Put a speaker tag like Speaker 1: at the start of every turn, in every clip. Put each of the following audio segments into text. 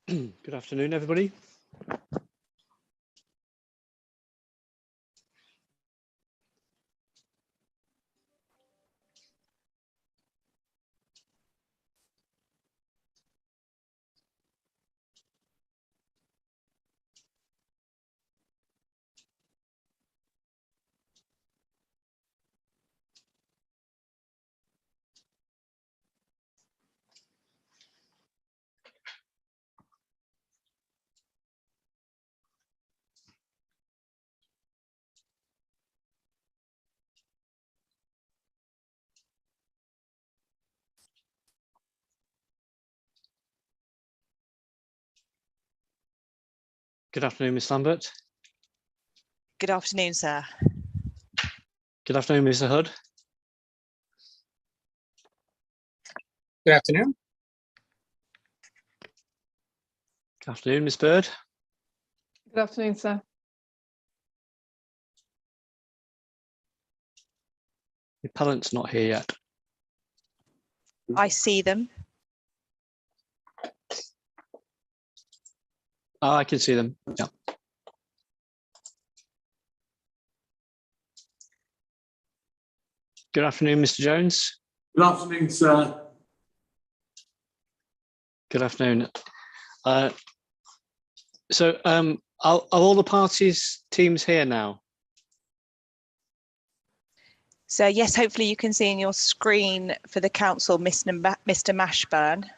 Speaker 1: Good afternoon, everybody. Good afternoon, Ms. Lambert.
Speaker 2: Good afternoon, sir.
Speaker 1: Good afternoon, Mr. Hood.
Speaker 3: Good afternoon.
Speaker 1: Good afternoon, Ms. Bird.
Speaker 4: Good afternoon, sir.
Speaker 1: The appellant's not here yet.
Speaker 2: I see them.
Speaker 1: Oh, I can see them. Yeah. Good afternoon, Mr. Jones.
Speaker 3: Good afternoon, sir.
Speaker 1: Good afternoon. Are all the parties teams here now?
Speaker 2: So yes, hopefully you can see in your screen for the council, Mr. Mashburn.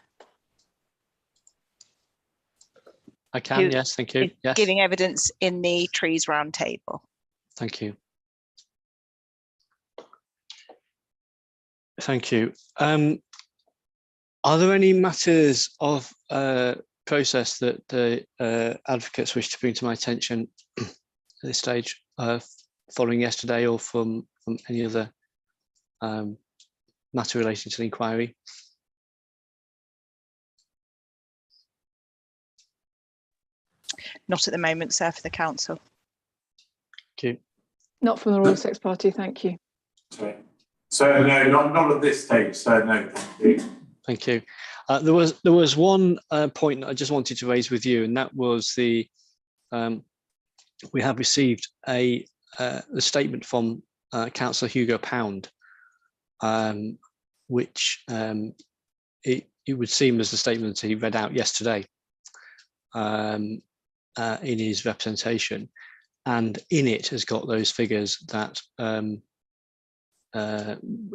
Speaker 1: I can,
Speaker 2: Who
Speaker 1: yes, thank you. Yes,
Speaker 2: Giving evidence in the trees round table.
Speaker 1: thank you. Thank you. Are there any matters of process that the advocates wish to bring to my attention at this stage, following yesterday, or from any other matter relating to the inquiry?
Speaker 2: Not at the moment, sir, for the council.
Speaker 1: Thank you.
Speaker 4: Not from the Royal Sex Party, thank you.
Speaker 3: Okay. So no, not at this stage. So no, thank you.
Speaker 1: Thank you. There was one point that I just wanted to raise with you, and that was the we have received the statement from Councillor Hugo Pound, which it would seem as the statement he read out yesterday in his representation, and in it has got those figures that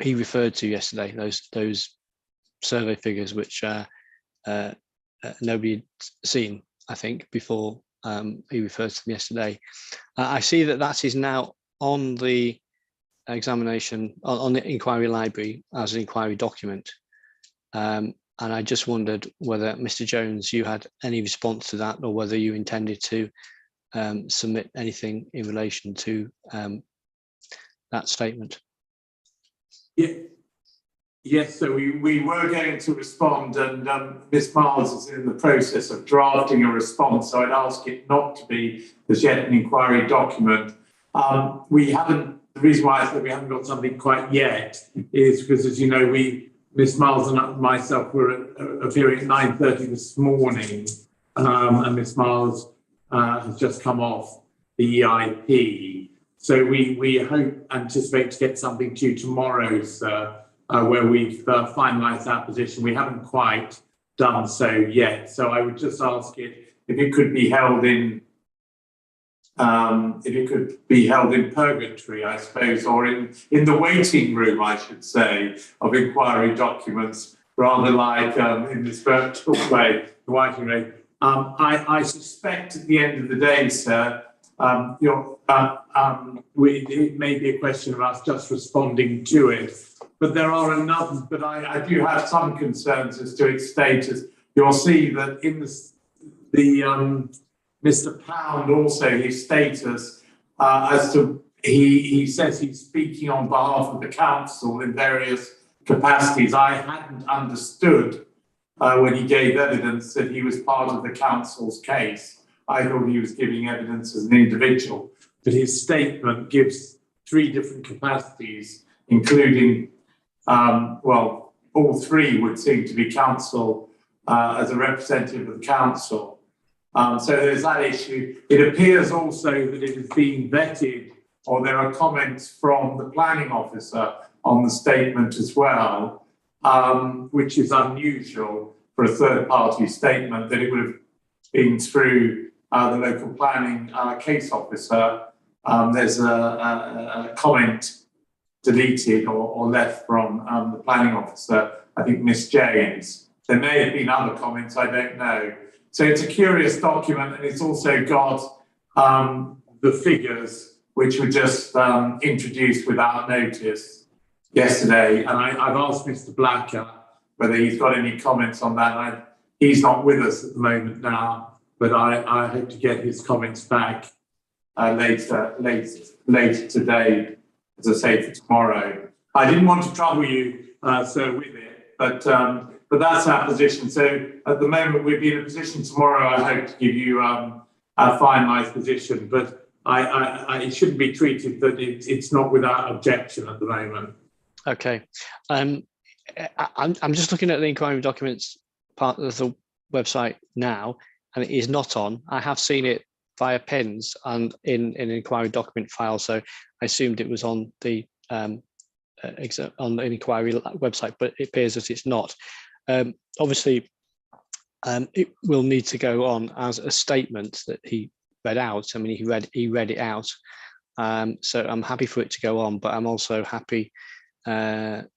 Speaker 1: he referred to yesterday, those survey figures which nobody had seen, I think, before he referred to them yesterday. I see that is now on the examination, on the inquiry library as an inquiry document. And I just wondered whether, Mr. Jones, you had any response to that, or whether you intended to submit anything in relation to that statement.
Speaker 3: Yeah. Yes, so we were going to respond, and Ms. Miles is in the process of drafting a response, so I'd ask it not to be as yet an inquiry document. We haven't, the reason why I said we haven't got something quite yet is because, as you know, Ms. Miles and myself were appearing at 9:30 this morning, and Ms. Miles has just come off the EIP. So we anticipate to get something to you tomorrow, sir, where we've finalised our position. We haven't quite done so yet. So I would just ask it if it could be held in purgatory, I suppose, or in the waiting room, I should say, of inquiry documents, rather like in this virtual way, the waiting room. I suspect at the end of the day, sir, it may be a question of us just responding to it. But there are another, but I do have some concerns as to its status. You'll see that in the Mr. Pound also, his status as to he says he's speaking on behalf of the council in various capacities. I hadn't understood when he gave evidence that he was part of the council's case. I thought he was giving evidence as an individual, but his statement gives 3 different capacities, including, all 3 would seem to be council as a representative of the council. So there's that issue. It appears also that it has been vetted, or there are comments from the planning officer on the statement as well, which is unusual for a third-party statement, that it would have been through the local planning case officer. There's a comment deleted or left from the planning officer, I think Miss James. There may have been other comments, I don't know. So it's a curious document, and it's also got the figures which were just introduced without notice yesterday. And I've asked Mr. Blacker whether he's got any comments on that. He's not with us at the moment now, but I hope to get his comments back later today, as I say, for tomorrow. I didn't want to trouble you, sir, with it, but that's our position. So at the moment, we'll be in a position tomorrow, I hope, to give you a finalised position, but it shouldn't be treated that it's not without objection at the moment.
Speaker 1: Okay. I'm just looking at the inquiry documents part of the website now, and it is not on. I have seen it via pins and in an inquiry document file, so I assumed it was on the inquiry website, but it appears that it's not. Obviously, it will need to go on as a statement that he read out. I mean, he read it out, so I'm happy for it to go on, but I'm also happy to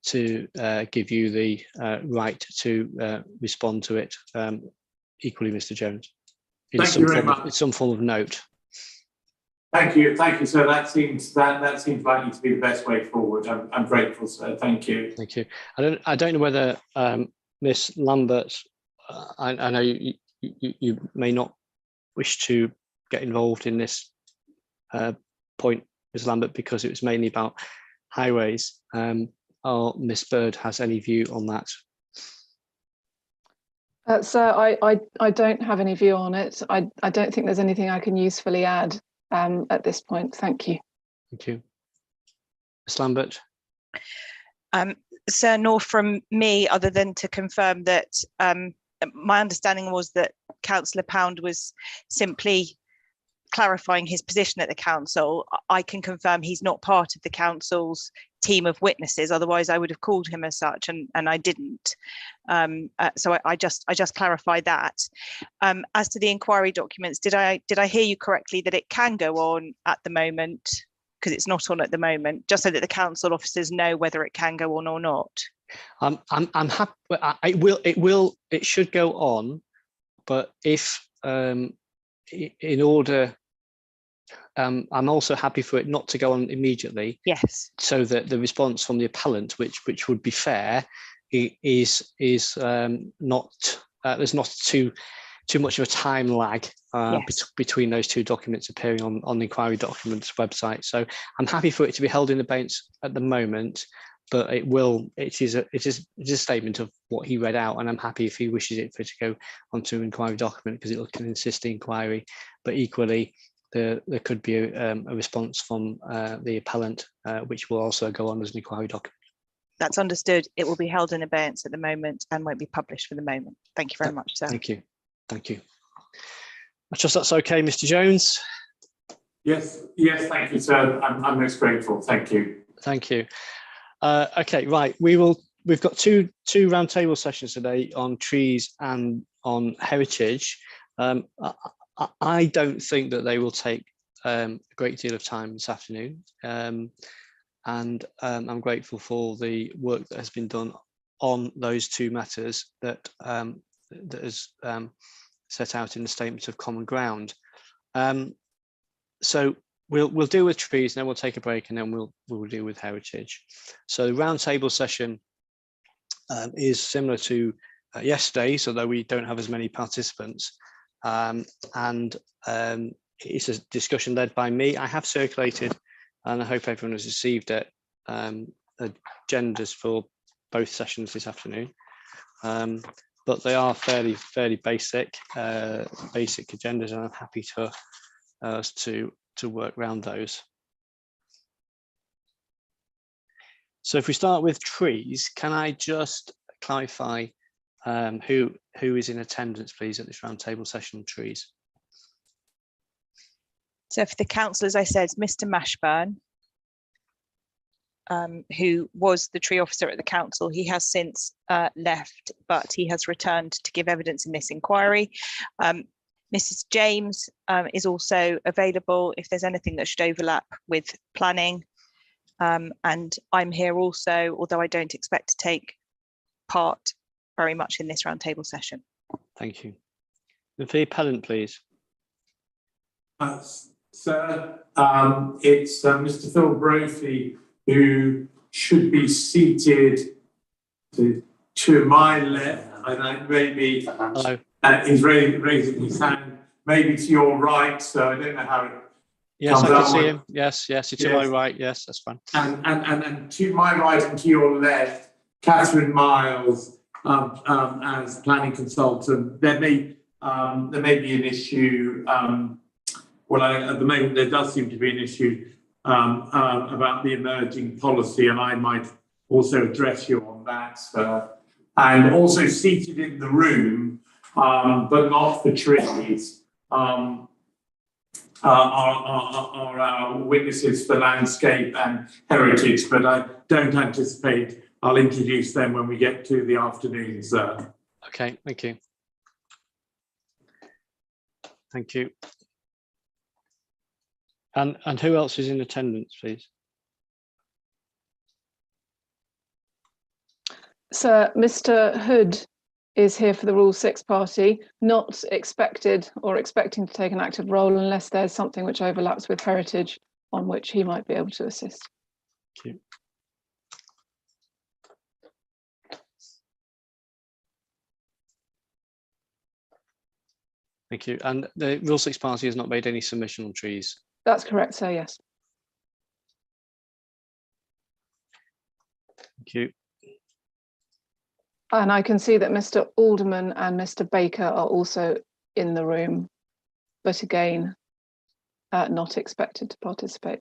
Speaker 1: give you the right to respond to it equally, Mr. Jones.
Speaker 3: Thank you very much.
Speaker 1: It's some form of note.
Speaker 3: Thank you, sir. That seems likely to be the best way forward. I'm grateful, sir. Thank you.
Speaker 1: Thank you. I don't know whether Miss Lambert, I know you may not wish to get involved in this point, Ms. Lambert, because it was mainly about highways, or Miss Bird has any view on that.
Speaker 4: Sir, I don't have any view on it. I don't think there's anything I can usefully add at this point. Thank you.
Speaker 1: Thank you. Ms. Lambert?
Speaker 2: Sir, nor from me, other than to confirm that my understanding was that Councillor Pound was simply clarifying his position at the council. I can confirm he's not part of the council's team of witnesses, otherwise I would have called him as such, and I didn't. So I just clarify that. As to the inquiry documents, did I hear you correctly that it can go on at the moment, because it's not on at the moment, just so that the council officers know whether it can go on or not?
Speaker 1: I'm happy. It should go on, but if in order, I'm also happy for it not to go on immediately.
Speaker 2: Yes. So
Speaker 1: that the response from the appellant, which would be fair, is not there's not too much of a time lag between those two documents appearing on the inquiry documents website. So I'm happy for it to be held in abeyance at the moment, but it is a statement of what he read out, and I'm happy if he wishes it for it to go onto an inquiry document, because it can assist the inquiry. But equally, there could be a response from the appellant, which will also go on as an inquiry document.
Speaker 2: That's understood. It will be held in abeyance at the moment and won't be published for the moment. Thank you very much, sir.
Speaker 1: Thank you. Thank you. I trust that's okay, Mr. Jones.
Speaker 3: Yes, thank you, sir. I'm most grateful. Thank you.
Speaker 1: Thank you. Okay, right. We've got two roundtable sessions today on trees and on heritage. I don't think that they will take a great deal of time this afternoon, and I'm grateful for the work that has been done on those two matters that is set out in the statement of common ground. So we'll deal with trees, and then we'll take a break, and then we'll deal with heritage. So the roundtable session is similar to yesterday's, although we don't have as many participants. And it's a discussion led by me. I have circulated, and I hope everyone has received it, agendas for both sessions this afternoon. But they are fairly basic agendas, and I'm happy to work around those. So if we start with trees, can I just clarify Who is in attendance, please, at this roundtable session on trees?
Speaker 2: So for the council, as I said, Mr. Mashburn, who was the tree officer at the council. He has since left, but he has returned to give evidence in this inquiry. Mrs. James is also available if there's anything that should overlap with planning. And I'm here also, although I don't expect to take part very much in this roundtable session.
Speaker 1: Thank you. And for the appellant, please.
Speaker 3: Sir, it's Mr. Phil Brophy, who should be seated to my left, and maybe
Speaker 1: Hello.
Speaker 3: he's raising his hand, maybe to your right, so I don't know how it
Speaker 1: Yes, I
Speaker 3: comes
Speaker 1: can
Speaker 3: out.
Speaker 1: see him. Yes, it's to my
Speaker 3: Yes.
Speaker 1: right. Yes, that's fine.
Speaker 3: And to my right and to your left, Catherine Miles, as planning consultant. There may be an issue. Well, at the moment there does seem to be an issue about the emerging policy, and I might also address you on that, sir. And also seated in the room, but not for trees, are our witnesses for landscape and heritage, but I don't anticipate I'll introduce them when we get to the afternoon, sir.
Speaker 1: Okay, thank you. Thank you. And who else is in attendance, please?
Speaker 4: So Mr. Hood is here for the Rule 6 party, not expected or expecting to take an active role unless there's something which overlaps with heritage on which he might be able to assist.
Speaker 1: Thank you. Thank you. And the Rule 6 party has not made any submission on trees.
Speaker 4: That's correct, sir, yes.
Speaker 1: Thank you.
Speaker 4: And I can see that Mr. Alderman and Mr. Baker are also in the room, but again, not expected to participate.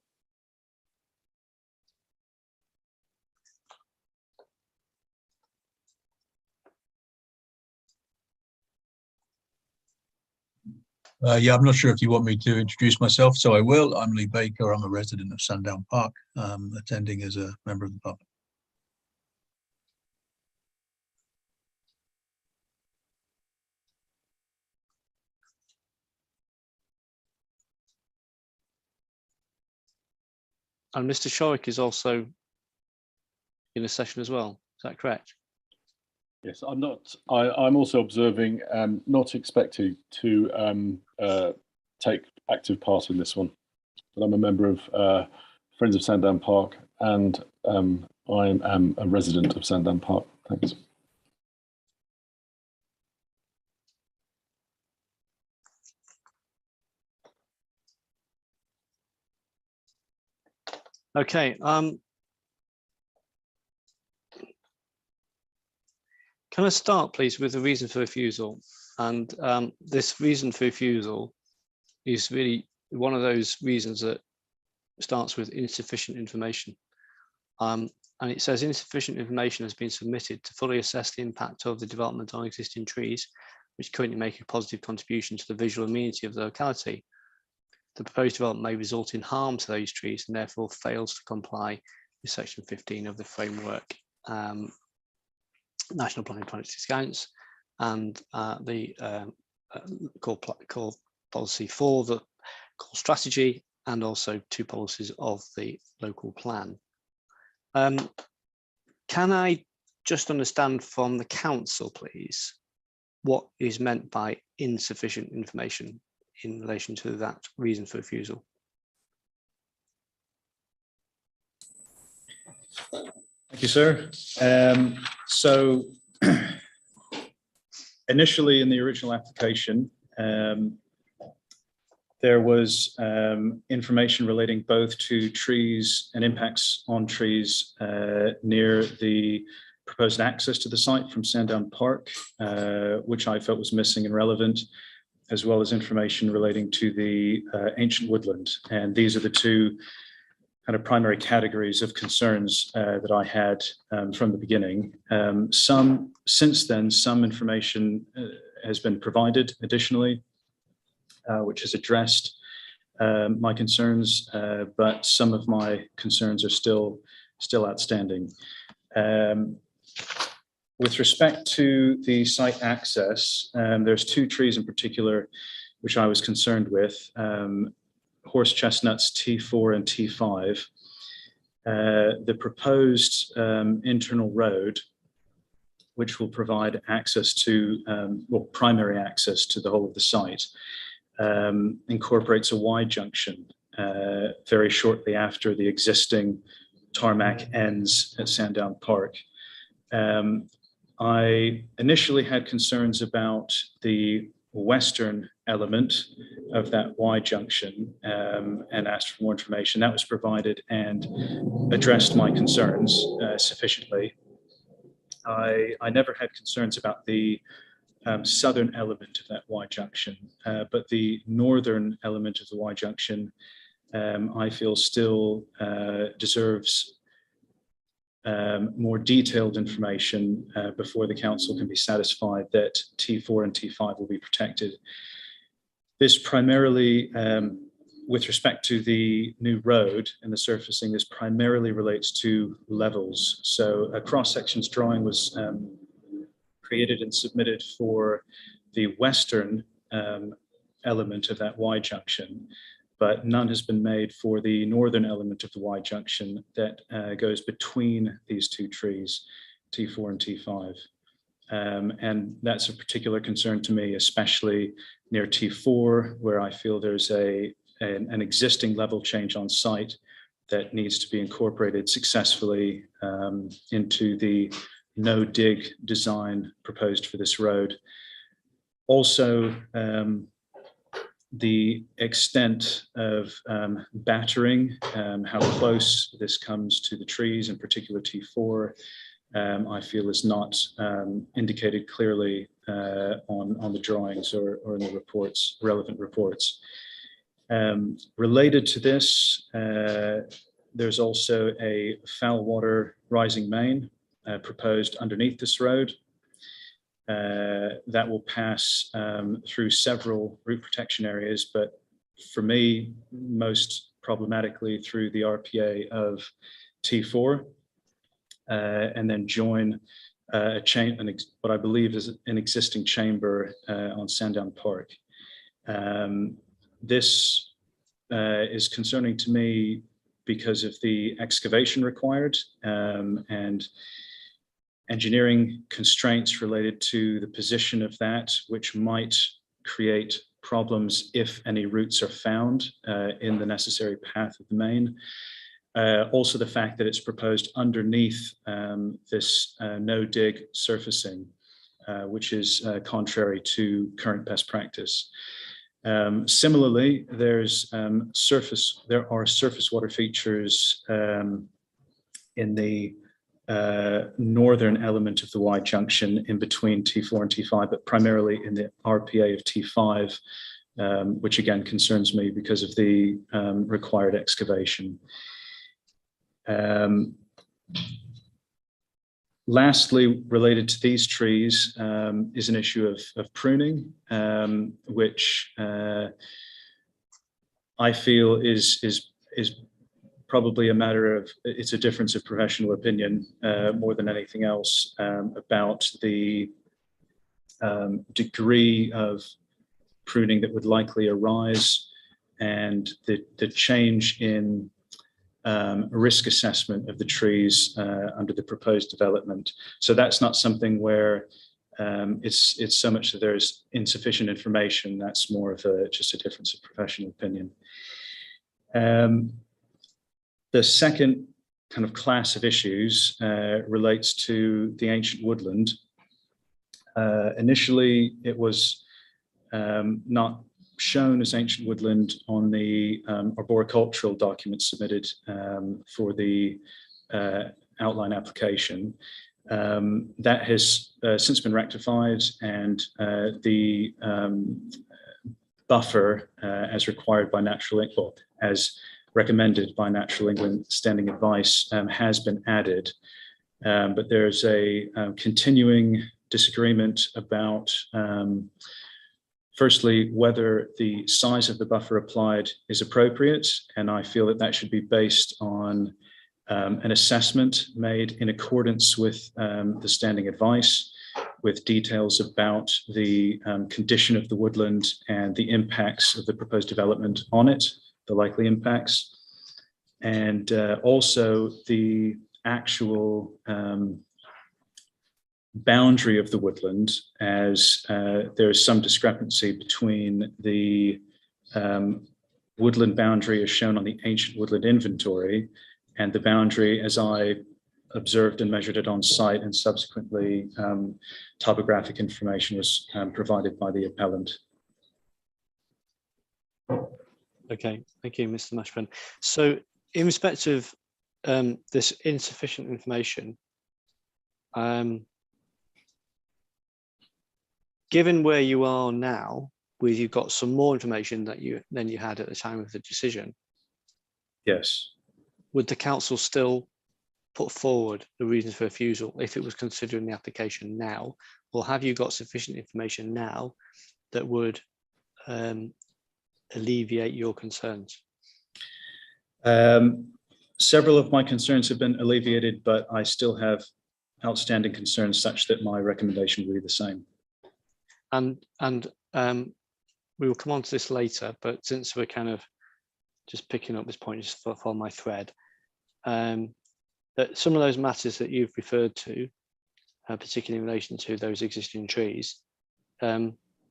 Speaker 5: Yeah, I'm not sure if you want me to introduce myself, so I will. I'm Lee Baker. I'm a resident of Sandown Park, attending as a member of the public.
Speaker 1: And Mr. Showick is also in a session as well. Is that correct?
Speaker 6: Yes, I'm not. I'm also observing, not expecting to take active part in this one, but I'm a member of Friends of Sandown Park, and I am a resident of Sandown Park. Thanks.
Speaker 1: Okay. Can I start, please, with the reason for refusal? And this reason for refusal is really one of those reasons that starts with insufficient information. And it says insufficient information has been submitted to fully assess the impact of the development on existing trees, which currently make a positive contribution to the visual amenity of the locality. The proposed development may result in harm to those trees and therefore fails to comply with section 15 of the framework National Planning Project Discounts and the core policy 4, the core strategy, and also 2 policies of the local plan. Can I just understand from the council, please, what is meant by insufficient information in relation to that reason for refusal?
Speaker 5: Thank you, sir. So initially in the original application, there was information relating both to trees and impacts on trees near the proposed access to the site from Sandown Park, which I felt was missing and relevant, as well as information relating to the ancient woodland. And these are the 2 kind of primary categories of concerns that I had from the beginning. Since then, some information has been provided additionally, which has addressed my concerns, but some of my concerns are still outstanding. With respect to the site access, there's two trees in particular which I was concerned with, horse chestnuts T4 and T5. The proposed internal road, which will provide access to, primary access to the whole of the site, incorporates a Y junction very shortly after the existing tarmac ends at Sandown Park. I initially had concerns about the western element of that Y junction and asked for more information. That was provided and addressed my concerns sufficiently. I never had concerns about the southern element of that Y junction, but the northern element of the Y junction, I feel still deserves more detailed information before the council can be satisfied that T4 and T5 will be protected. This primarily, with respect to the new road and the surfacing, this primarily relates to levels. So a cross-sections drawing was created and submitted for the western element of that Y junction, but none has been made for the northern element of the Y junction that goes between these two trees, T4 and T5. And that's a particular concern to me, especially near T4, where I feel there's an existing level change on site that needs to be incorporated successfully into the no dig design proposed for this road. Also, the extent of battering, how close this comes to the trees, in particular T4, I feel is not indicated clearly on the drawings or in the reports, relevant reports. Related to this, there's also a foul water rising main proposed underneath this road. That will pass through several root protection areas, but for me, most problematically through the RPA of T4, and then join what I believe is an existing chamber on Sandown Park. This is concerning to me because of the excavation required and engineering constraints related to the position of that, which might create problems if any roots are found in the necessary path of the main. Also the fact that it's proposed underneath this no-dig surfacing, which is contrary to current best practice. Similarly, there are surface water features in the northern element of the Y junction in between T4 and T5, but primarily in the RPA of T5, which again concerns me because of the required excavation. Lastly, related to these trees is an issue of pruning, which I feel is probably a matter of, it's a difference of professional opinion more than anything else about the degree of pruning that would likely arise and the change in risk assessment of the trees under the proposed development. So that's not something where it's so much that there's insufficient information. That's more of just a difference of professional opinion. The second kind of class of issues relates to the ancient woodland. Initially, it was not shown as ancient woodland on the arboricultural document submitted for the outline application. That has since been rectified, and the buffer as required by natural, well, as recommended by Natural England standing advice has been added. But there's a continuing disagreement about, firstly, whether the size of the buffer applied is appropriate. And I feel that that should be based on an assessment made in accordance with the standing advice, with details about the condition of the woodland and the impacts of the proposed development on it, the likely impacts, and also the actual boundary of the woodland, as there is some discrepancy between the woodland boundary as shown on the ancient woodland inventory and the boundary as I observed and measured it on site, and subsequently topographic information was provided by the appellant.
Speaker 1: Okay, thank you, Mr. Mashburn. So in respect of this insufficient information, given where you are now, where you've got some more information than you had at the time of the decision,
Speaker 5: Yes.
Speaker 1: would the council still put forward the reasons for refusal if it was considering the application now, or have you got sufficient information now that would alleviate your concerns?
Speaker 5: Several of my concerns have been alleviated, but I still have outstanding concerns such that my recommendation will be the same.
Speaker 1: And we will come on to this later, but since we're kind of just picking up this point just for my thread, that some of those matters that you've referred to, particularly in relation to those existing trees,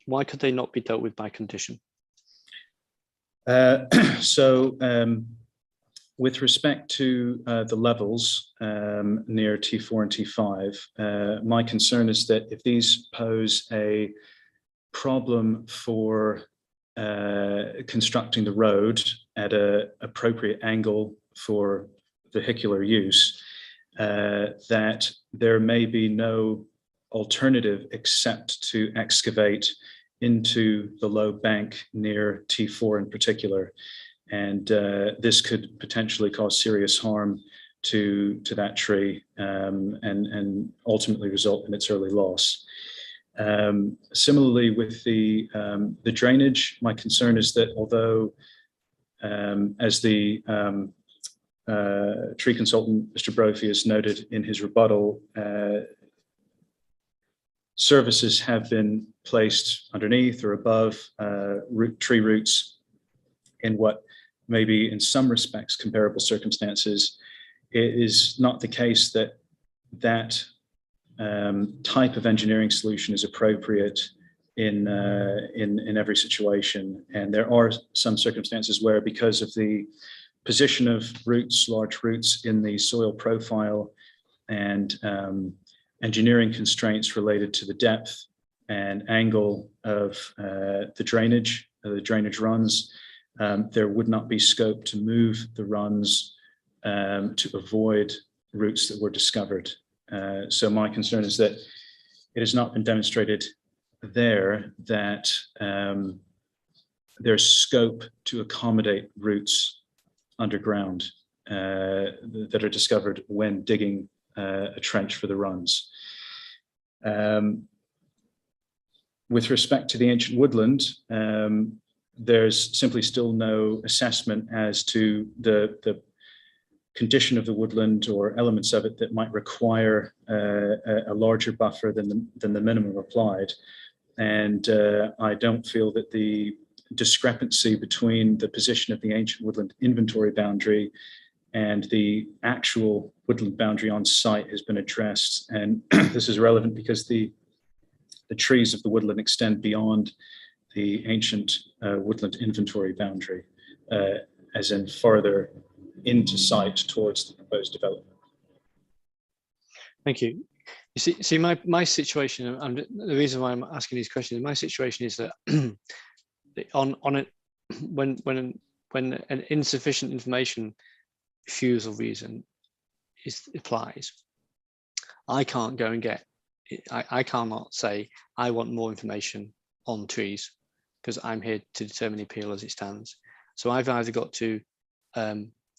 Speaker 1: why could they not be dealt with by condition?
Speaker 5: With respect to the levels near T4 and T5, my concern is that if these pose a problem for constructing the road at an appropriate angle for vehicular use, that there may be no alternative except to excavate into the low bank near T4 in particular. And this could potentially cause serious harm to that tree and ultimately result in its early loss. Similarly, with the drainage, my concern is that although, as the tree consultant, Mr. Brophy, has noted in his rebuttal, services have been placed underneath or above tree roots in what may be in some respects comparable circumstances. It is not the case that that type of engineering solution is appropriate in every situation. And there are some circumstances where, because of the position of roots, large roots in the soil profile, and engineering constraints related to the depth and angle of the drainage runs, there would not be scope to move the runs to avoid routes that were discovered. So my concern is that it has not been demonstrated there that there's scope to accommodate routes underground that are discovered when digging a trench for the runs. With respect to the ancient woodland, there's simply still no assessment as to the condition of the woodland or elements of it that might require a larger buffer than the minimum applied. And I don't feel that the discrepancy between the position of the ancient woodland inventory boundary and the actual woodland boundary on site has been addressed. And this is relevant because the trees of the woodland extend beyond the ancient woodland inventory boundary, as in farther into site towards the proposed development.
Speaker 1: Thank you. You see, my situation, and the reason why I'm asking these questions, my situation is that when an insufficient information refusal reason applies, I can't go and get. I cannot say I want more information on trees because I'm here to determine the appeal as it stands. So I've either got to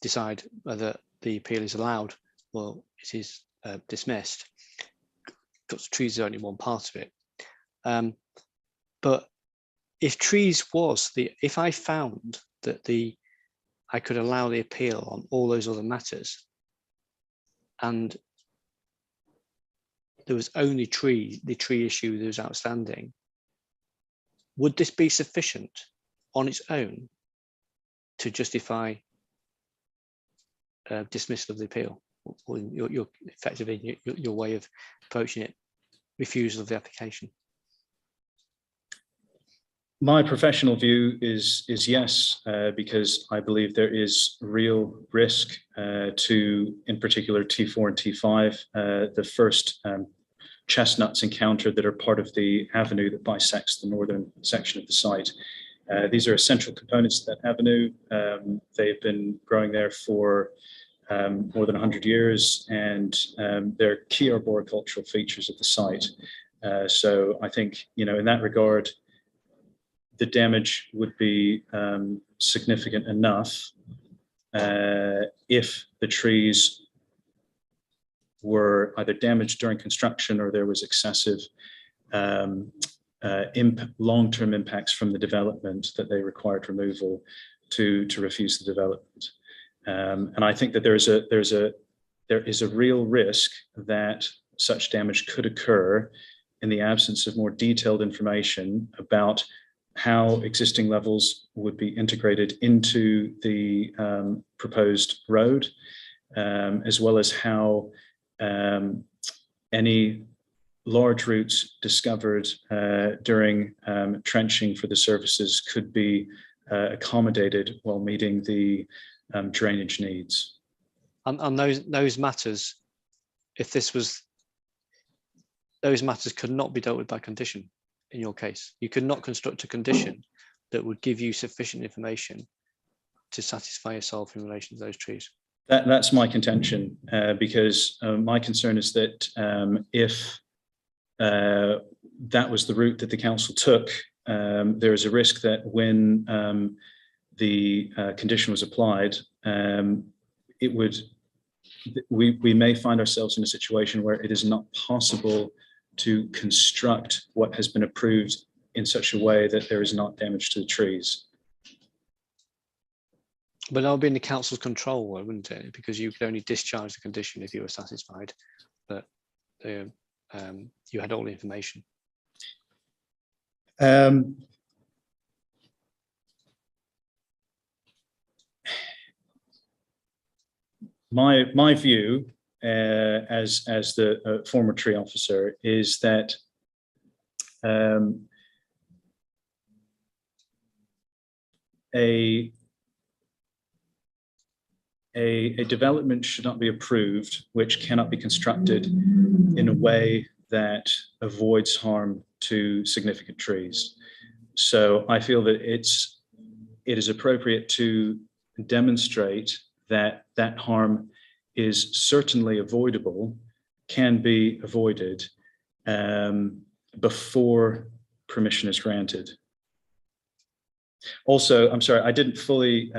Speaker 1: decide whether the appeal is allowed or it is dismissed, because trees are only one part of it. But if trees was if I found that I could allow the appeal on all those other matters, and there was only the tree issue that was outstanding, would this be sufficient on its own to justify dismissal of the appeal, or your effectively your way of approaching it, refusal of the application?
Speaker 5: My professional view is yes, because I believe there is real risk to, in particular, T4 and T5, the first chestnuts encountered that are part of the avenue that bisects the northern section of the site. These are essential components of that avenue. They've been growing there for more than 100 years, and they're key arboricultural features of the site. So I think, in that regard, the damage would be significant enough if the trees were either damaged during construction or there was excessive long-term impacts from the development that they required removal to refuse the development. And I think that there is a real risk that such damage could occur in the absence of more detailed information about how existing levels would be integrated into the proposed road, as well as how any large roots discovered during trenching for the surfaces could be accommodated while meeting the drainage needs.
Speaker 1: And those matters, if this was, those matters could not be dealt with by condition. In your case, you could not construct a condition that would give you sufficient information to satisfy yourself in relation to those trees.
Speaker 5: That's my contention, because my concern is that if that was the route that the council took, there is a risk that when the condition was applied, we may find ourselves in a situation where it is not possible to construct what has been approved in such a way that there is not damage to the trees.
Speaker 1: But that would be in the council's control, wouldn't it? Because you could only discharge the condition if you were satisfied that you had all the information.
Speaker 5: My view, as the former tree officer, is that a development should not be approved which cannot be constructed in a way that avoids harm to significant trees. So I feel that it is appropriate to demonstrate that that harm is certainly avoidable, can be avoided before permission is granted. Also, I'm sorry, I didn't fully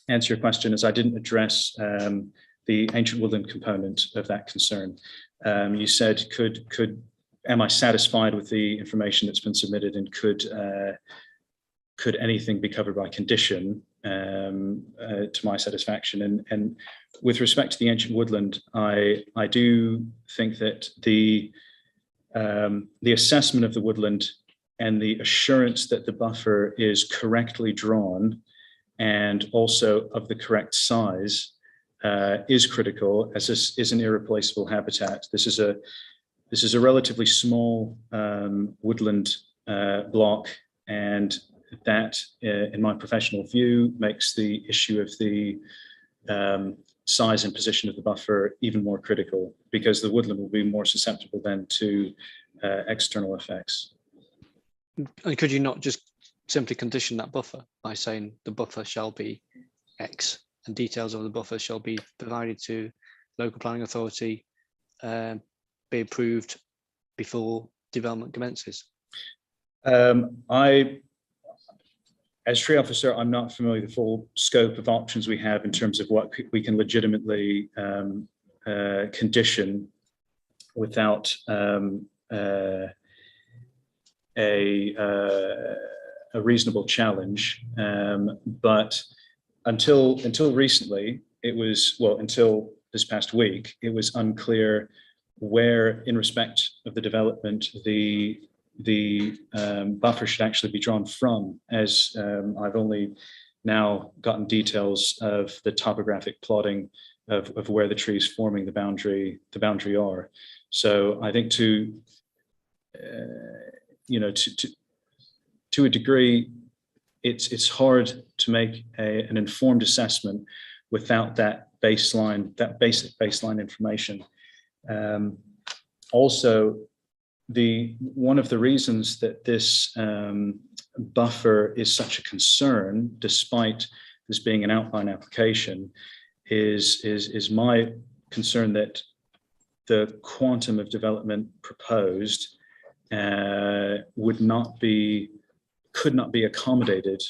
Speaker 5: answer your question, as I didn't address the ancient woodland component of that concern. You said, am I satisfied with the information that's been submitted, and could anything be covered by condition to my satisfaction? And with respect to the ancient woodland, I do think that the assessment of the woodland and the assurance that the buffer is correctly drawn and also of the correct size is critical, as this is an irreplaceable habitat. This is a relatively small woodland block, and that, in my professional view, makes the issue of the size and position of the buffer even more critical, because the woodland will be more susceptible then to external effects.
Speaker 1: And could you not just simply condition that buffer by saying the buffer shall be X, and details of the buffer shall be provided to local planning authority, be approved before development commences?
Speaker 5: as tree officer, I'm not familiar with the full scope of options we have in terms of what we can legitimately condition without a reasonable challenge. But until recently, it was, well, until this past week, it was unclear where, in respect of the development, the buffer should actually be drawn from, as I've only now gotten details of the topographic plotting of where the trees forming the boundary are. So I think to a degree, it's hard to make an informed assessment without that basic baseline information. Also, one of the reasons that this buffer is such a concern, despite this being an outline application, is my concern that the quantum of development proposed could not be accommodated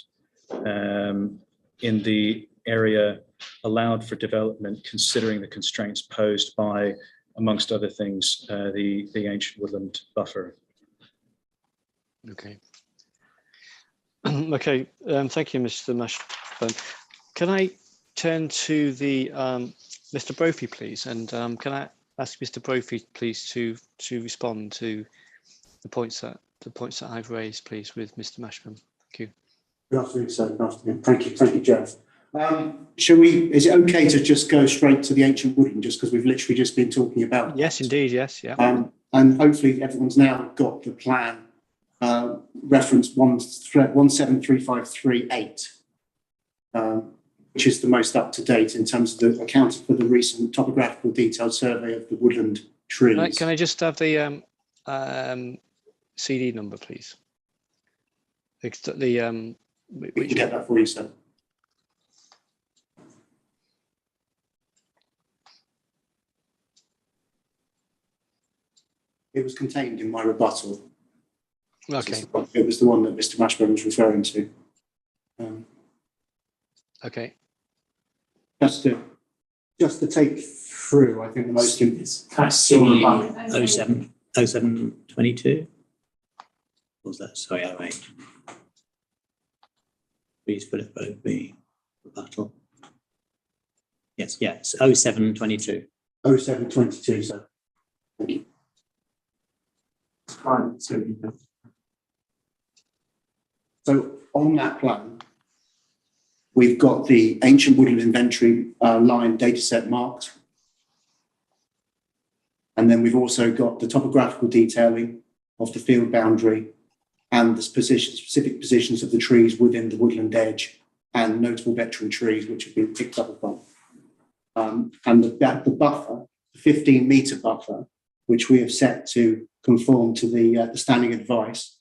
Speaker 5: in the area allowed for development, considering the constraints posed by, amongst other things, the ancient woodland buffer.
Speaker 1: Okay. Okay. Thank you, Mr. Mashburn. Can I turn to the Mr. Brophy, please? And can I ask Mr. Brophy, please, to respond to the points that I've raised, please, with Mr. Mashburn? Thank you.
Speaker 7: Good afternoon, sir. Good afternoon. Thank you, Jeff. Is it okay to just go straight to the ancient woodland, just because we've literally just been talking about
Speaker 1: Yes,
Speaker 7: that?
Speaker 1: indeed, yes, yeah.
Speaker 7: And hopefully everyone's now got the plan, reference 173538, which is the most up to date in terms of the accounting for the recent topographical detailed survey of the woodland trees.
Speaker 1: Can I just have the CD number, please?
Speaker 7: We can get that for you, sir. It was contained in my rebuttal.
Speaker 1: Okay.
Speaker 7: It was the one that Mr. Mashburn was referring to.
Speaker 1: Okay.
Speaker 7: Just to take through, I think the most
Speaker 3: That's still the
Speaker 8: 0722. What was that? Sorry, 08. Please put it both be rebuttal. Yes, yes, 0722.
Speaker 7: 0722, sir. Thank you.
Speaker 3: right.
Speaker 7: So on that plan, we've got the ancient woodland inventory line data set marked. And then we've also got the topographical detailing of the field boundary and the specific positions of the trees within the woodland edge and notable veteran trees which have been picked up upon. And the buffer, the 15-metre buffer, which we have set to conform to the standing advice,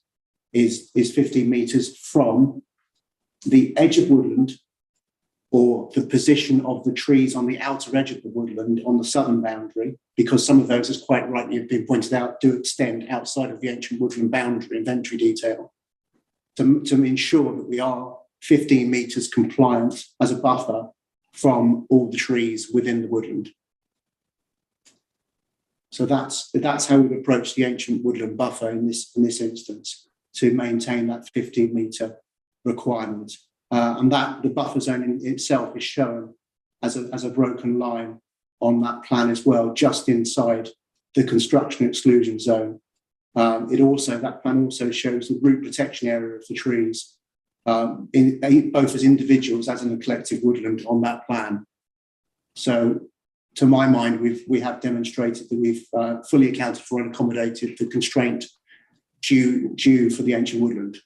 Speaker 7: is 15 metres from the edge of woodland, or the position of the trees on the outer edge of the woodland on the southern boundary, because some of those, as quite rightly have been pointed out, do extend outside of the ancient woodland boundary inventory detail, to ensure that we are 15 metres compliant as a buffer from all the trees within the woodland. So that's how we approach the ancient woodland buffer in this instance, to maintain that 15-metre requirement. And that the buffer zone in itself is shown as a broken line on that plan as well, just inside the construction exclusion zone. That plan also shows the root protection area of the trees, both as individuals as in a collective woodland on that plan. So, to my mind, we have demonstrated that we've fully accounted for and accommodated the constraint due for the ancient woodland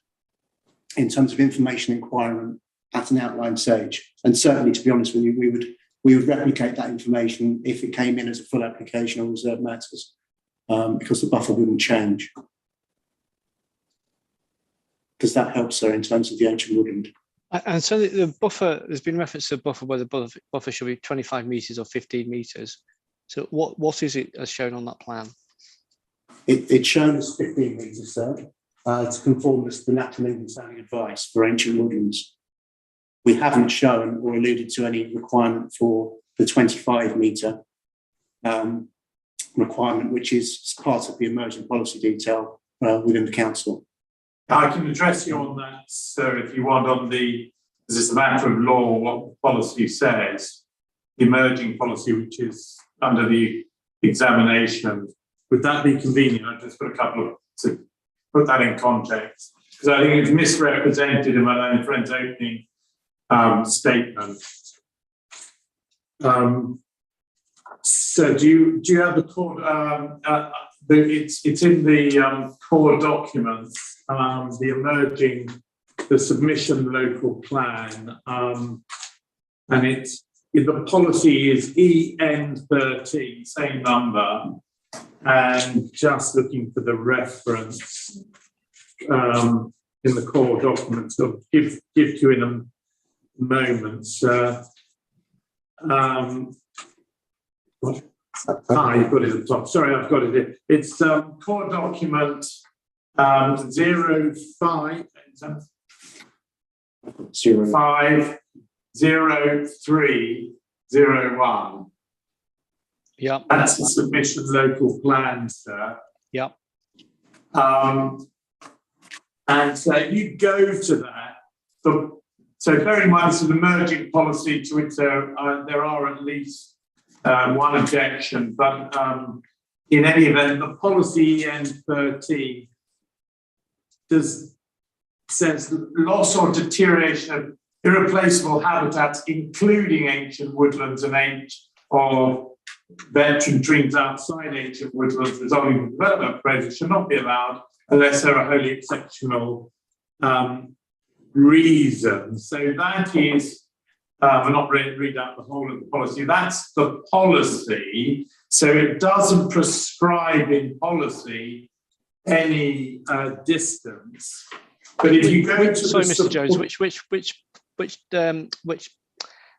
Speaker 7: in terms of information requirement at an outline stage. And certainly, to be honest with you, we would replicate that information if it came in as a full application on reserved matters, because the buffer wouldn't change. Does that help, sir, in terms of the ancient woodland?
Speaker 1: And so the buffer, there's been reference to a buffer where the buffer should be 25 metres or 15 metres. So what is it as shown on that plan?
Speaker 7: It's shown as 15 metres, sir. to conform to the National England Standing Advice for ancient woodlands. We haven't shown or alluded to any requirement for the 25 metre requirement, which is part of the emerging policy detail within the council.
Speaker 3: I can address you on that, sir, if you want, on the, as it's a matter of law, what the policy says, the emerging policy, which is under the examination. Would that be convenient? I've just got a couple of, to put that in context, because I think it's misrepresented in my own friend's opening statement. So do you have the core? It's in the core documents. The submission local plan, and the policy is EN13, same number, and just looking for the reference in the core documents. I'll give to you in a moment. You've got it at the top. Sorry, I've got it here. It's core document 050301.
Speaker 1: Yeah.
Speaker 3: That's the submission local plan, sir.
Speaker 1: Yeah.
Speaker 3: And so you go to that. So bear in mind, it's an emerging policy to which there are at least one objection, but in any event, the policy EN13 says loss or deterioration of irreplaceable habitats, including ancient woodlands and or veteran trees outside ancient woodlands resulting from development projects should not be allowed unless there are wholly exceptional reasons. So that is, I'll not read out the whole of the policy. That's the policy. So it doesn't prescribe in policy any distance. But if you go to
Speaker 1: sorry, Mr. Jones, which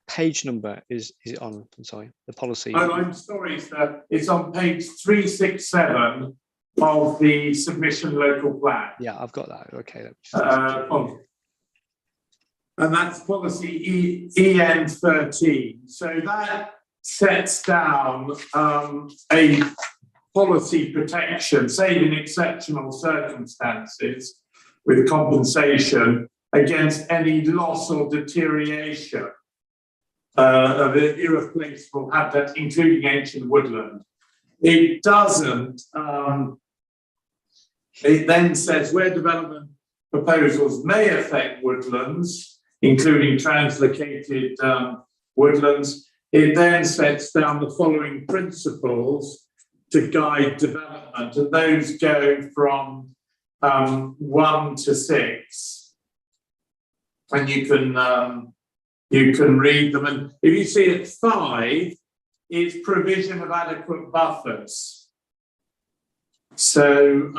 Speaker 1: page number is it on? I'm sorry, the policy.
Speaker 3: Oh, I'm sorry, sir. It's on page 367 of the submission local plan.
Speaker 1: Yeah, I've got that. Okay.
Speaker 3: And that's policy EN13. So that sets down a policy protection, save in exceptional circumstances, with compensation against any loss or deterioration of irreplaceable habitat, including ancient woodland. It doesn't. It then says where development proposals may affect woodlands, including translocated woodlands, it then sets down the following principles to guide development, and those go from 1 to 6, and you can read them. And if you see at 5, it's provision of adequate buffers. So,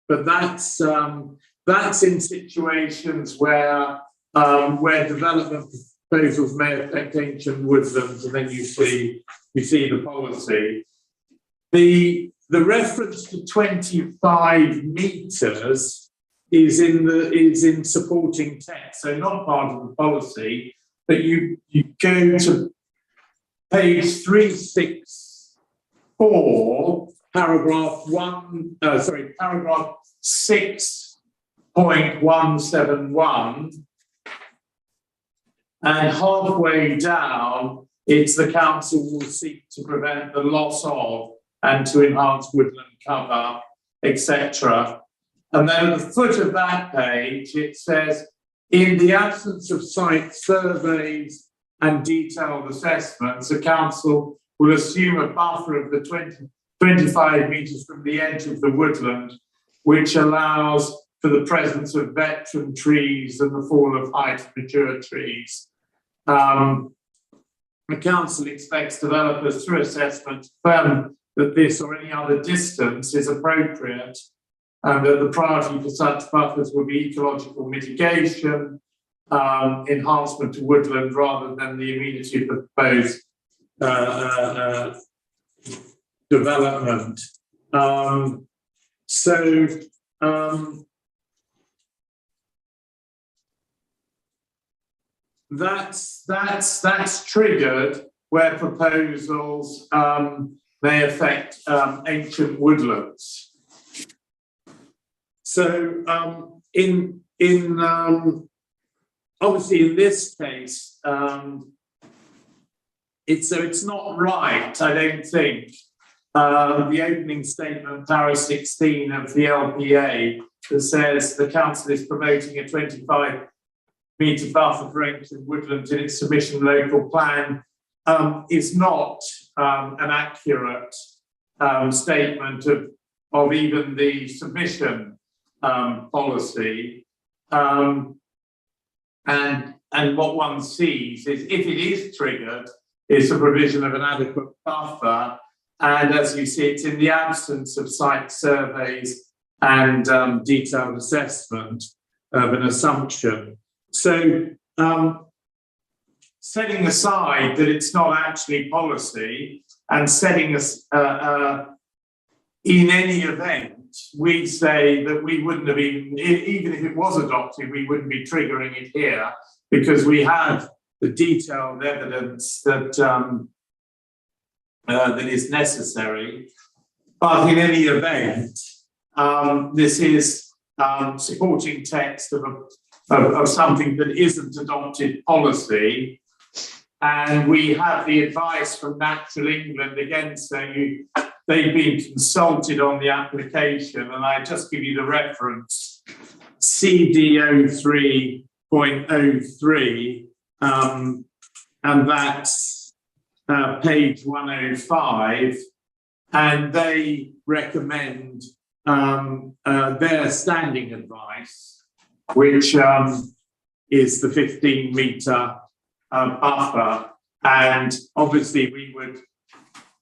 Speaker 3: but that's in situations where development proposals may affect ancient woodlands, and then you see the policy. The reference to 25 metres is in supporting text, so not part of the policy, but you go to page 364, paragraph 6.171, and halfway down, it's the council will seek to prevent the loss of and to enhance woodland cover, etc. And then at the foot of that page, it says, in the absence of site surveys and detailed assessments, the council will assume a buffer of the 25 metres from the edge of the woodland, which allows for the presence of veteran trees and the fall of height of mature trees. The council expects developers through assessment to confirm that this or any other distance is appropriate, and that the priority for such buffers will be ecological mitigation, enhancement to woodland, rather than the immediately proposed development. That's triggered where proposals may affect ancient woodlands. So obviously in this case, it's not right, I don't think. The opening statement, para 16 of the LPA, that says the council is promoting a 25-metre buffer for ancient woodlands in its submission local plan, is not an accurate statement of even the submission policy. And what one sees is, if it is triggered, it's a provision of an adequate buffer. And as you see, it's in the absence of site surveys and detailed assessment of an assumption. So setting aside that it's not actually policy, and setting us in any event, we say that we wouldn't have even if it was adopted, we wouldn't be triggering it here, because we have the detailed evidence that that is necessary. But in any event, this is supporting text of something that isn't adopted policy. And we have the advice from Natural England again saying they've been consulted on the application, and I just give you the reference, CD03.03, and that's page 105, and they recommend their standing advice, which is the 15-metre buffer. And obviously we would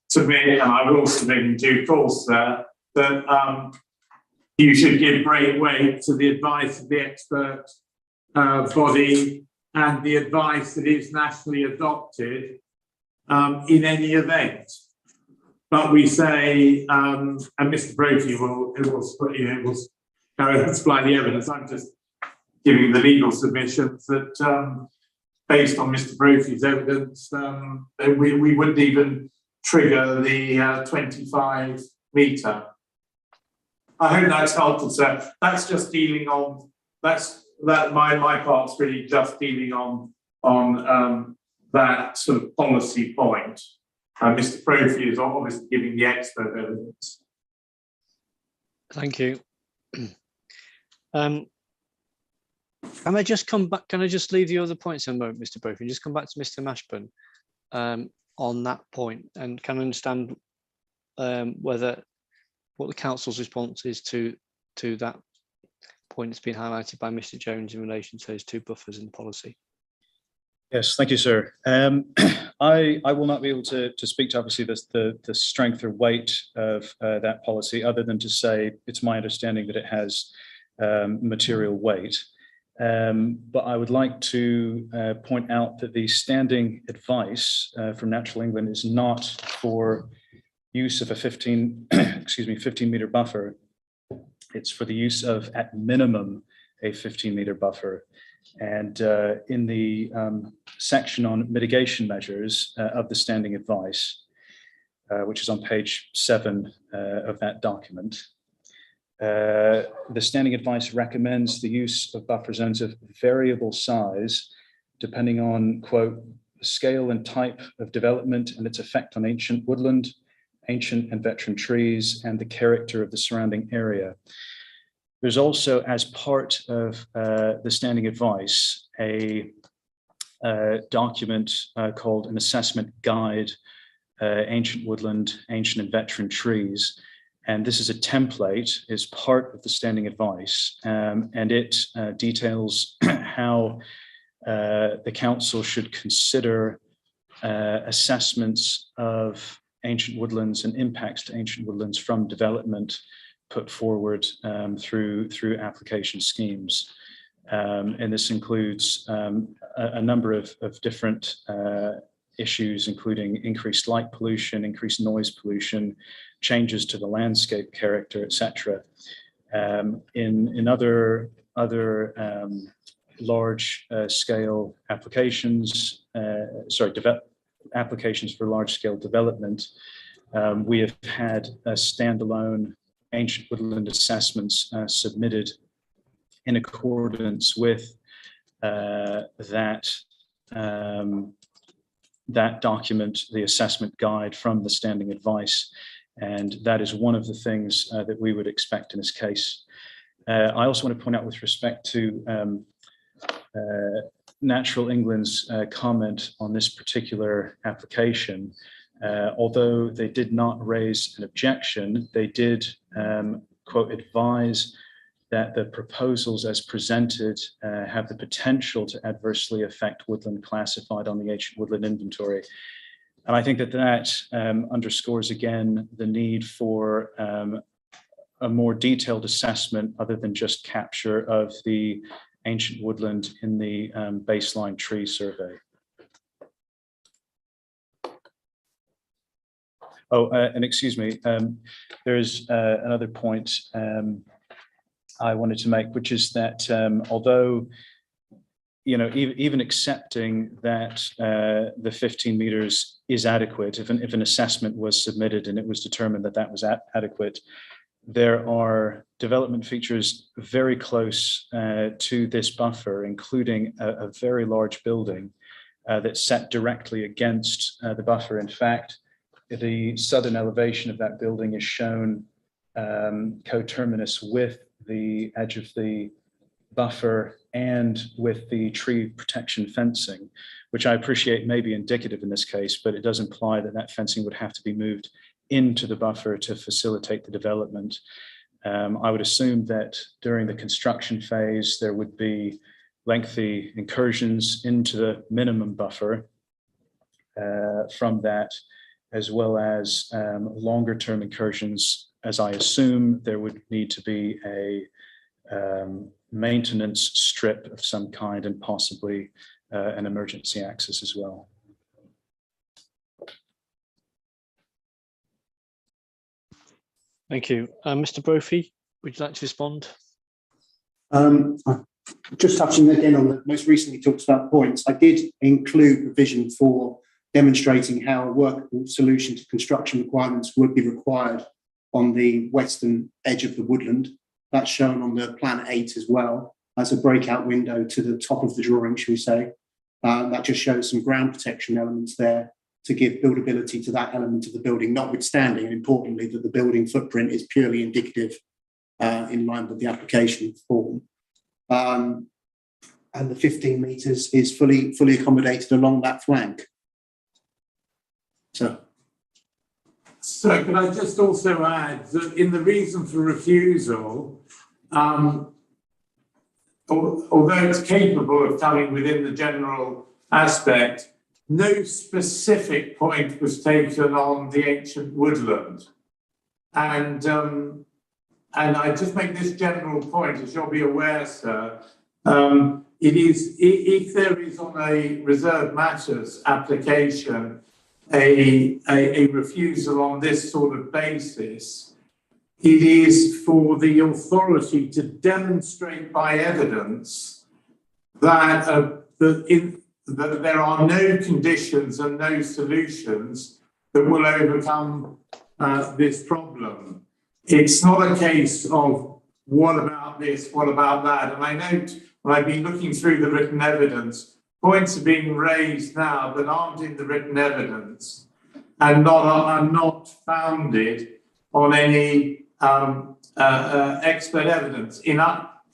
Speaker 3: submit, and I will submit in due course, that you should give great weight to the advice of the expert body and the advice that is nationally adopted in any event. But we say, and Mr. Brophy will supply the evidence. I'm just giving the legal submissions that based on Mr. Brophy's evidence, we wouldn't even trigger the 25-metre. I hope that's helpful, sir. That's just dealing on, my part's really just dealing on that sort of policy point. Mr. Brophy is obviously giving the expert evidence.
Speaker 1: Thank you. Can I just come back? Can I just leave the other points a moment, Mr. Brophy, and just come back to Mr. Mashburn on that point, and can I understand what the council's response is to that point that's been highlighted by Mr. Jones in relation to those two buffers in the policy?
Speaker 5: Yes, thank you, sir. I will not be able to speak to obviously the strength or weight of that policy, other than to say it's my understanding that it has material weight. But I would like to point out that the standing advice from Natural England is not for use of a 15-metre buffer. It's for the use of, at minimum, a 15-metre buffer. And in the section on mitigation measures of the standing advice, which is on page 7 of that document, the standing advice recommends the use of buffer zones of variable size, depending on, quote, the scale and type of development and its effect on ancient woodland, ancient and veteran trees, and the character of the surrounding area. There's also, as part of the standing advice, a document called an assessment guide, ancient woodland, ancient and veteran trees. And this is a template, is part of the standing advice, and it details how the council should consider assessments of ancient woodlands and impacts to ancient woodlands from development put forward through application schemes. And this includes a number of different issues, including increased light pollution, increased noise pollution, changes to the landscape character, etc. In other large scale applications, applications for large scale development, we have had standalone ancient woodland assessments submitted in accordance with that document, the assessment guide from the standing advice. And that is one of the things that we would expect in this case. I also want to point out with respect to Natural England's comment on this particular application, although they did not raise an objection, they did, quote, advise that the proposals as presented have the potential to adversely affect woodland classified on the ancient woodland inventory. And I think that underscores again the need for a more detailed assessment other than just capture of the ancient woodland in the baseline tree survey. Oh, and excuse me, there's another point I wanted to make, which is that although, you know, even accepting that the 15 meters is adequate, if an assessment was submitted and it was determined that that was adequate, there are development features very close to this buffer, including a very large building that's set directly against the buffer. In fact, the southern elevation of that building is shown coterminous with the edge of the buffer and with the tree protection fencing, which I appreciate may be indicative in this case, but it does imply that that fencing would have to be moved into the buffer to facilitate the development. I would assume that during the construction phase, there would be lengthy incursions into the minimum buffer from that, as well as longer term incursions, as I assume there would need to be a maintenance strip of some kind and possibly an emergency access as well.
Speaker 1: Thank you. Mr. Brophy, would you like to respond?
Speaker 7: Just touching again on the most recently talked about points, I did include provision for demonstrating how a workable solution to construction requirements would be required on the western edge of the woodland. That's shown on the plan 8 as well as a breakout window to the top of the drawing, shall we say. That just shows some ground protection elements there to give buildability to that element of the building, notwithstanding, and importantly, that the building footprint is purely indicative in line with the application form. And the 15 metres is fully accommodated along that flank. So
Speaker 3: can I just also add that in the reason for refusal, although it's capable of coming within the general aspect, no specific point was taken on the ancient woodland. And I just make this general point, as you'll be aware, sir, it is, if there is on a reserved matters application a refusal on this sort of basis, it is for the authority to demonstrate by evidence that that there are no conditions and no solutions that will overcome this problem. It's not a case of what about this, what about that. And I note when I've been looking through the written evidence, points are being raised now that aren't in the written evidence and are not founded on any expert evidence.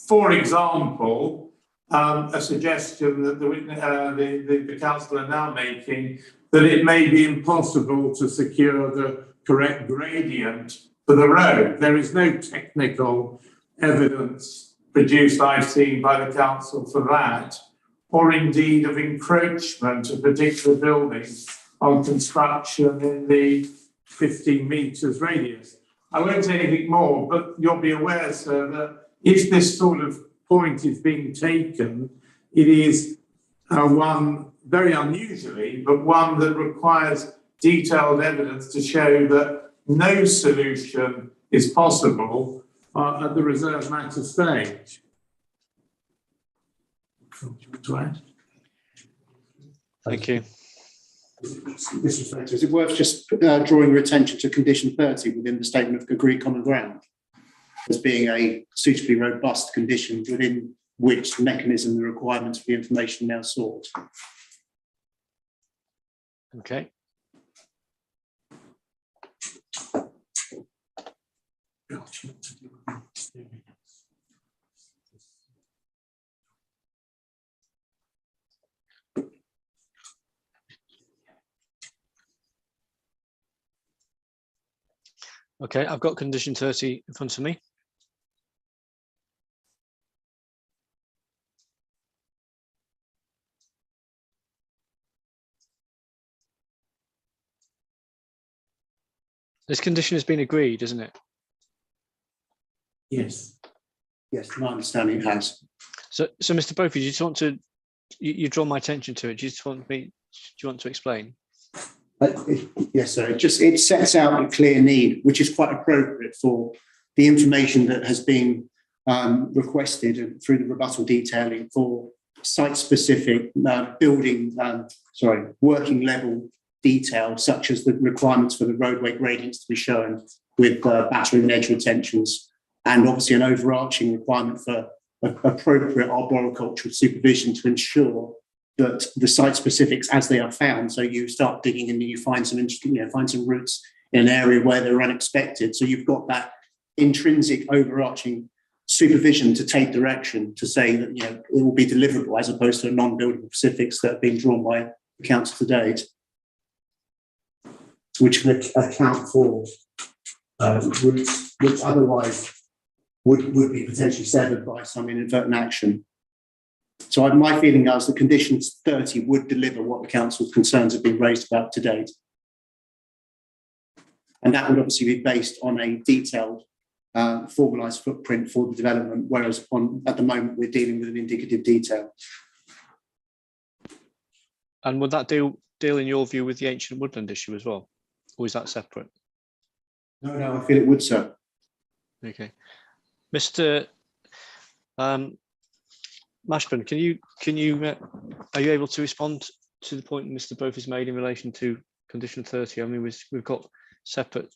Speaker 3: For example, a suggestion that the council are now making that it may be impossible to secure the correct gradient for the road. There is no technical evidence produced, I've seen, by the council for that, or indeed of encroachment of particular buildings on construction in the 15 metres radius. I won't say anything more, but you'll be aware, sir, that if this sort of point is being taken, it is one very unusually, but one that requires detailed evidence to show that no solution is possible at the reserve matter stage.
Speaker 1: Thank you.
Speaker 7: Is it worth just drawing your attention to condition 30 within the statement of agreed common ground as being a suitably robust condition within which the mechanism, the requirements for the information now sought?
Speaker 1: Okay. Okay, I've got condition 30 in front of me. This condition has been agreed, isn't it?
Speaker 7: Yes. Yes, my understanding it has.
Speaker 1: So Mr. Brophy, do you just want to, you draw my attention to it. Do you just want me, do you want to explain?
Speaker 7: Yes, sir. It sets out a clear need, which is quite appropriate for the information that has been requested through the rebuttal detailing for site-specific working level detail, such as the requirements for the roadway gradients to be shown with battering and edge retentions, and obviously an overarching requirement for appropriate arboricultural supervision to ensure that the site specifics as they are found. So you start digging and you find some interesting, find some roots in an area where they're unexpected. So you've got that intrinsic overarching supervision to take direction to say that it will be deliverable, as opposed to non-buildable specifics that have been drawn by the council to date, which can account for routes which otherwise would be potentially severed by some inadvertent action. So my feeling is that conditions 30 would deliver what the council's concerns have been raised about to date. And that would obviously be based on a detailed, formalised footprint for the development, whereas at the moment we're dealing with an indicative detail.
Speaker 1: And would that deal in your view with the ancient woodland issue as well? Or is that separate?
Speaker 7: No, I feel it would, sir.
Speaker 1: Okay. Mr. Mashburn, are you able to respond to the point Mr. Brophy's made in relation to condition 30? I mean, we've got separate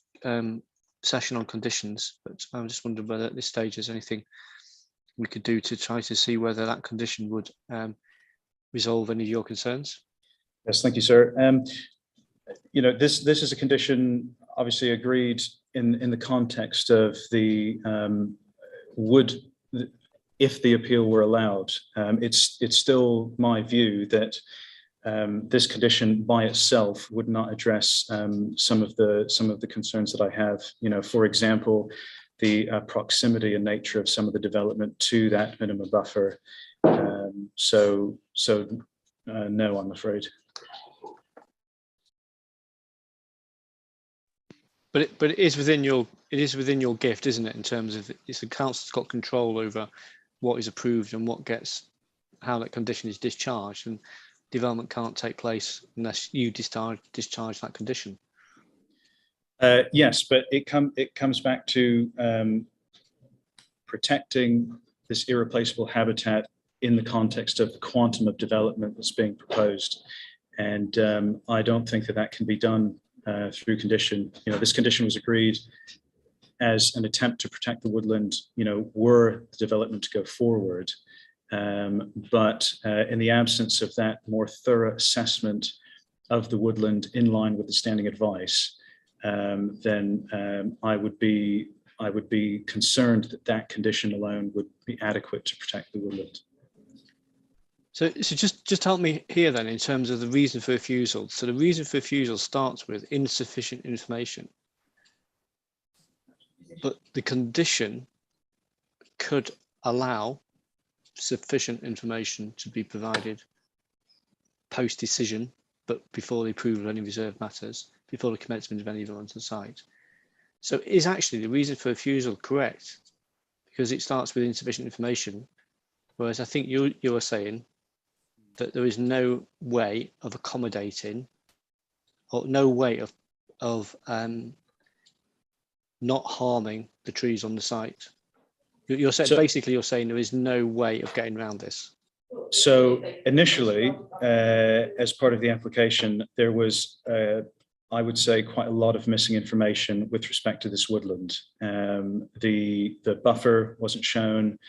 Speaker 1: session on conditions, but I'm just wondering whether at this stage there's anything we could do to try to see whether that condition would resolve any of your concerns.
Speaker 5: Yes, thank you, sir. This is a condition obviously agreed in the context of the if the appeal were allowed. It's still my view that this condition by itself would not address some of the concerns that I have. For example, the proximity and nature of some of the development to that minimum buffer. No, I'm afraid.
Speaker 1: But it is within your gift, isn't it? In terms of it's the council's got control over what is approved and how that condition is discharged, and development can't take place unless you discharge that condition.
Speaker 5: Yes, but it comes back to protecting this irreplaceable habitat in the context of the quantum of development that's being proposed, and I don't think that can be done through condition. This condition was agreed as an attempt to protect the woodland, were the development to go forward. But in the absence of that more thorough assessment of the woodland in line with the standing advice, then I would be concerned that condition alone would be adequate to protect the woodland.
Speaker 1: So just help me here then in terms of the reason for refusal. So the reason for refusal starts with insufficient information, but the condition could allow sufficient information to be provided post-decision, but before the approval of any reserved matters, before the commencement of any development on site. So is actually the reason for refusal correct? Because it starts with insufficient information, whereas I think you are saying that there is no way of accommodating, or no way of not harming the trees on the site. You're saying, basically you're saying there is no way of getting around this.
Speaker 5: So initially, as part of the application, there was, I would say, quite a lot of missing information with respect to this woodland. The buffer wasn't shown,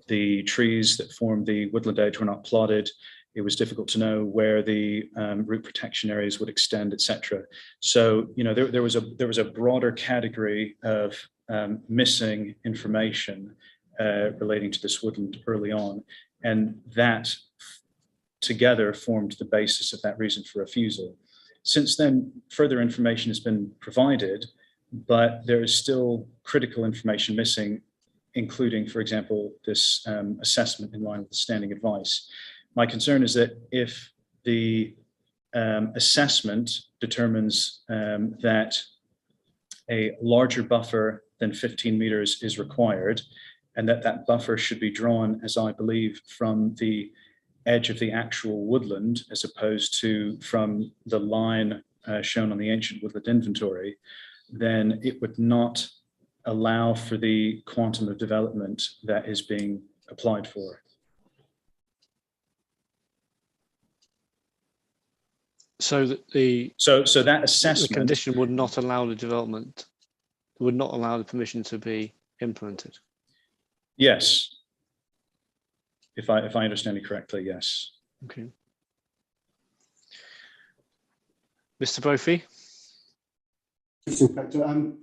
Speaker 5: the trees that formed the woodland edge were not plotted. It was difficult to know where the root protection areas would extend, etc. So, you know, there was a broader category of missing information relating to this woodland early on, and that together formed the basis of that reason for refusal. Since then, further information has been provided, but there is still critical information missing, including, for example, this assessment in line with the standing advice. My concern is that if the assessment determines that a larger buffer than 15 meters is required, and that buffer should be drawn, as I believe, from the edge of the actual woodland, as opposed to from the line shown on the ancient woodland inventory, then it would not allow for the quantum of development that is being applied for.
Speaker 1: So that
Speaker 5: so that assessment,
Speaker 1: the condition would not allow the development, would not allow the permission to be implemented.
Speaker 5: yes, if I understand you correctly, yes.
Speaker 1: Okay. Mr. Brophy?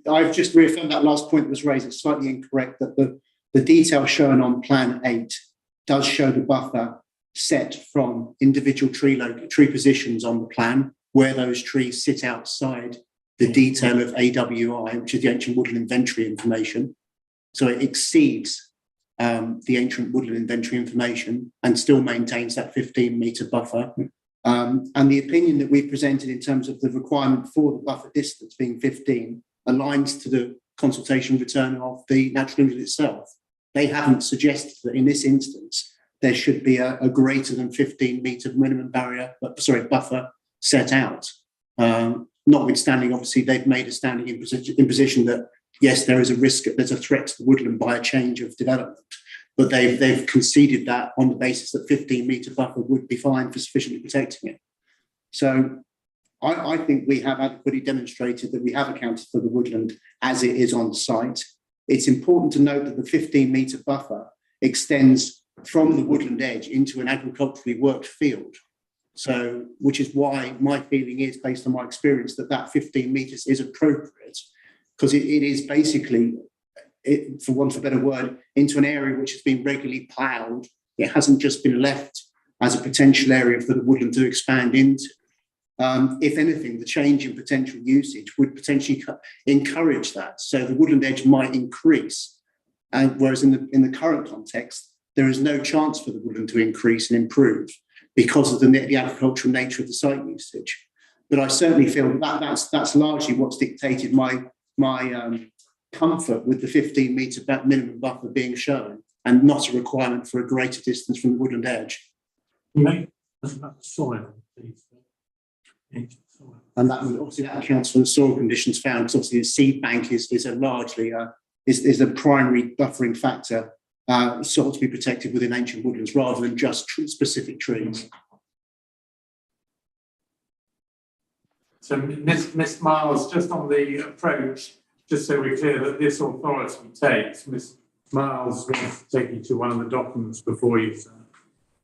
Speaker 7: I've just reaffirmed that last point that was raised. It's slightly incorrect that the detail shown on Plan 8 does show the buffer set from individual tree positions on the plan, where those trees sit outside the detail of AWI, which is the Ancient Woodland Inventory information. So it exceeds the Ancient Woodland Inventory information and still maintains that 15-metre buffer. And the opinion that we presented in terms of the requirement for the buffer distance being 15 aligns to the consultation return of the Natural England itself. They haven't suggested that in this instance there should be a greater than 15-metre minimum buffer set out. Notwithstanding, obviously, they've made a standing imposition that yes, there is a risk, there's a threat to the woodland by a change of development, but they've conceded that on the basis that 15-metre buffer would be fine for sufficiently protecting it. So I think we have adequately demonstrated that we have accounted for the woodland as it is on site. It's important to note that the 15-metre buffer extends from the woodland edge into an agriculturally worked field. So, which is why my feeling is, based on my experience, that 15 metres is appropriate, because it is basically, for want of a better word, into an area which has been regularly ploughed. It hasn't just been left as a potential area for the woodland to expand into. If anything, the change in potential usage would potentially encourage that. So the woodland edge might increase, and whereas in the current context, there is no chance for the woodland to increase and improve because of the agricultural nature of the site usage. But I certainly feel that's largely what's dictated my comfort with the 15-metre minimum buffer being shown, and not a requirement for a greater distance from the woodland edge.
Speaker 3: About the soil, please.
Speaker 7: And that would obviously that accounts for the soil conditions found, because obviously the seed bank is a largely is a primary buffering factor sought to be protected within ancient woodlands rather than just specific trees.
Speaker 3: So, Miss Miles, just on the approach, just so we're clear that this authority takes, Miss Miles will take you to one of the documents before you, sir.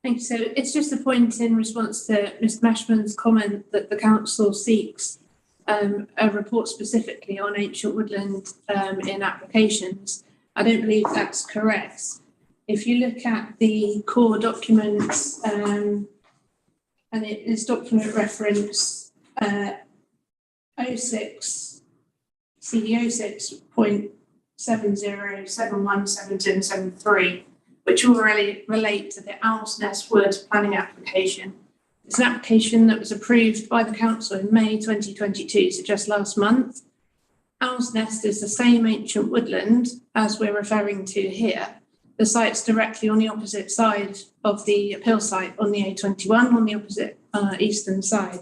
Speaker 9: Thank you. So it's just a point in response to Mr. Mashman's comment that the council seeks a report specifically on ancient woodland in applications. I don't believe that's correct. If you look at the core documents, and it is document reference 06, CD 06.70717273, which will relate to the Owl's Nest Wood planning application. It's an application that was approved by the council in May 2022, so just last month. Owl's Nest is the same ancient woodland as we're referring to here, The site's directly on the opposite side of the appeal site on the A21, on the opposite eastern side.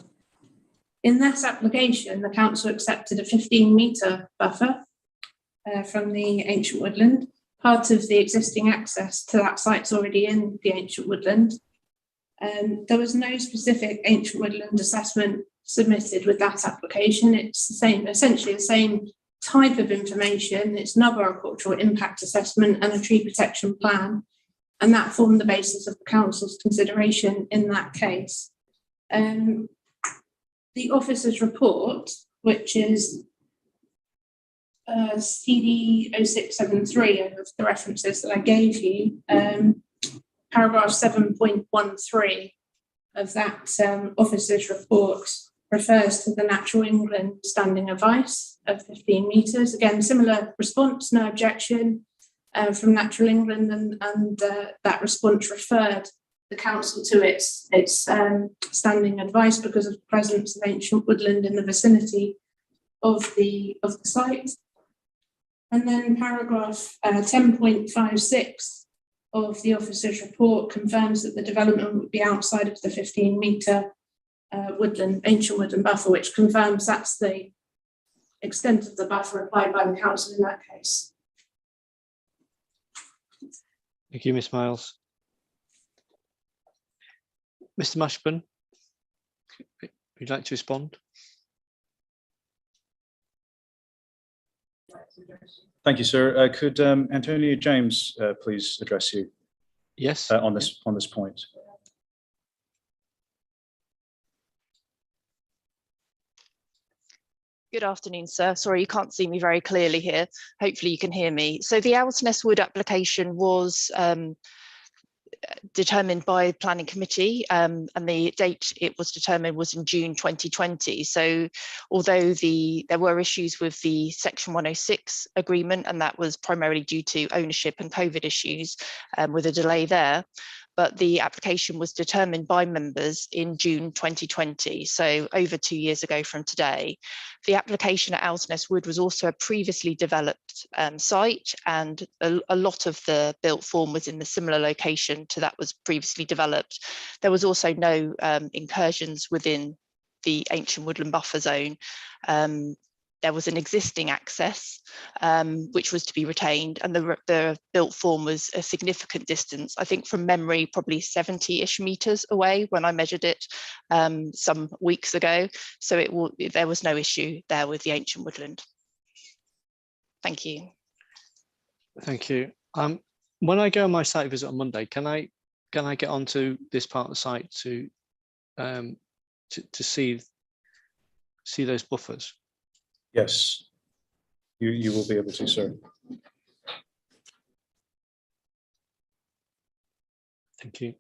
Speaker 9: In this application, the council accepted a 15-metre buffer from the ancient woodland. Part of the existing access to that site's already in the ancient woodland. There was no specific ancient woodland assessment submitted with that application. It's the same, essentially the same type of information. It's an arboricultural impact assessment and a tree protection plan, and that formed the basis of the council's consideration in that case. The officer's report, which is CD 0673 of the references that I gave you, paragraph 7.13 of that officer's report refers to the Natural England standing advice of 15 metres. Again, similar response, no objection from Natural England, and that response referred the council to its standing advice because of the presence of ancient woodland in the vicinity of the site. And then paragraph 10.56 of the officer's report confirms that the development would be outside of the 15-metre ancient woodland buffer, which confirms that's the extent of the buffer applied by the council in that case.
Speaker 1: Thank you, Ms Miles. Mr Mashburn, would you like to respond?
Speaker 5: Thank you, sir. Could Antonio James please address you?
Speaker 1: Yes.
Speaker 5: On this point.
Speaker 10: Good afternoon, sir. Sorry, you can't see me very clearly here. Hopefully you can hear me. So the Owlsnest Wood application was determined by the planning committee, and the date it was determined was in June 2020. So although there were issues with the Section 106 agreement, and that was primarily due to ownership and COVID issues with a delay there, but the application was determined by members in June 2020, so over 2 years ago from today. The application at Owlsnest Wood was also a previously developed site, and a lot of the built form was in the similar location to that was previously developed. There was also no incursions within the ancient woodland buffer zone. There was an existing access which was to be retained, and the built form was a significant distance, I think from memory, probably 70-ish metres away when I measured it some weeks ago. So there was no issue there with the ancient woodland. Thank you. Thank you.
Speaker 1: When I go on my site visit on Monday, can I get onto this part of the site to see those buffers?
Speaker 5: Yes, you will be able to, sir.
Speaker 1: Thank you.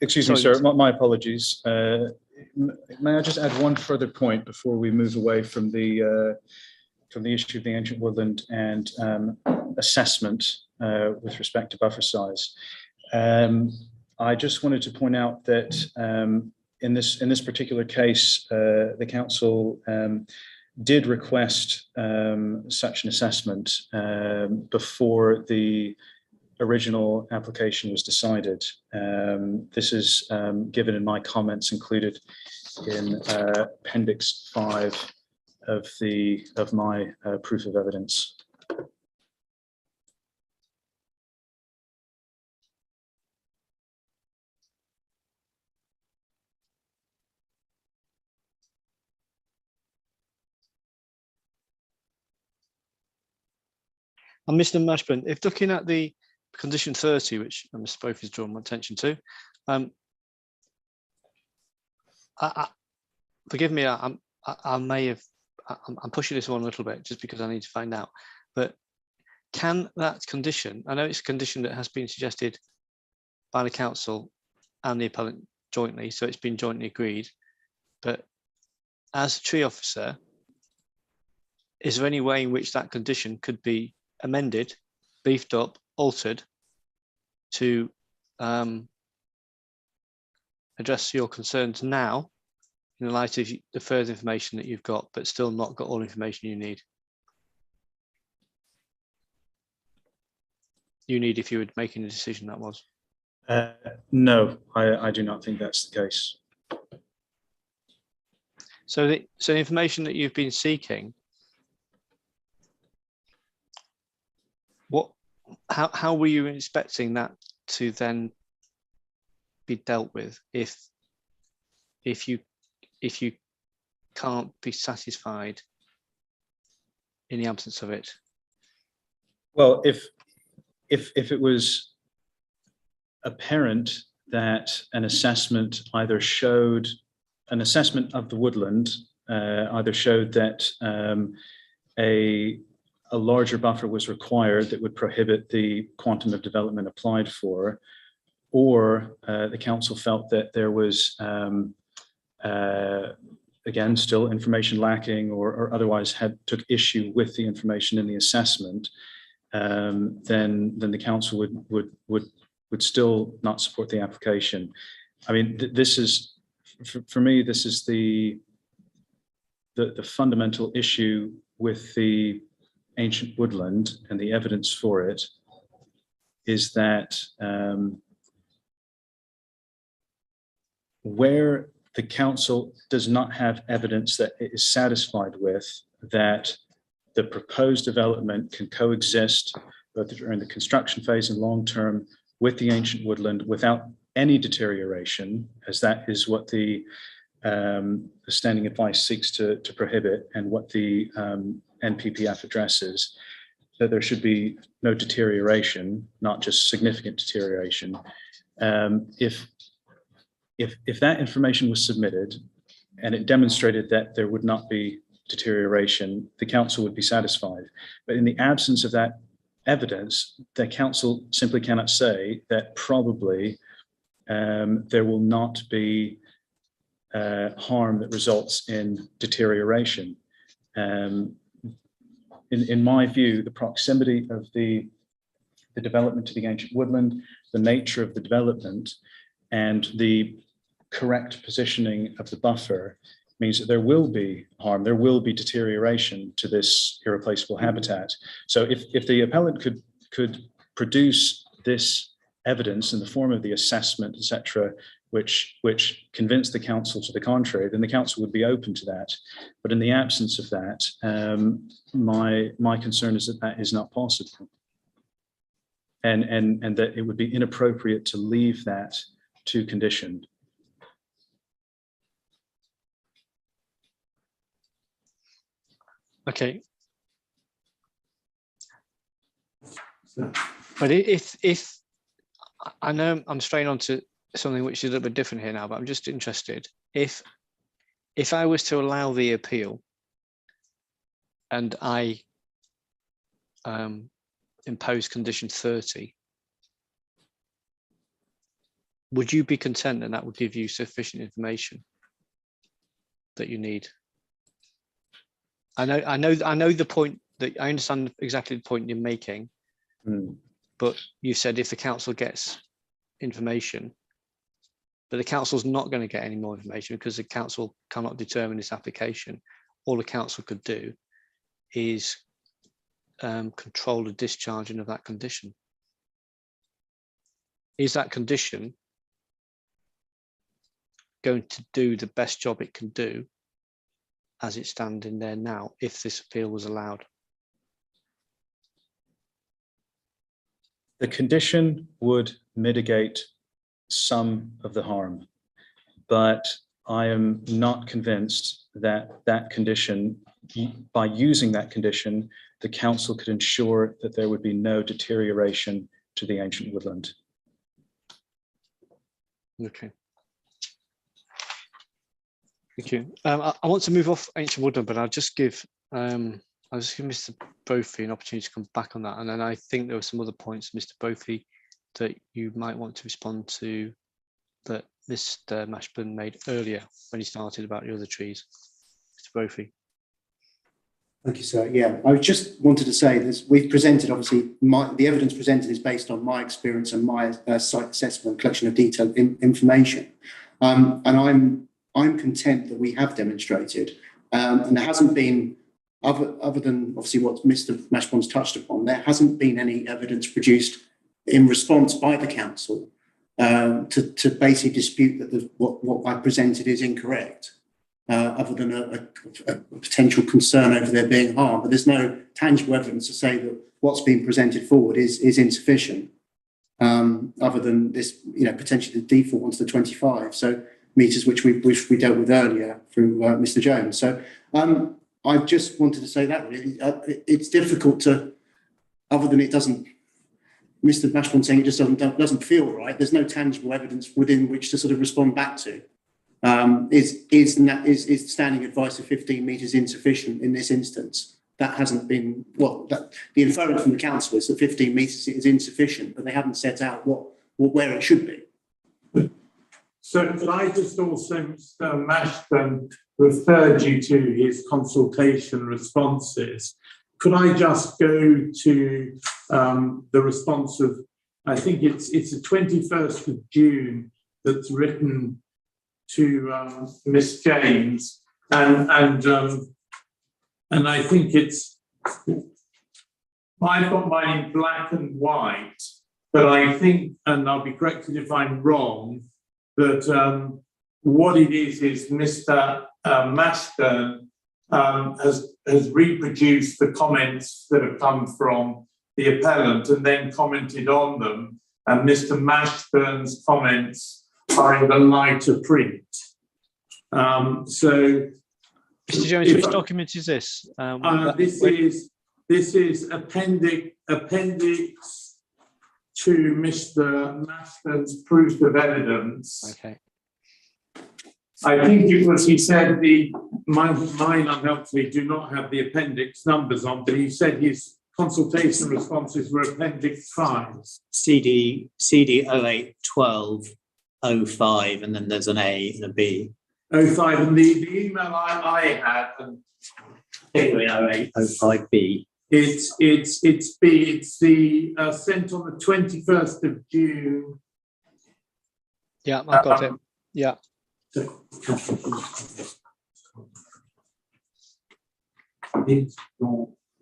Speaker 5: Excuse me, sir. My apologies. May I just add one further point before we move away from the issue of the ancient woodland and assessment with respect to buffer size. I just wanted to point out that in this particular case, the council did request such an assessment before the original application was decided. This is given in my comments included in Appendix 5 of my proof of evidence.
Speaker 1: And Mr. Mashburn, if looking at the condition 30, which Mr. Spoke has drawn my attention to, forgive me, I'm pushing this one a little bit just because I need to find out, but can that condition, I know it's a condition that has been suggested by the council and the appellant jointly, so it's been jointly agreed, but as a tree officer, is there any way in which that condition could be amended, beefed up, altered to address your concerns now in light of the further information that you've got, but still not got all information you need? You need if you were making a decision, that was.
Speaker 5: No, I do not think that's the case.
Speaker 1: So the information that you've been seeking, how were you expecting that to then be dealt with if you can't be satisfied in the absence of it?
Speaker 5: Well, if it was apparent that an assessment either showed an assessment of the woodland either showed that a larger buffer was required that would prohibit the quantum of development applied for, or the council felt that there was again still information lacking, or otherwise took issue with the information in the assessment, then the council would still not support the application. I mean, this is, for me, this is the fundamental issue with the ancient woodland, and the evidence for it is that where the council does not have evidence that it is satisfied with that the proposed development can coexist both during the construction phase and long term with the ancient woodland without any deterioration, as that is what the standing advice seeks to prohibit, and what the NPPF addresses, that there should be no deterioration, not just significant deterioration. If that information was submitted and it demonstrated that there would not be deterioration, the council would be satisfied. But in the absence of that evidence, the council simply cannot say that probably there will not be harm that results in deterioration. In my view, the proximity of the development to the ancient woodland, the nature of the development, and the correct positioning of the buffer means that there will be harm, there will be deterioration to this irreplaceable habitat. So if the appellant could produce this evidence in the form of the assessment, etc., which convinced the council to the contrary, then the council would be open to that. But in the absence of that, my concern is that that is not possible, and that it would be inappropriate to leave that to condition.
Speaker 1: Okay. But if I know I'm straying on to something which is a little bit different here now, but I'm just interested, if I was to allow the appeal and I impose condition 30, would you be content and that would give you sufficient information that you need? I know the point, that I understand exactly the point you're making, but you said if the council gets information, but the council's not going to get any more information because the council cannot determine this application. All the council could do is control the discharging of that condition. Is that condition going to do the best job it can do as it's standing there now, if this appeal was allowed?
Speaker 5: The condition would mitigate some of the harm, but I am not convinced that that condition, by using that condition, the council could ensure that there would be no deterioration to the ancient woodland.
Speaker 1: Okay. Thank you. I want to move off ancient woodland, but I'll just give Mr. Brophy an opportunity to come back on that, and then I think there were some other points, Mr. Brophy, that you might want to respond to that Mr. Mashburn made earlier when he started about the other trees. Mr. Brophy.
Speaker 7: Thank you, sir. Yeah, I just wanted to say this. We've presented, obviously, the evidence presented is based on my experience and my site assessment, collection of detailed information. And I'm I'm content that we have demonstrated, and there hasn't been, other than obviously what Mr. Mashbourne's touched upon, there hasn't been any evidence produced in response by the council to basically dispute that what I presented is incorrect, other than a potential concern over there being harm. But there's no tangible evidence to say that what's been presented forward is insufficient, other than this, potentially the default onto the 25 metres, which we dealt with earlier through Mr. Jones. So I just wanted to say that really, it's difficult to, other than it doesn't. Mr. Mashbourne saying it just doesn't feel right. There's no tangible evidence within which to sort of respond back to. Is standing advice of 15 metres insufficient in this instance? That hasn't been, the inference from the council is that 15 metres is insufficient, but they haven't set out where it should be.
Speaker 3: So could I just also, Mr. Mashbourne referred you to his consultation responses. Could I just go to the response of, I think it's the 21st of June that's written to Miss James, and I think it's, I've got mine in black and white, but I think, and I'll be corrected if I'm wrong, that what it is Mr. Mashbourne has reproduced the comments that have come from the appellant and then commented on them, and Mr. Mashbourne's comments are in the lighter print. So,
Speaker 1: Mr. Jones, which document is this?
Speaker 3: This is appendix to Mr. Mashbourne's proof of evidence.
Speaker 1: Okay.
Speaker 3: I think it was, he said mine unhelpfully do not have the appendix numbers on, but he said his consultation responses were appendix 5.
Speaker 8: CD 0812 05, and then there's an A and a B.
Speaker 3: 05, and the email I had, and
Speaker 8: 08 05B.
Speaker 3: it's B, it's the sent on the 21st of June.
Speaker 1: Yeah, I've got it. Yeah.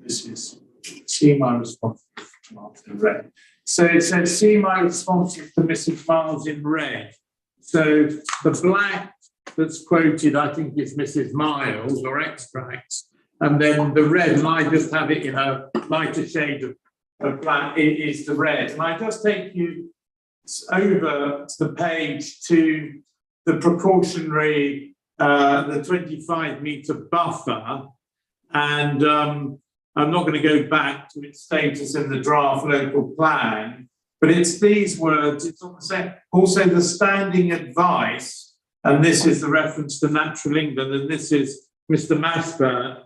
Speaker 3: This is see my response in red. So it says see my responses to Mrs. Miles in red. So the black that's quoted, I think, is Mrs. Miles or extracts, and then the red, and I just have it in a lighter shade of black, is the red. And I just take you over to the page to the precautionary, the 25-metre buffer, and I'm not going to go back to its status in the draft local plan, but it's these words. It's also the standing advice, and this is the reference to Natural England, and this is Mr. Mashbourne,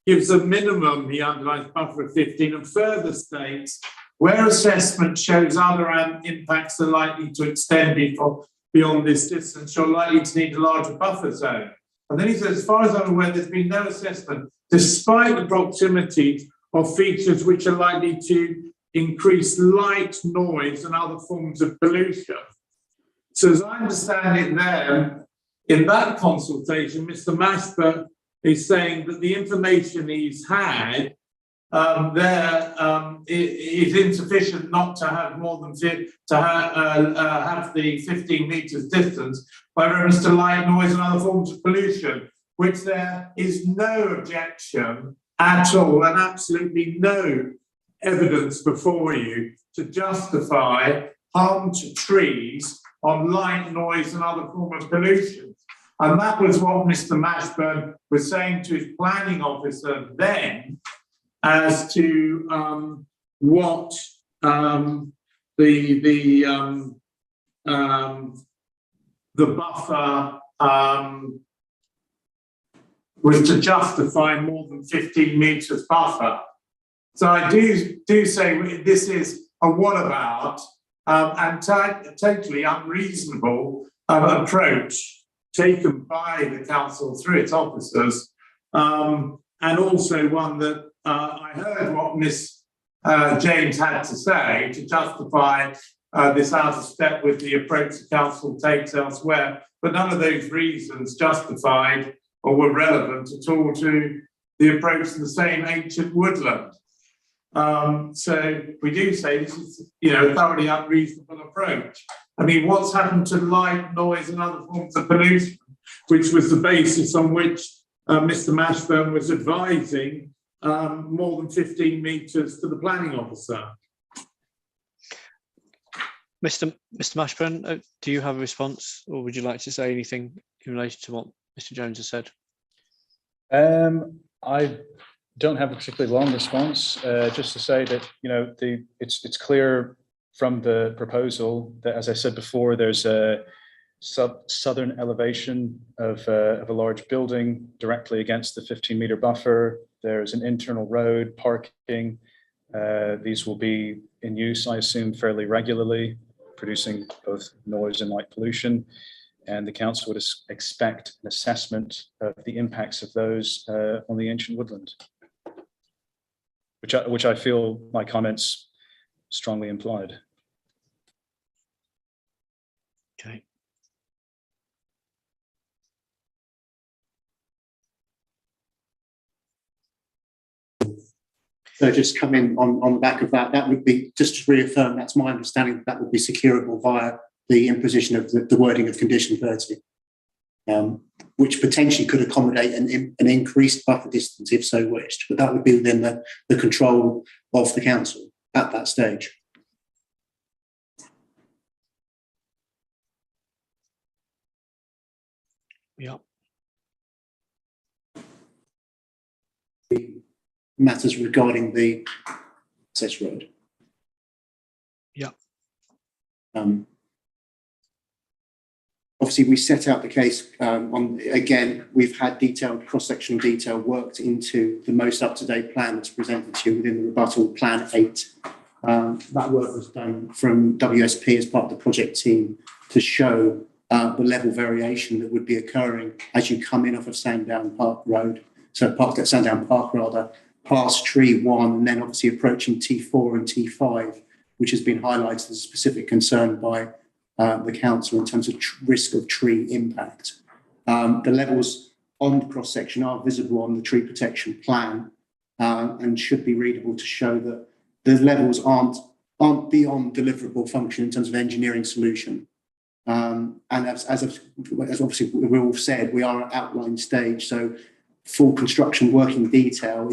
Speaker 3: gives a minimum, he underlines, buffer of 15, and further states, where assessment shows other impacts are likely to extend beyond this distance, you're likely to need a larger buffer zone. And then he says, as far as I'm aware, there's been no assessment, despite the proximity of features which are likely to increase light, noise, and other forms of pollution. So as I understand it there, in that consultation, Mr. Mashbourne is saying that the information he's had is insufficient not to have more than have the 15 metres distance by reference to light, noise, and other forms of pollution, which there is no objection at all and absolutely no evidence before you to justify harm to trees on light, noise, and other forms of pollution. And that was what Mr. Mashbourne was saying to his planning officer then, as to what the buffer was to justify more than 15 metres buffer. So I do say this is a whatabout and totally unreasonable approach taken by the council through its officers, and also one that I heard what Miss James had to say to justify this out of step with the approach the council takes elsewhere, but none of those reasons justified or were relevant at all to the approach to the same ancient woodland. So we do say this is, a thoroughly unreasonable approach. I mean, what's happened to light, noise, and other forms of pollution, which was the basis on which Mr. Mashburn was advising more than 15 metres to the planning officer?
Speaker 1: Mr. Mashburn, do you have a response, or would you like to say anything in relation to what Mr. Jones has said?
Speaker 5: I don't have a particularly long response. Just to say that it's clear from the proposal that, as I said before, there's a southern elevation of a large building directly against the 15-meter buffer. There's an internal road, parking. These will be in use, I assume, fairly regularly, producing both noise and light pollution. And the council would expect an assessment of the impacts of those on the ancient woodland, which I feel my comments strongly implied.
Speaker 1: Okay.
Speaker 7: So just come in on the back of that, that would be, just to reaffirm, that's my understanding, that would be securable via the imposition of the wording of condition 30, which potentially could accommodate an increased buffer distance if so wished, but that would be within the control of the council at that stage.
Speaker 1: Yeah.
Speaker 7: Matters regarding the access road.
Speaker 1: Yeah.
Speaker 7: Obviously, we set out the case again, we've had detailed cross-sectional detail worked into the most up-to-date plan that's presented to you within the rebuttal, Plan 8. That work was done from WSP as part of the project team to show the level variation that would be occurring as you come in off of Sandown Park Road, Sandown Park rather, past Tree 1, and then obviously approaching T4 and T5, which has been highlighted as a specific concern by the council in terms of risk of tree impact. The levels on the cross-section are visible on the tree protection plan and should be readable to show that the levels aren't beyond deliverable function in terms of engineering solution. And as obviously we all said, we are at outline stage, so full construction working detail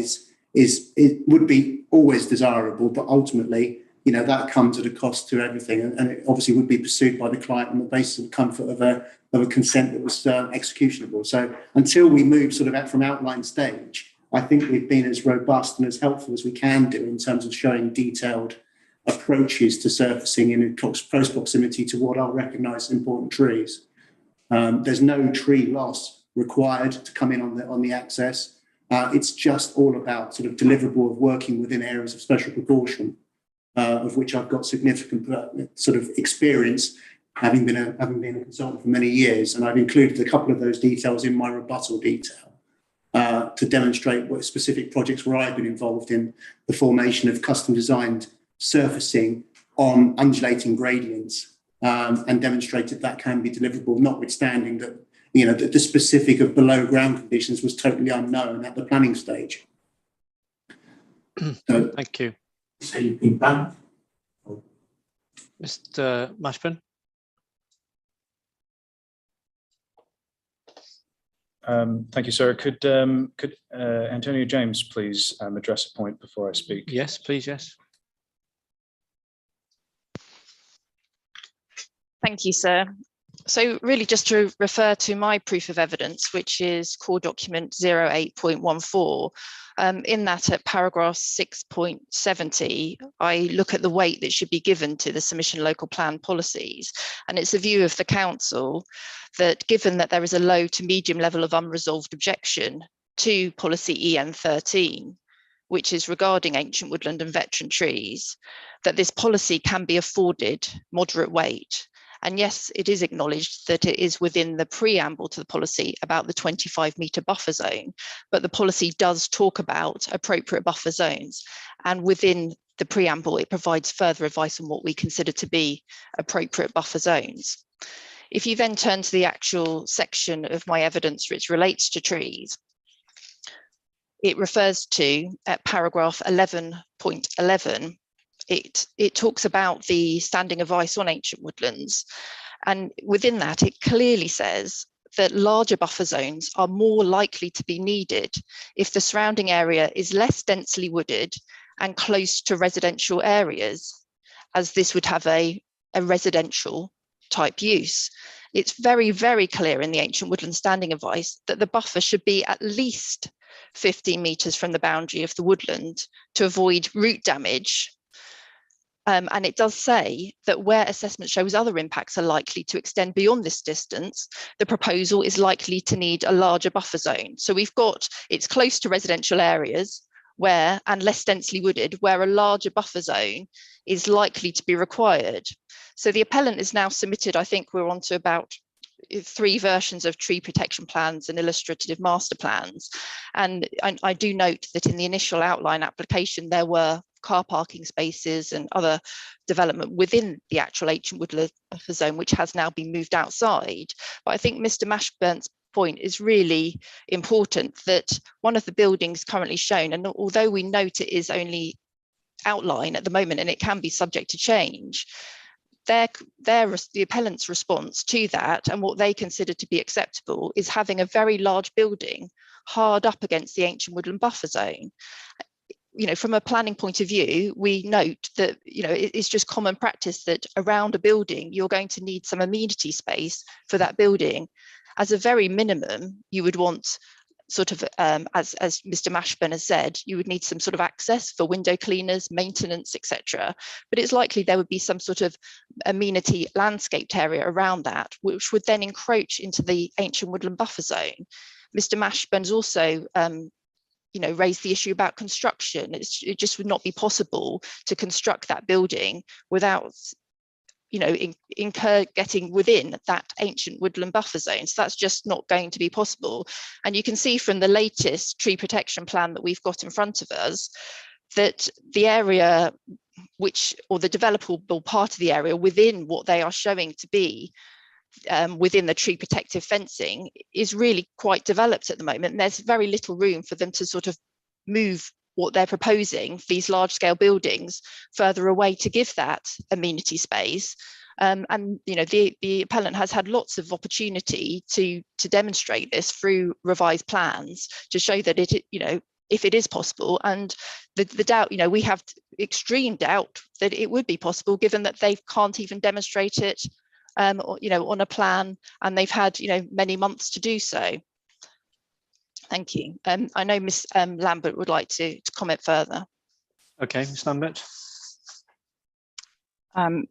Speaker 7: would be always desirable, but ultimately, that comes at a cost to everything, and it obviously would be pursued by the client on the basis of comfort of a consent that was executionable. So until we move sort of out from outline stage, I think we've been as robust and as helpful as we can do in terms of showing detailed approaches to surfacing in close proximity to what are recognised important trees. There's no tree loss required to come in on the access. It's just all about sort of deliverable of working within areas of special precaution, of which I've got significant sort of experience, having been a consultant for many years, and I've included a couple of those details in my rebuttal detail to demonstrate what specific projects where I've been involved in the formation of custom designed surfacing on undulating gradients, and demonstrated that can be deliverable, notwithstanding that the specific of below ground conditions was totally unknown at the planning stage. So,
Speaker 1: thank you.
Speaker 3: So you've been banned?
Speaker 1: Mr. Mashburn?
Speaker 5: Thank you, sir. Could Antonio James please address a point before I speak?
Speaker 1: Yes, please, yes.
Speaker 10: Thank you, sir. So really just to refer to my proof of evidence, which is core document 08.14, in that at paragraph 6.70, I look at the weight that should be given to the submission local plan policies. And it's a view of the council that given that there is a low to medium level of unresolved objection to policy EN 13, which is regarding ancient woodland and veteran trees, that this policy can be afforded moderate weight. And yes, it is acknowledged that it is within the preamble to the policy about the 25-metre buffer zone, but the policy does talk about appropriate buffer zones. And within the preamble, it provides further advice on what we consider to be appropriate buffer zones. If you then turn to the actual section of my evidence which relates to trees, it refers to at paragraph 11.11, it talks about the standing of ice on ancient woodlands. And within that, it clearly says that larger buffer zones are more likely to be needed if the surrounding area is less densely wooded and close to residential areas, as this would have a residential type use. It's very, very clear in the ancient woodland standing of ice that the buffer should be at least 15 metres from the boundary of the woodland to avoid root damage. And it does say that where assessment shows other impacts are likely to extend beyond this distance, the proposal is likely to need a larger buffer zone. So we've got, it's close to residential areas where, and less densely wooded, where a larger buffer zone is likely to be required. So the appellant is now submitted, I think we're on to about 3 versions of tree protection plans and illustrative master plans. And I do note that in the initial outline application, there were car parking spaces and other development within the actual ancient woodland buffer zone, which has now been moved outside. But I think Mr. Mashburn's point is really important, that one of the buildings currently shown, and although we note it is only outline at the moment and it can be subject to change, the appellant's response to that and what they consider to be acceptable is having a very large building hard up against the ancient woodland buffer zone. You know, from a planning point of view, we note that, you know, it's just common practice that around a building, you're going to need some amenity space for that building. As a very minimum, you would want sort of, as Mr. Mashburn has said, you would need some sort of access for window cleaners, maintenance, etc. But it's likely there would be some sort of amenity landscaped area around that, which would then encroach into the ancient woodland buffer zone. Mr. Mashburn's also you know, raised the issue about construction. It just would not be possible to construct that building without, you know, getting within that ancient woodland buffer zone. So that's just not going to be possible. And you can see from the latest tree protection plan that we've got in front of us that the area which, or the developable part of the area within what they are showing to be within the tree protective fencing is really quite developed at the moment. And there's very little room for them to sort of move what they're proposing, these large scale buildings, further away to give that amenity space. And you know, the appellant has had lots of opportunity to demonstrate this through revised plans to show that it, you know, if it is possible. And the doubt, you know, we have extreme doubt that it would be possible, given that they can't even demonstrate it you know, on a plan, and they've had, you know, many months to do so. Thank you. I know Ms. Lambert would like to comment further.
Speaker 1: Okay, Ms. Lambert.
Speaker 2: Thank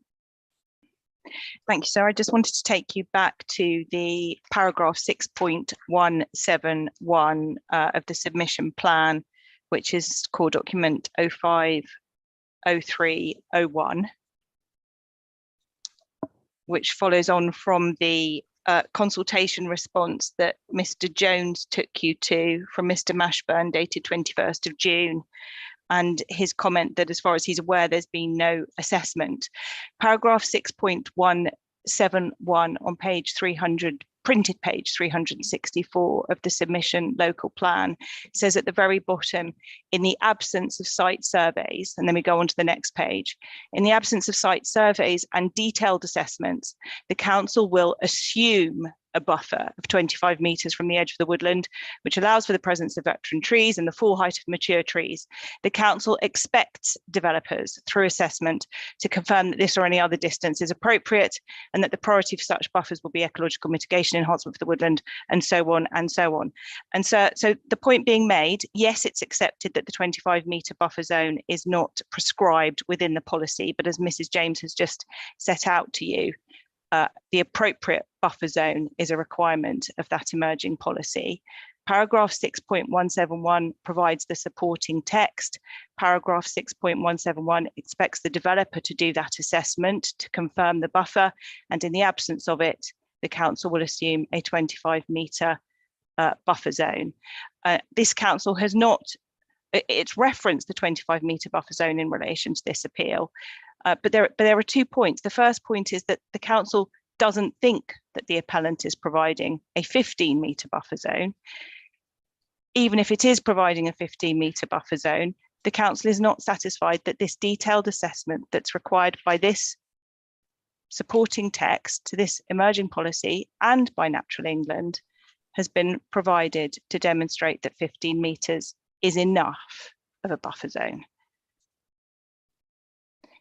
Speaker 2: you, sir. I just wanted to take you back to the paragraph 6.171 of the submission plan, which is core document 050301. Which follows on from the consultation response that Mr. Jones took you to from Mr. Mashburn, dated 21st of June, and his comment that as far as he's aware, there's been no assessment. Paragraph 6.171 on page 300, printed page 364 of the submission local plan says at the very bottom, in the absence of site surveys, and then we go on to the next page, in the absence of site surveys and detailed assessments, the council will assume a buffer of 25 metres from the edge of the woodland, which allows for the presence of veteran trees and the full height of mature trees. The council expects developers through assessment to confirm that this or any other distance is appropriate, and that the priority for such buffers will be ecological mitigation, enhancement for the woodland, and so on and so on. And so the point being made, yes, it's accepted that the 25-metre buffer zone is not prescribed within the policy, but as Mrs. James has just set out to you, the appropriate buffer zone is a requirement of that emerging policy. Paragraph 6.171 provides the supporting text. Paragraph 6.171 expects the developer to do that assessment to confirm the buffer, and in the absence of it, the council will assume a 25-metre buffer zone. This council has not, it's referenced the 25-metre buffer zone in relation to this appeal. But there are 2 points. The first point is that the council doesn't think that the appellant is providing a 15-metre buffer zone, even if it is providing a 15-metre buffer zone, the council is not satisfied that this detailed assessment that's required by this supporting text to this emerging policy and by Natural England has been provided to demonstrate that 15 metres is enough of a buffer zone.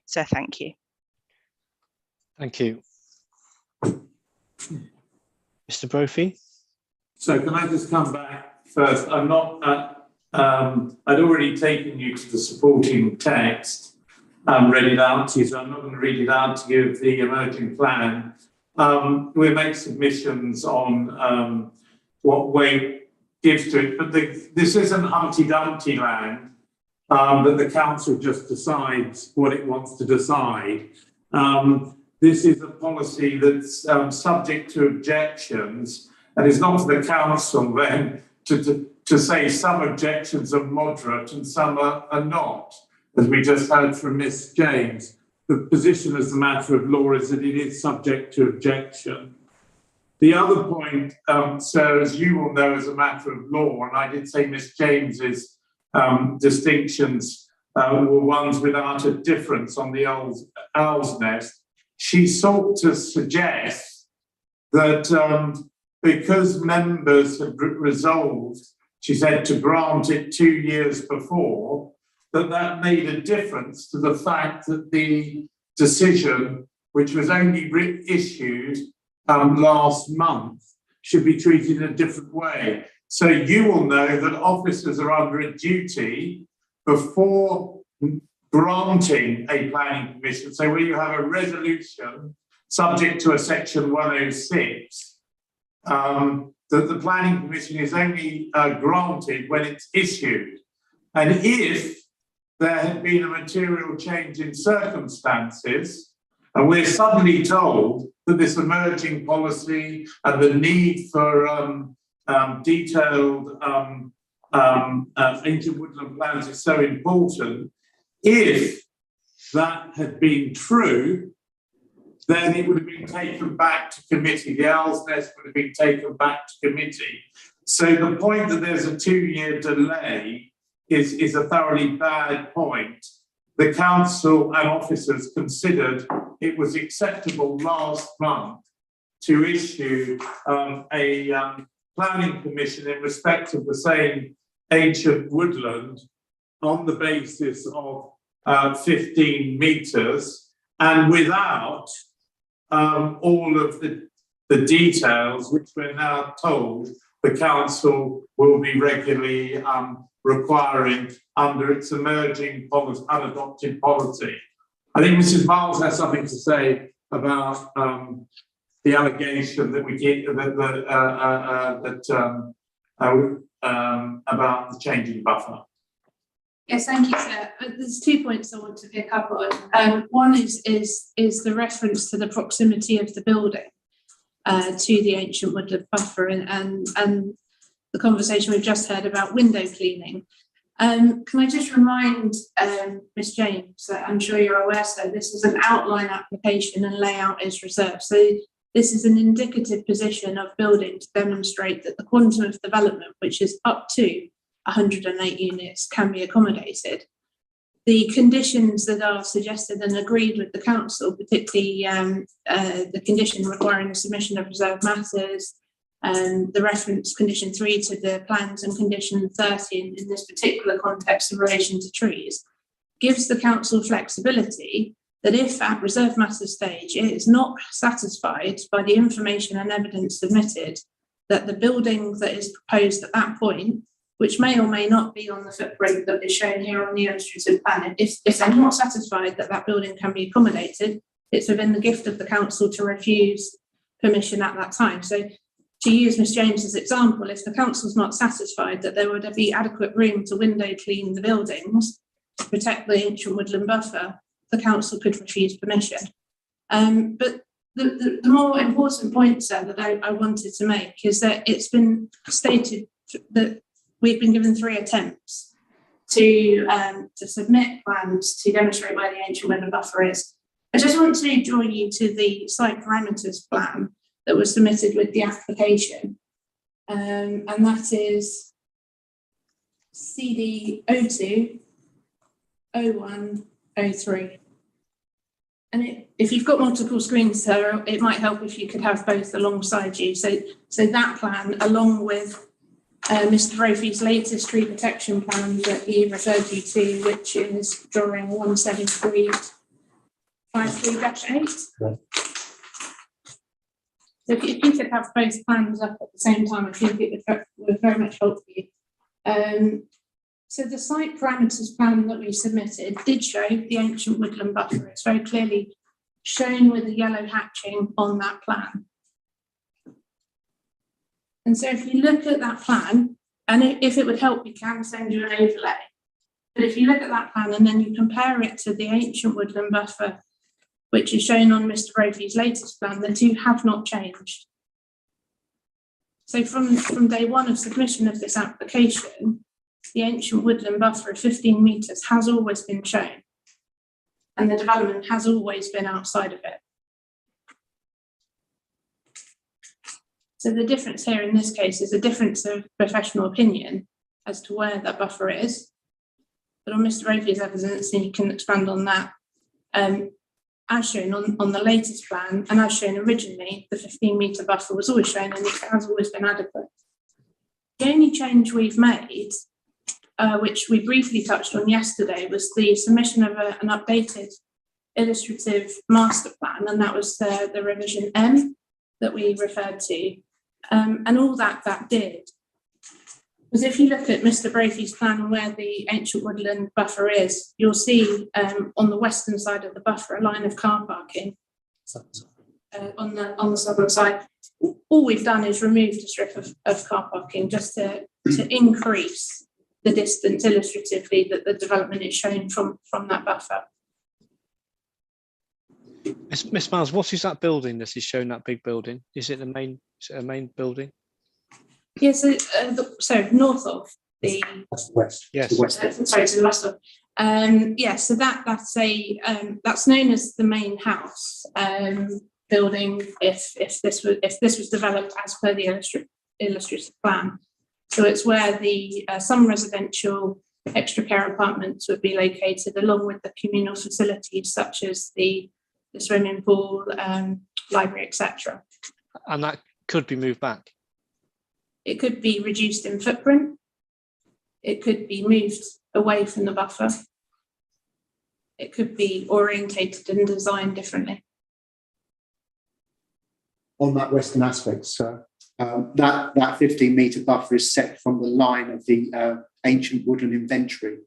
Speaker 2: So thank you.
Speaker 1: Thank you. Mr. Brophy?
Speaker 3: So can I just come back first? I'm not, I'd already taken you to the supporting text, read it out to you, so I'm not going to read it out to give the emerging plan. We'll make submissions on what weight gives to it, but this isn't Humpty Dumpty land, that the council just decides what it wants to decide. This is a policy that's subject to objections, and it's not for the council then to say some objections are moderate and some are not, as we just heard from Miss James. The position as a matter of law is that it is subject to objection. The other point, sir, as you will know as a matter of law, and I did say Miss James's distinctions were ones without a difference on the owl's nest. She sought to suggest that because members had resolved, she said, to grant it 2 years before, that made a difference to the fact that the decision, which was only issued last month, should be treated in a different way. So you will know that officers are under a duty before granting a planning permission. So where you have a resolution subject to a section 106, that the planning permission is only granted when it's issued. And if there had been a material change in circumstances, and we're suddenly told that this emerging policy and the need for detailed ancient woodland plans is so important, if that had been true, then it would have been taken back to committee. The owl's nest would have been taken back to committee. So the point that there's a 2-year delay is a thoroughly bad point. The council and officers considered it was acceptable last month to issue a planning permission in respect of the same ancient woodland on the basis of 15 metres and without all of the details, which we're now told the council will be regularly requiring under its emerging policy, unadopted policy. I think Mrs. Miles has something to say about the allegation that we get about the changing buffer.
Speaker 9: Yes, thank you, sir. There's 2 points I want to pick up on. One is the reference to the proximity of the building to the ancient woodland buffer and the conversation we've just heard about window cleaning. Can I just remind Ms. James that I'm sure you're aware, so this is an outline application and layout is reserved. So this is an indicative position of building to demonstrate that the quantum of development, which is up to 108 units, can be accommodated. The conditions that are suggested and agreed with the council, particularly the condition requiring the submission of reserved matters, the reference condition 3 to the plans and condition 30 in this particular context in relation to trees, gives the council flexibility that if at reserved matters stage it is not satisfied by the information and evidence submitted that the building that is proposed at that point, which may or may not be on the footprint that is shown here on the illustrative plan, if they're not satisfied that that building can be accommodated, it's within the gift of the council to refuse permission at that time. So to use Ms. James's example, if the council's not satisfied that there would be adequate room to window clean the buildings to protect the ancient woodland buffer, the council could refuse permission. But the more important point, sir, that I wanted to make is that it's been stated that we've been given 3 attempts to submit plans to demonstrate where the ancient woodland buffer is. I just want to draw you to the site parameters plan that was submitted with the application. And that is CD 02 01 03. And if you've got multiple screens, sir, it might help if you could have both alongside you. So that plan, along with Mr. Brophy's latest tree protection plan that he referred you to, which is drawing 17353-8. So if you could have both plans up at the same time, I think it would very much help you. So the site parameters plan that we submitted did show the ancient woodland buffer. It's very clearly shown with the yellow hatching on that plan. And so if you look at that plan, and if it would help, we can send you an overlay. But if you look at that plan and then you compare it to the ancient woodland buffer, which is shown on Mr. Brophy's latest plan, the two have not changed. So from day one of submission of this application, the ancient woodland buffer of 15 metres has always been shown, and the development has always been outside of it. So the difference here in this case is a difference of professional opinion as to where that buffer is. But on Mr. Brophy's evidence, and you can expand on that, as shown on the latest plan, and as shown originally, the 15-metre buffer was always shown and it has always been adequate. The only change we've made, which we briefly touched on yesterday, was the submission of an updated illustrative master plan, and that was the revision M that we referred to. And all that did was, if you look at Mr. Brophy's plan where the ancient woodland buffer is, you'll see on the western side of the buffer a line of car parking on the southern side. All we've done is remove the strip of car parking just to increase the distance illustratively that the development is shown from that buffer.
Speaker 1: Miss Miles, what is that building that is shown, that big building? Is it a main building?
Speaker 9: Yes, so north of the
Speaker 7: west.
Speaker 1: Yes.
Speaker 7: To the west.
Speaker 9: sorry, to the west of. Yes, so that's known as the main house building if this was developed as per the illustrative plan. So it's where the some residential extra care apartments would be located, along with the communal facilities such as the swimming pool, library, etc.
Speaker 1: And that could be moved back.
Speaker 9: It could be reduced in footprint. It could be moved away from the buffer. It could be orientated and designed differently.
Speaker 7: On that western aspect, sir, that 15-metre buffer is set from the line of the ancient woodland inventory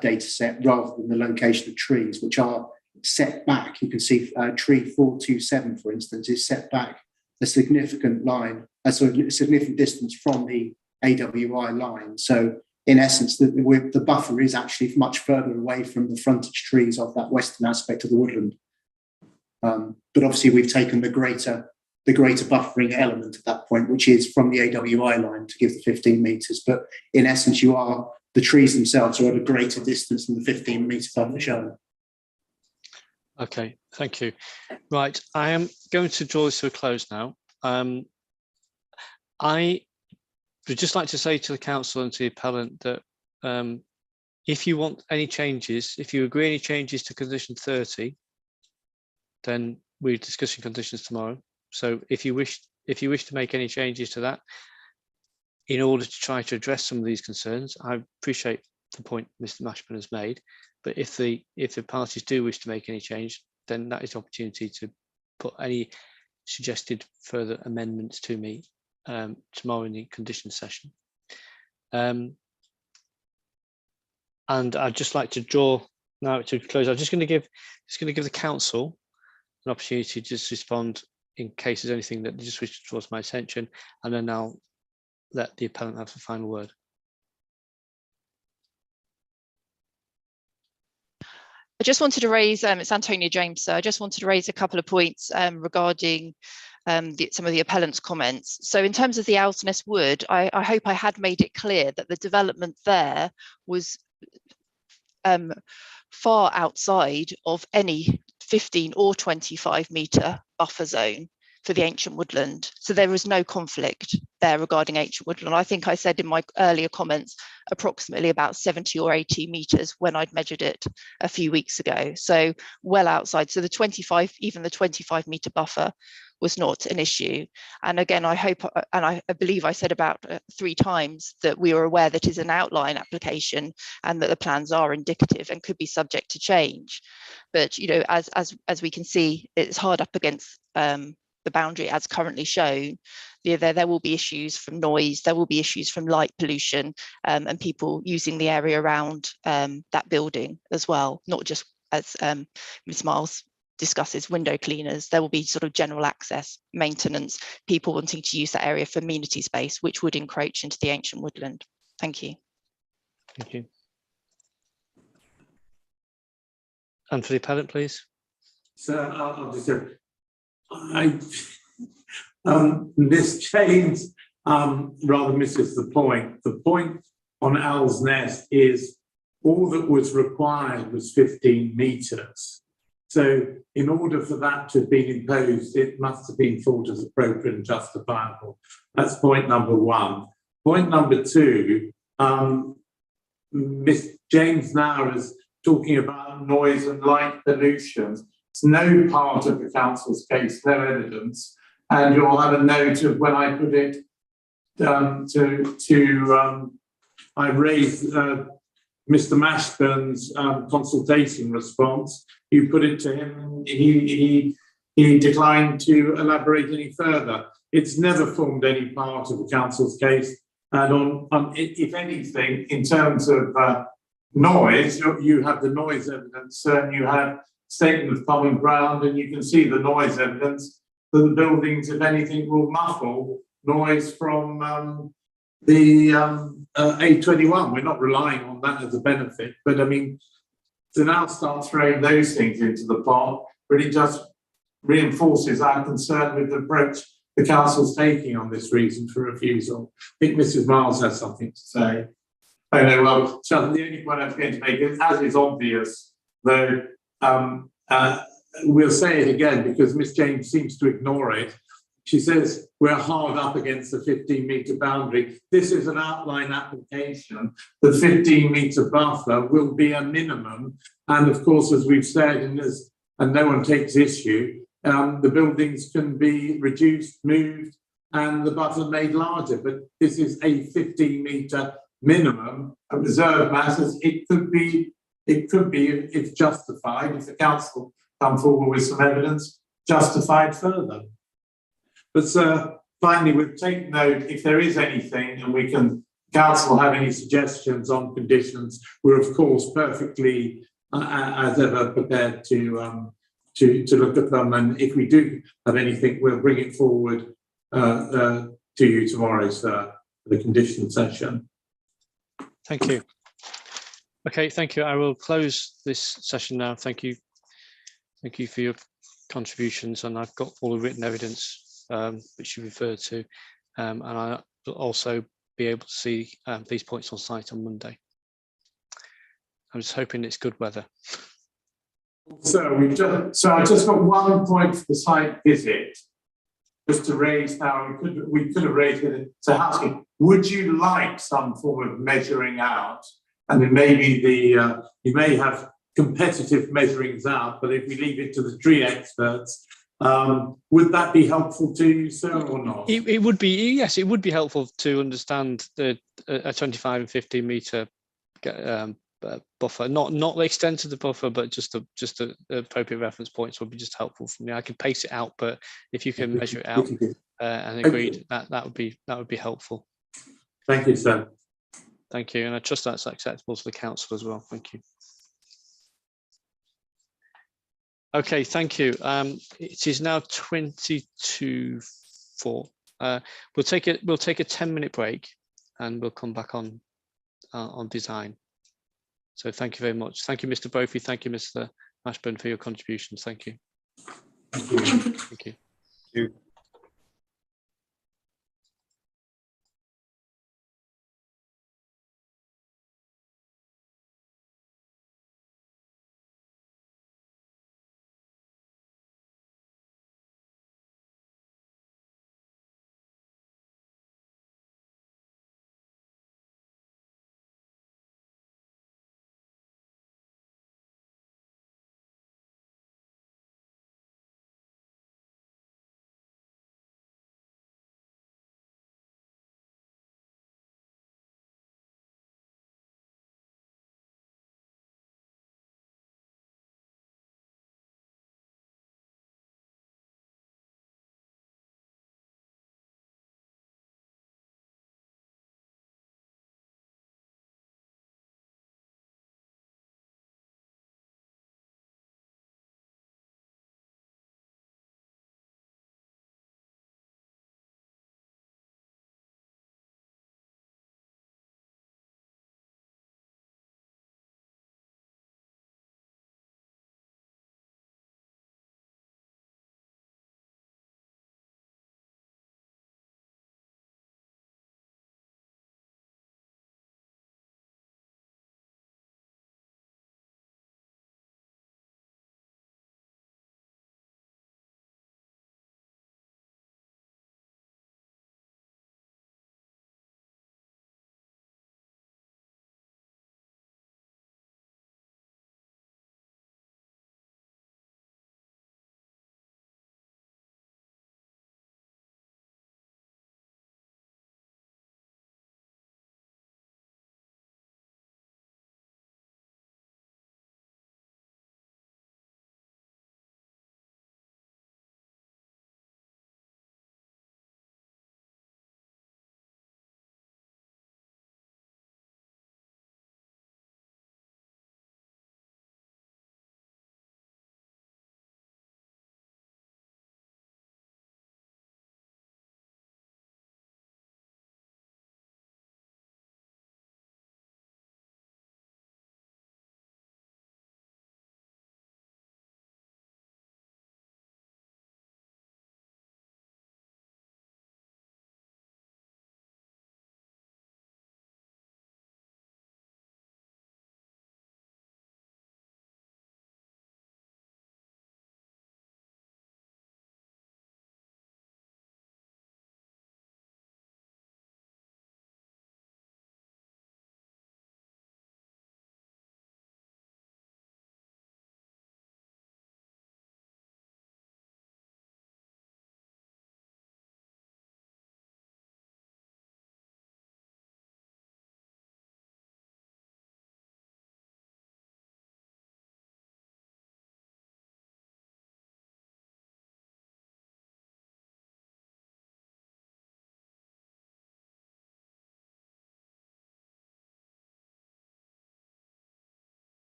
Speaker 7: data set, rather than the location of trees, which are set back. You can see tree 427, for instance, is set back a significant line, a significant distance from the AWI line. So in essence, the buffer is actually much further away from the frontage trees of that western aspect of the woodland. But obviously we've taken the greater buffering element at that point, which is from the AWI line to give the 15 metres. But in essence, the trees themselves are at a greater distance than the 15-metre buffer shown.
Speaker 1: Okay, thank you. Right, I am going to draw this to a close now. I would just like to say to the council and to the appellant that if you want any changes, if you agree any changes to condition 30, then we're discussing conditions tomorrow. So if you wish to make any changes to that in order to try to address some of these concerns, I appreciate the point Mr. Mashman has made. But if the parties do wish to make any change, then that is the opportunity to put any suggested further amendments to me tomorrow in the conditions session. And I'd just like to draw now to close. I'm just going to give the council an opportunity to just respond in case there's anything that just wishes to draw my attention, and then I'll let the appellant have the final word.
Speaker 10: I just wanted to raise, it's Antonia James, so I just wanted to raise a couple of points regarding some of the appellant's comments. So in terms of the Altoness Wood, I hope I had made it clear that the development there was far outside of any 15 or 25 metre buffer zone for the ancient woodland. So there is no conflict there regarding ancient woodland. I think I said in my earlier comments, approximately about 70 or 80 metres when I'd measured it a few weeks ago. So well outside. So the 25, even the 25 metre buffer was not an issue. And again, I hope, and I believe I said about 3 times that we are aware that is an outline application and that the plans are indicative and could be subject to change. But, you know, as we can see, it's hard up against the boundary as currently shown. There will be issues from noise, there will be issues from light pollution, and people using the area around that building as well, not just as Ms Miles discusses window cleaners. There will be sort of general access, maintenance, people wanting to use that area for amenity space, which would encroach into the ancient woodland. Thank you.
Speaker 1: Thank you. And for the appellant, please.
Speaker 3: So I'll just say, Miss James rather misses the point. The point on Owl's Nest is all that was required was 15 metres. So in order for that to have been imposed, it must have been thought as appropriate and justifiable. That's point number 1. Point number 2, Miss James now is talking about noise and light pollution. It's no part of the council's case, no evidence. And you'll have a note of when I put it I raised Mr. Mashburn's consultation response. You put it to him, he declined to elaborate any further. It's never formed any part of the council's case. And if anything, in terms of noise, you have the noise evidence, and you have statement of common ground, and you can see the noise evidence that the buildings, if anything, will muffle noise from the A21. We're not relying on that as a benefit, but I mean, to now start throwing those things into the pot really just reinforces our concern with the approach the council's taking on this reason for refusal. I think Mrs. Miles has something to say. Oh no, well, so the only point I was going to make is, as is obvious, though, we'll say it again because Miss James seems to ignore it. She says we're hard up against the 15-metre boundary. This is an outline application. The 15-metre buffer will be a minimum. And of course, as we've said, and no one takes issue, the buildings can be reduced, moved, and the buffer made larger. But this is a 15-metre minimum. A reserve matters. It could be, if justified, if the council come forward with some evidence, justified further. But finally, we've taken note, if there is anything and we can, council have any suggestions on conditions, we're of course perfectly, as ever, prepared to look at them. And if we do have anything, we'll bring it forward to you tomorrow, sir, for the condition session.
Speaker 1: Thank you. Okay, thank you. I will close this session now. Thank you. Thank you for your contributions, and I've got all the written evidence which you referred to, and I will also be able to see these points on site on Monday. I'm just hoping it's good weather.
Speaker 3: So I just got one point for the site visit, just to raise now. We could have raised it to asking, would you like some form of measuring out? And then maybe you may have competitive measurings out, but if we leave it to the tree experts, would that be helpful to you, sir, or not?
Speaker 1: It would be, yes, it would be helpful to understand a 25 and 15 metre buffer, not the extent of the buffer, but just the appropriate reference points would be just helpful for me. I can pace it out, but if you can measure it out and agreed, that would be helpful.
Speaker 3: Thank you, sir.
Speaker 1: Thank you, and I trust that's acceptable to the council as well. Thank you. Okay, thank you. It is now 22:04. We'll take a 10-minute break, and we'll come back on design. So thank you very much. Thank you, Mr. Brophy. Thank you, Mr. Mashburn, for your contributions. Thank you.
Speaker 3: Thank you.
Speaker 1: Thank you.
Speaker 5: Thank you.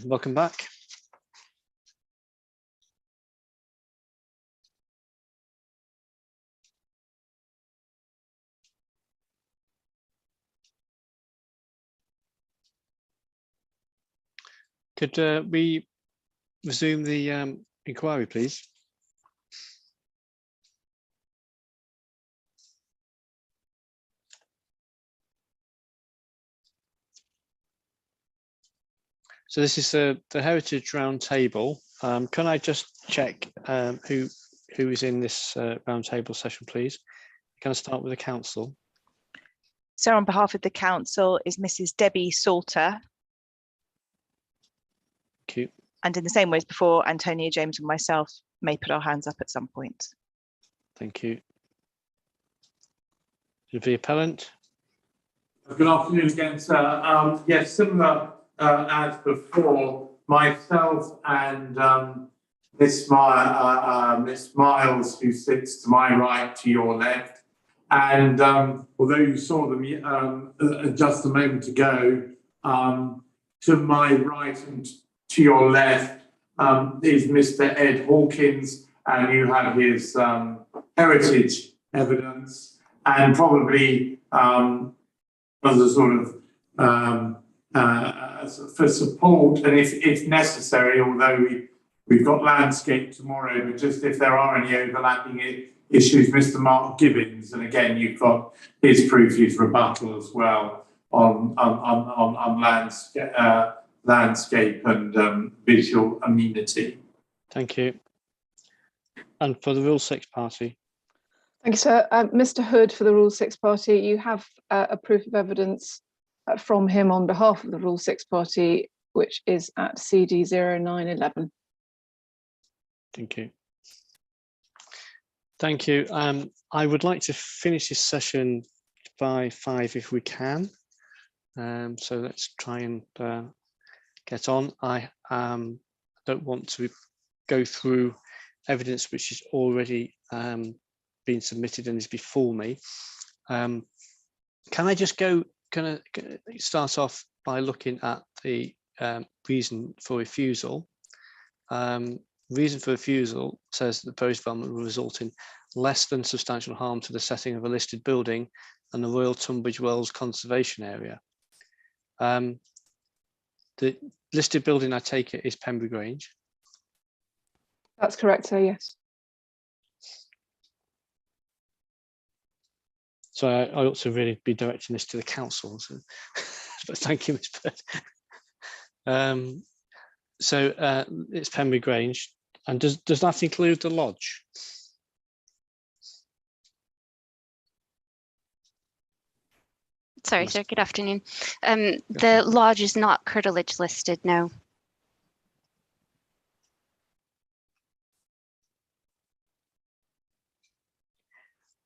Speaker 1: Welcome back. Could we resume the inquiry, please? So this is the Heritage Round Table. Can I just check who is in this round table session, please? Can I start with the council?
Speaker 2: So on behalf of the council is Mrs. Debbie Salter.
Speaker 1: Thank you.
Speaker 2: And in the same way as before, Antonia James and myself may put our hands up at some point.
Speaker 1: Thank you. The appellant.
Speaker 3: Good afternoon again, sir. Yes, similar as before, myself and Miss Miles, who sits to my right, to your left. And although you saw them just a moment ago, to my right and to your left is Mr. Ed Hawkins, and you have his heritage evidence, and probably as a sort of for support, and if necessary, although we've got landscape tomorrow, but just if there are any overlapping issues, Mr. Mark Gibbons, and again you've got his proof, his rebuttal as well on landscape and visual amenity.
Speaker 1: Thank you. And for the Rule 6 party.
Speaker 4: Thank you, sir. Mr. Hood, for the Rule 6 party, you have a proof of evidence from him on behalf of the Rule 6 party, which is at CD 0911.
Speaker 1: Thank you. Thank you. I would like to finish this session by 5 if we can. So let's try and get on. I don't want to go through evidence which is already been submitted and is before me. Can I just start off by looking at the reason for refusal? Reason for refusal says that the proposed development will result in less than substantial harm to the setting of a listed building and the Royal Tunbridge Wells Conservation Area. The listed building, I take it, is Pembroke Grange.
Speaker 4: That's correct, sir, yes.
Speaker 1: So I ought to really be directing this to the council. So, but thank you, Ms. Bird. So it's Pembroke Grange, and does that include the lodge?
Speaker 11: Sorry, sir. Good afternoon. The lodge is not curtilage listed, no.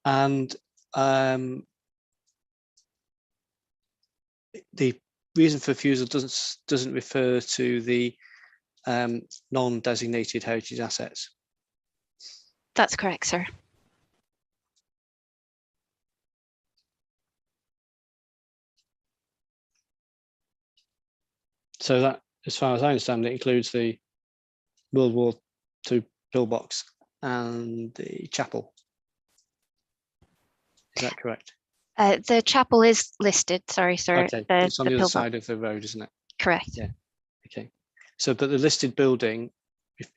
Speaker 1: And the reason for refusal doesn't refer to the non-designated heritage assets.
Speaker 11: That's correct, sir.
Speaker 1: So that, as far as I understand, it includes the World War II pillbox and the chapel. Is that correct?
Speaker 11: The chapel is listed. Sorry, sir.
Speaker 1: Okay, it's on the other side of the road, isn't it?
Speaker 11: Correct.
Speaker 1: Yeah. Okay. So, but the listed building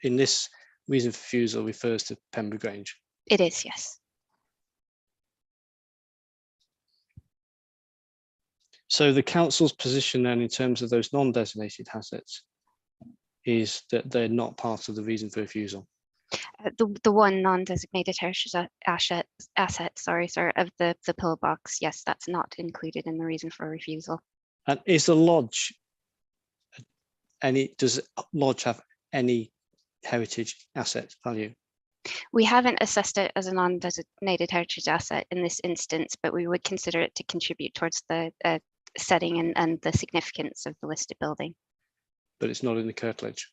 Speaker 1: in this reason for refusal refers to Pembroke Grange.
Speaker 11: It is, yes.
Speaker 1: So the council's position then in terms of those non-designated assets is that they're not part of the reason for refusal.
Speaker 11: The one non-designated heritage asset, sorry, sir, of the pillbox, yes, that's not included in the reason for refusal.
Speaker 1: And is the lodge does lodge have any heritage asset value?
Speaker 11: We haven't assessed it as a non-designated heritage asset in this instance, but we would consider it to contribute towards the setting and the significance of the listed building.
Speaker 1: But it's not in the curtilage.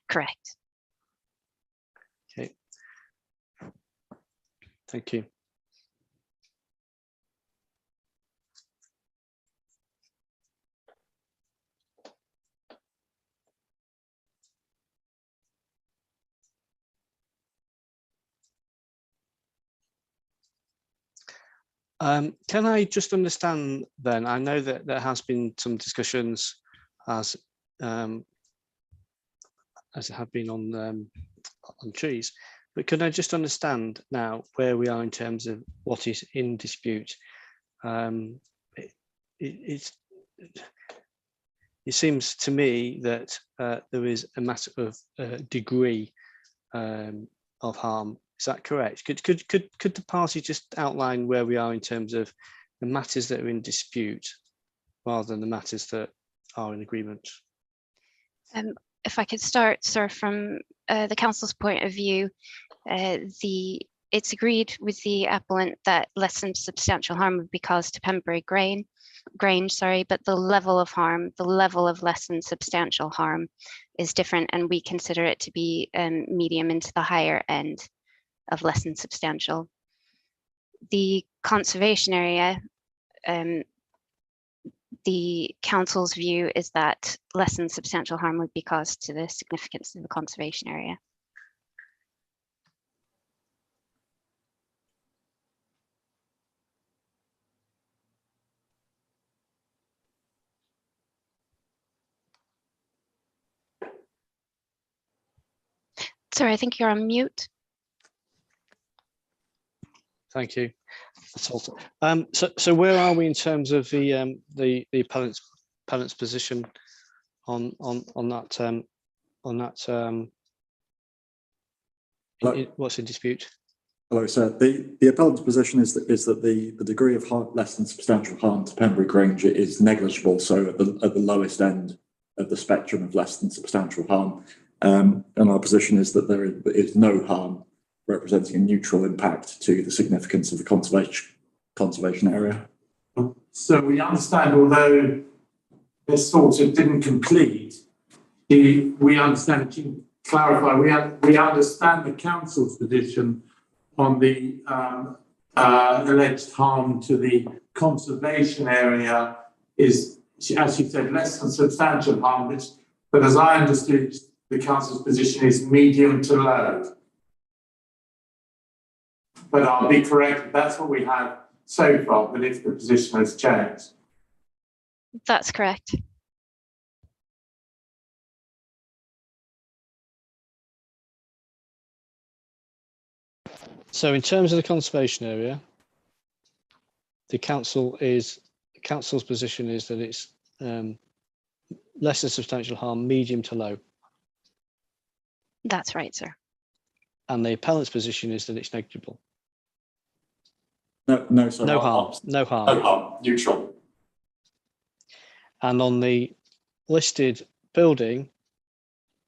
Speaker 11: Correct.
Speaker 1: Okay. Thank you. Can I just understand then? I know that there has been some discussions as it have been on trees, but can I just understand now where we are in terms of what is in dispute? It seems to me that there is a matter of degree of harm. Is that correct? Could the party just outline where we are in terms of the matters that are in dispute rather than the matters that are in agreement?
Speaker 11: If I could start, sir, from the council's point of view, it's agreed with the appellant that less than substantial harm would be caused to Pembroke Grange, but the level of harm, the level of less than substantial harm is different, and we consider it to be medium into the higher end of less than substantial. The conservation area, the council's view is that less than substantial harm would be caused to the significance of the conservation area. Sorry, I think you're on mute.
Speaker 1: Thank you. So where are we in terms of the appellant's position on that what's in dispute?
Speaker 12: Hello, sir. The appellant's position is that the degree of harm, less than substantial harm to Pembroke Grange is negligible, so at the lowest end of the spectrum of less than substantial harm. And our position is that there is no harm, representing a neutral impact to the significance of the conservation area.
Speaker 3: So we understand, although this sort of didn't complete, we understand, to clarify, we understand the council's position on the alleged harm to the conservation area is, as you said, less than substantial harm, but as I understood, the council's position is medium to low. But I'll be correct, that's what we have so far, but if the position has changed.
Speaker 11: That's correct.
Speaker 1: So in terms of the conservation area, the council's position is that it's less than substantial harm, medium to low.
Speaker 11: That's right, sir.
Speaker 1: And the appellant's position is that it's negligible.
Speaker 12: No, sorry.
Speaker 1: No harm.
Speaker 12: No harm. Neutral.
Speaker 1: And on the listed building,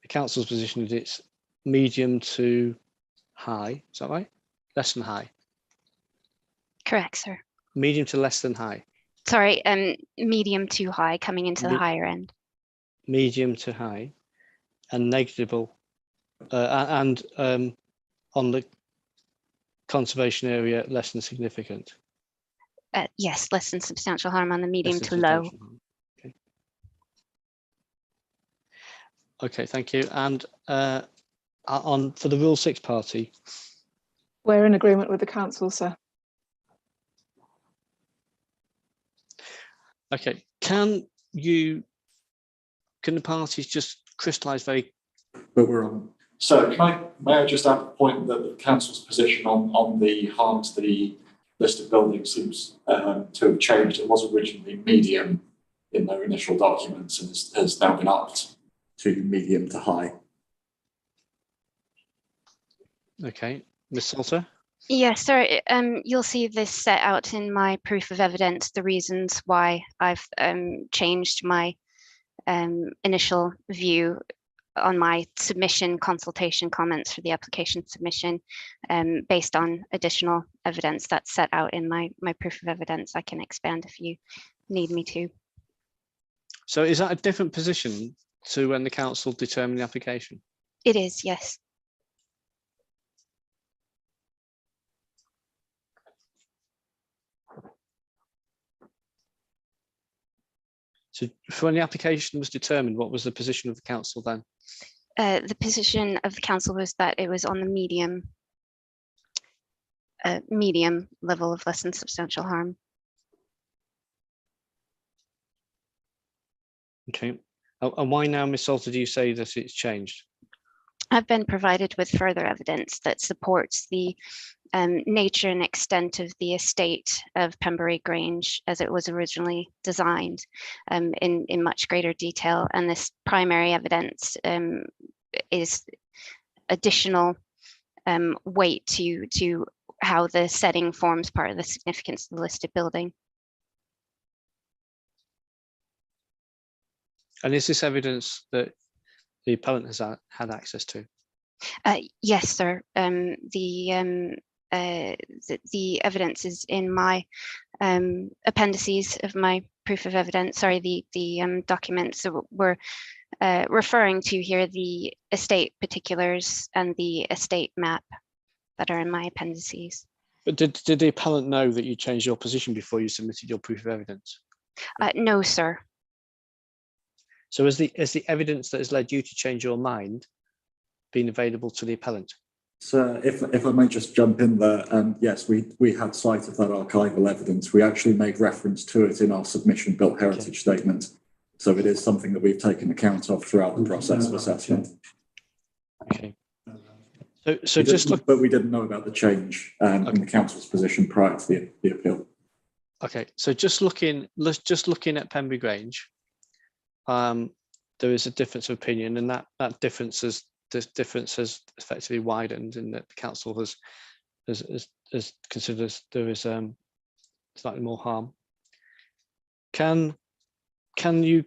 Speaker 1: the council's position is it's medium to high. Is that right? Less than high.
Speaker 11: Correct, sir.
Speaker 1: Medium to less than high.
Speaker 11: Sorry, medium to high, coming into the higher end.
Speaker 1: Medium to high, and negligible, and on the conservation area, less than significant.
Speaker 11: Yes, less than substantial harm on the medium to low.
Speaker 1: Okay. Okay, thank you. And for the Rule 6 party,
Speaker 4: we're in agreement with the council, sir.
Speaker 1: Okay, can the parties just crystallise very?
Speaker 12: But we're on. So may I just add the point that the council's position on the harm to the listed building seems to have changed. It was originally medium in their initial documents and has now been upped to medium to high.
Speaker 1: Okay, Ms. Salter.
Speaker 11: Yes, sir. You'll see this set out in my proof of evidence, the reasons why I've changed my initial view on my submission consultation comments for the application submission based on additional evidence that's set out in my proof of evidence. I can expand if you need me to.
Speaker 1: So is that a different position to when the council determined the application?
Speaker 11: It is, yes.
Speaker 1: So when the application was determined, what was the position of the council then?
Speaker 11: The position of the council was that it was on the medium a medium level of less than substantial harm.
Speaker 1: Okay. And why now, Ms. Salter, do you say that it's changed?
Speaker 11: I've been provided with further evidence that supports the nature and extent of the estate of Pembroke Grange as it was originally designed in much greater detail. And this primary evidence is additional weight to how the setting forms part of the significance of the listed building.
Speaker 1: And is this evidence that the appellant has had access to?
Speaker 11: Yes, sir. The evidence is in my appendices of my proof of evidence. Sorry, the documents that we're referring to here, the estate particulars and the estate map that are in my appendices.
Speaker 1: But did the appellant know that you changed your position before you submitted your proof of evidence?
Speaker 11: No, sir.
Speaker 1: So has the evidence that has led you to change your mind been available to the appellant?
Speaker 12: So if I may just jump in there, yes, we had sight of that archival evidence. We actually made reference to it in our submission built heritage statement. So it is something that we've taken account of throughout the process of assessment.
Speaker 1: Okay. So just look,
Speaker 12: but we didn't know about the change in the council's position prior to the appeal.
Speaker 1: Okay, so just looking at Pembroke Grange, there is a difference of opinion, and that difference has effectively widened in that the council has considered there is slightly more harm. Can you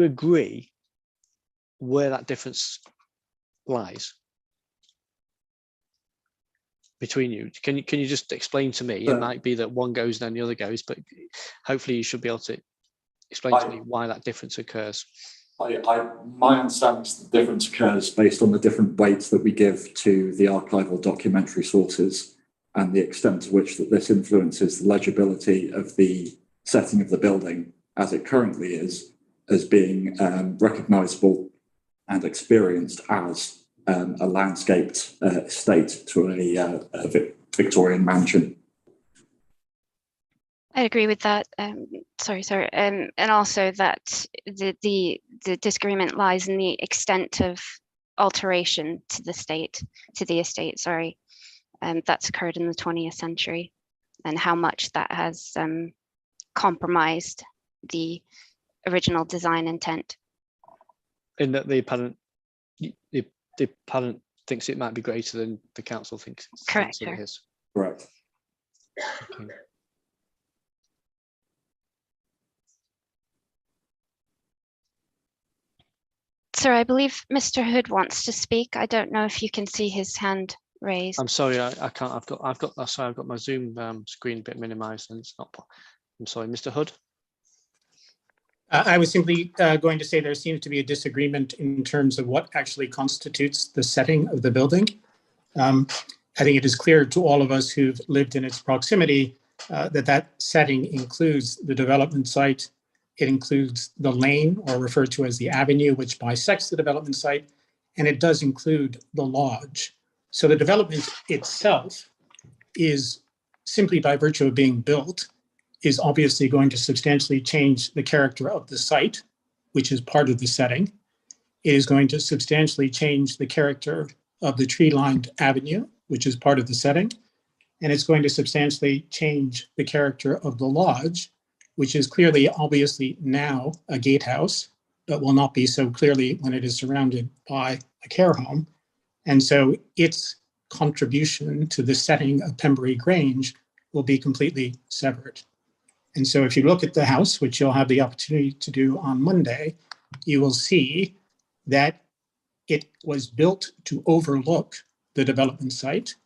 Speaker 1: agree where that difference lies between you? Can you just explain to me? It might be that one goes and then the other goes, but hopefully you should be able to explain to me why that difference occurs.
Speaker 12: My understanding is the difference occurs based on the different weights that we give to the archival documentary sources and the extent to which that this influences the legibility of the setting of the building as it currently is, as being recognisable and experienced as a landscaped estate to a Victorian mansion.
Speaker 11: I agree with that. Sorry, sir. And also that the disagreement lies in the extent of alteration to the estate. Sorry, that's occurred in the 20th century, and how much that has compromised the original design intent. In that the appellant thinks it might be greater than the council thinks. Correct,
Speaker 1: it is.
Speaker 12: Correct.
Speaker 1: Okay.
Speaker 11: Sir, I believe Mr. Hood wants to speak. I don't know if you can see his hand raised.
Speaker 1: I'm sorry, I can't. I've got my Zoom screen a bit minimized, and it's not. I'm sorry, Mr. Hood.
Speaker 13: I was simply going to say there seems to be a disagreement in terms of what actually constitutes the setting of the building. I think it is clear to all of us who've lived in its proximity that setting includes the development site. It includes the lane, or referred to as the avenue, which bisects the development site, and it does include the lodge. So the development itself is, simply by virtue of being built, is obviously going to substantially change the character of the site, which is part of the setting. It is going to substantially change the character of the tree-lined avenue, which is part of the setting. And it's going to substantially change the character of the lodge, which is clearly, obviously now a gatehouse, but will not be so clearly when it is surrounded by a care home. And so its contribution to the setting of Pembroke Grange will be completely severed. And so if you look at the house, which you'll have the opportunity to do on Monday, you will see that it was built to overlook the development site.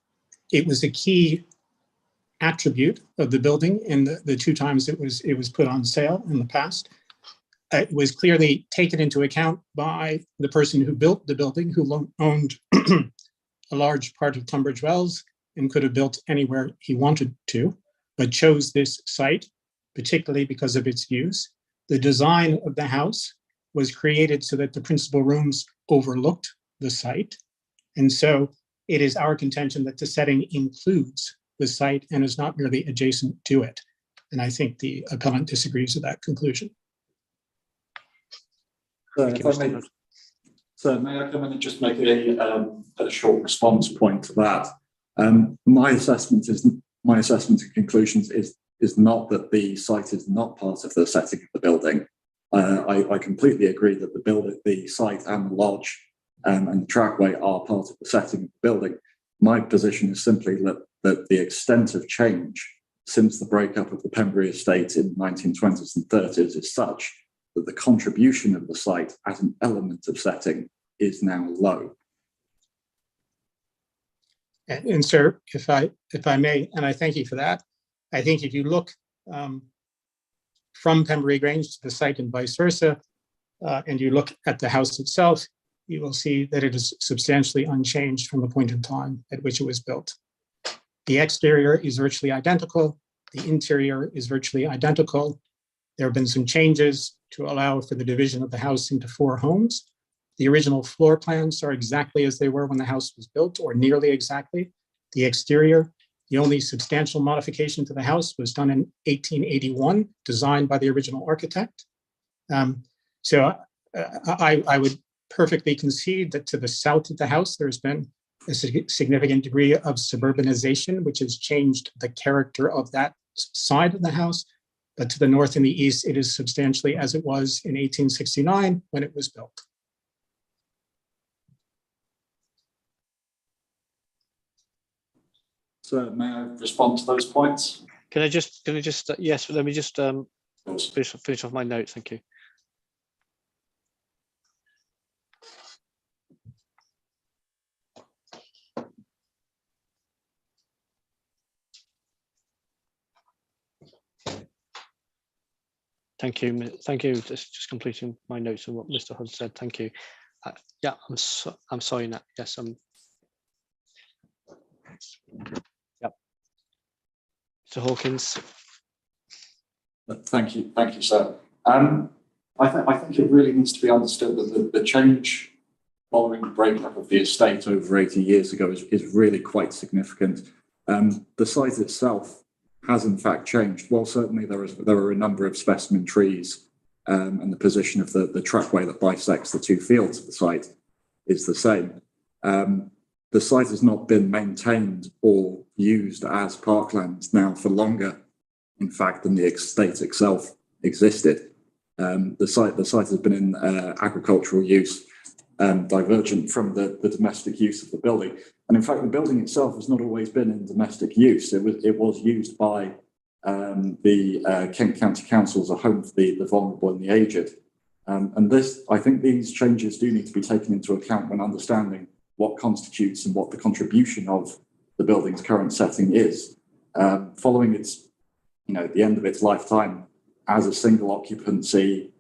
Speaker 13: It was a key attribute of the building in the two times it was put on sale in the past. It was clearly taken into account by the person who built the building, who owned a large part of Tunbridge Wells and could have built anywhere he wanted to, but chose this site, particularly because of its use. The design of the house was created so that the principal rooms overlooked the site. And so it is our contention that the setting includes the site and is not merely adjacent to it. And I think the appellant disagrees with that conclusion.
Speaker 12: So, may I come in and just make a short response point to that? My assessment and conclusions is not that the site is not part of the setting of the building. I completely agree that the site and the lodge and the trackway are part of the setting of the building. My position is simply that the extent of change since the breakup of the Pembroke estate in the 1920s and 30s is such that the contribution of the site as an element of setting is now low.
Speaker 13: And sir, if I may, and I thank you for that, I think if you look from Pembroke Grange to the site and vice versa, and you look at the house itself, you will see that it is substantially unchanged from the point in time at which it was built. The exterior is virtually identical. The interior is virtually identical. There have been some changes to allow for the division of the house into 4 homes. The original floor plans are exactly as they were when the house was built, or nearly exactly. The exterior, the only substantial modification to the house was done in 1881, designed by the original architect. So I would perfectly concede that to the south of the house, there's been a significant degree of suburbanization, which has changed the character of that side of the house. But to the north and the east, it is substantially as it was in 1869 when it was built.
Speaker 12: So may I respond to those points?
Speaker 1: Can I just yes, let me just finish off my notes. Thank you. Thank you. Thank you. Just completing my notes on what Mr. Hood said. Thank you. Yeah, I'm sorry. Nat. Yes, Yep. Mr. Hawkins.
Speaker 12: Thank you, sir. I think it really needs to be understood that the change following the breakup of the estate over 80 years ago is really quite significant. The site itself has in fact changed. Well, certainly there are a number of specimen trees, and the position of the trackway that bisects the 2 fields of the site is the same. The site has not been maintained or used as parkland now for longer, in fact, than the estate itself existed. The site has been in agricultural use, divergent from the domestic use of the building. And in fact, the building itself has not always been in domestic use. It was used by the Kent County Council as a home for the vulnerable and the aged. And I think these changes do need to be taken into account when understanding what constitutes and what the contribution of the building's current setting is. Following its, the end of its lifetime as a single occupancy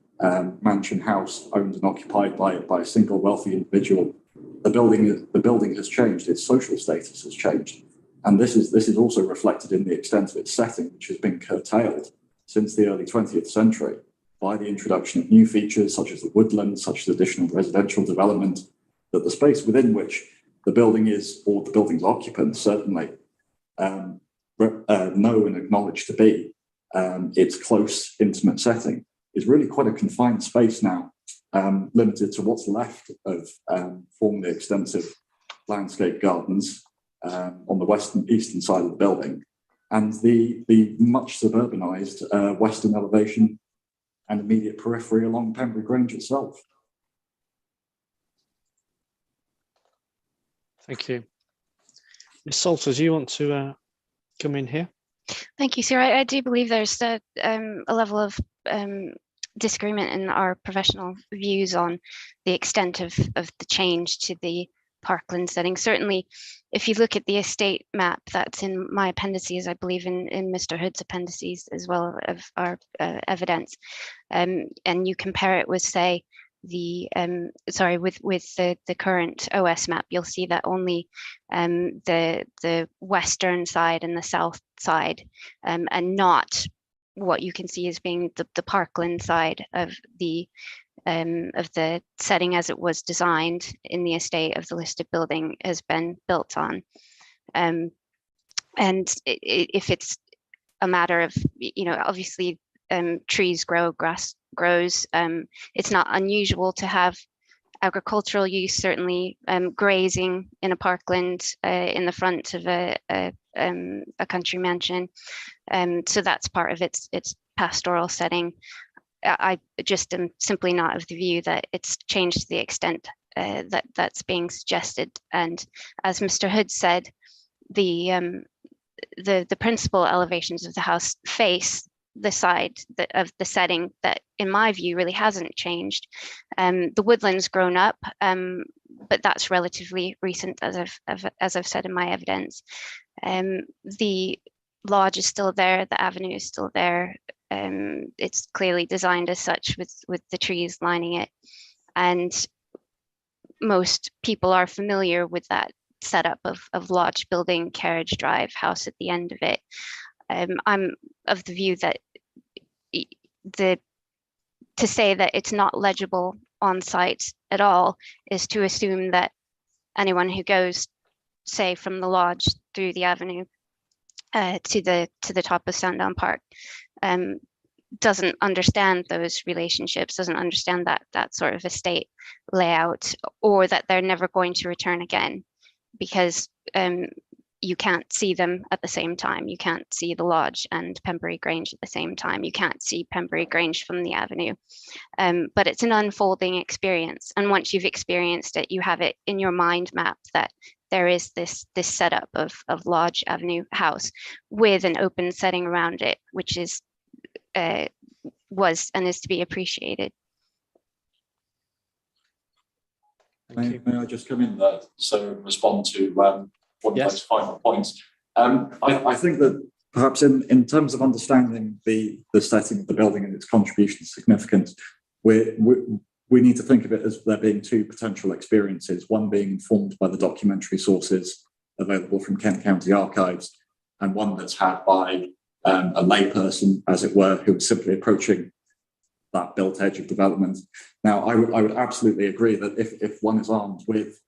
Speaker 12: mansion house owned and occupied by a single wealthy individual, the building has changed. Its social status has changed, and this is also reflected in the extent of its setting, which has been curtailed since the early 20th century by the introduction of new features such as the woodland, such as additional residential development. That the space within which the building is, or the building's occupants certainly know and acknowledge to be its close, intimate setting, is really quite a confined space now, limited to what's left of formerly extensive landscape gardens on the eastern side of the building, and the much suburbanized western elevation and immediate periphery along Pembroke Grange itself.
Speaker 1: Thank you. Ms. Salters, you want to come in here?
Speaker 11: Thank you, sir. I do believe there's a level of disagreement in our professional views on the extent of the change to the parkland setting. Certainly, if you look at the estate map that's in my appendices, I believe in Mr. Hood's appendices as well of our evidence, and you compare it with, say, the the current OS map, you'll see that only the western side and the south side, and not what you can see as being the parkland side of the of the setting as it was designed in the estate of the listed building has been built on. And if it's a matter of, obviously trees grow, grass grows. It's not unusual to have agricultural use, certainly grazing in a parkland in the front of a country mansion. So that's part of its pastoral setting. I just am simply not of the view that it's changed to the extent that that's being suggested. And as Mr. Hood said, the principal elevations of the house face the side of the setting that, in my view, really hasn't changed. The woodland's grown up, but that's relatively recent, as I've said in my evidence. The lodge is still there, the avenue is still there. It's clearly designed as such with the trees lining it, and most people are familiar with that setup of lodge building, carriage drive, house at the end of it. I'm of the view that to say that it's not legible on site at all is to assume that anyone who goes, say, from the lodge through the avenue to the top of Sandown Park doesn't understand those relationships, doesn't understand that sort of estate layout, or that they're never going to return again, because you can't see them at the same time. You can't see the lodge and Pembroke Grange at the same time. You can't see Pembroke Grange from the avenue. But it's an unfolding experience. And once you've experienced it, you have it in your mind map that there is this setup of Lodge Avenue house with an open setting around it, which is was and is to be appreciated.
Speaker 12: May I just come in there, so respond to one of those final points? I think that perhaps in terms of understanding the setting of the building and its contribution to significance, we need to think of it as there being two potential experiences, one being informed by the documentary sources available from Kent County Archives, and one that's had by a layperson, as it were, who was simply approaching that built edge of development. Now, I would absolutely agree that if one is armed with